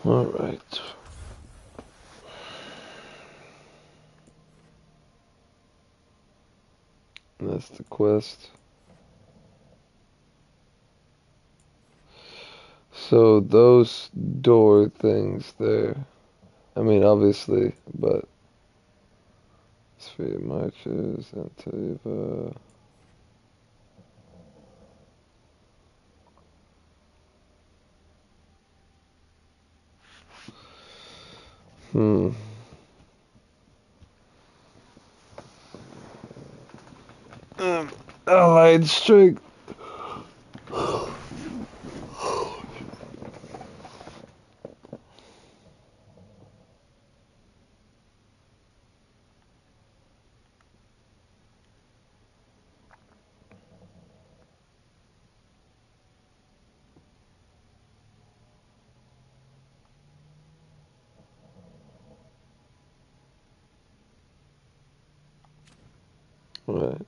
All right. That's the quest. So those door things there, I mean obviously, but Sphere Marches, Antiva. Allied strength. Right.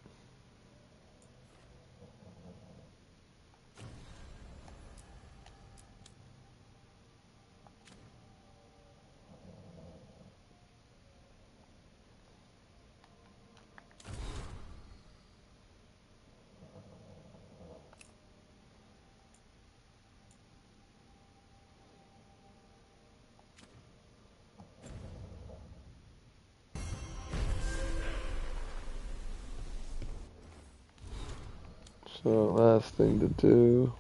So last thing to do.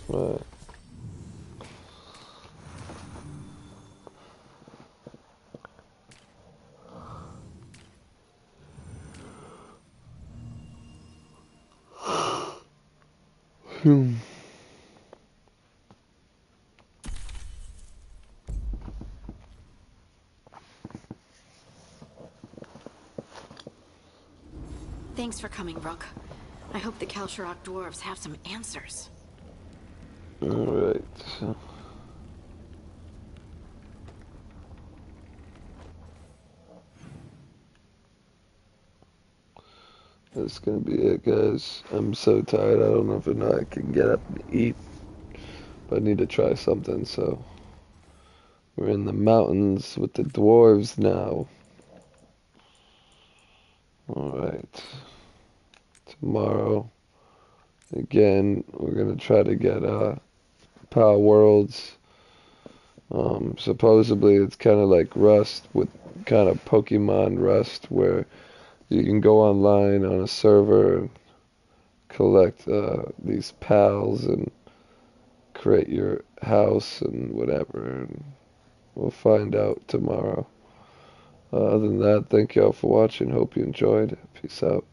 Right. Thanks for coming, Rook. I hope the Kalsharok dwarves have some answers. Alright. That's gonna be it, guys. I'm so tired. I don't know if or not I can get up and eat, but I need to try something. So we're in the mountains with the dwarves now. Alright. Tomorrow, again, we're gonna try to get Power Worlds. Supposedly it's kind of like Rust, with kind of Pokemon Rust, where you can go online on a server and collect these pals and create your house and whatever. And we'll find out tomorrow. Other than that, thank y'all for watching. Hope you enjoyed. Peace out.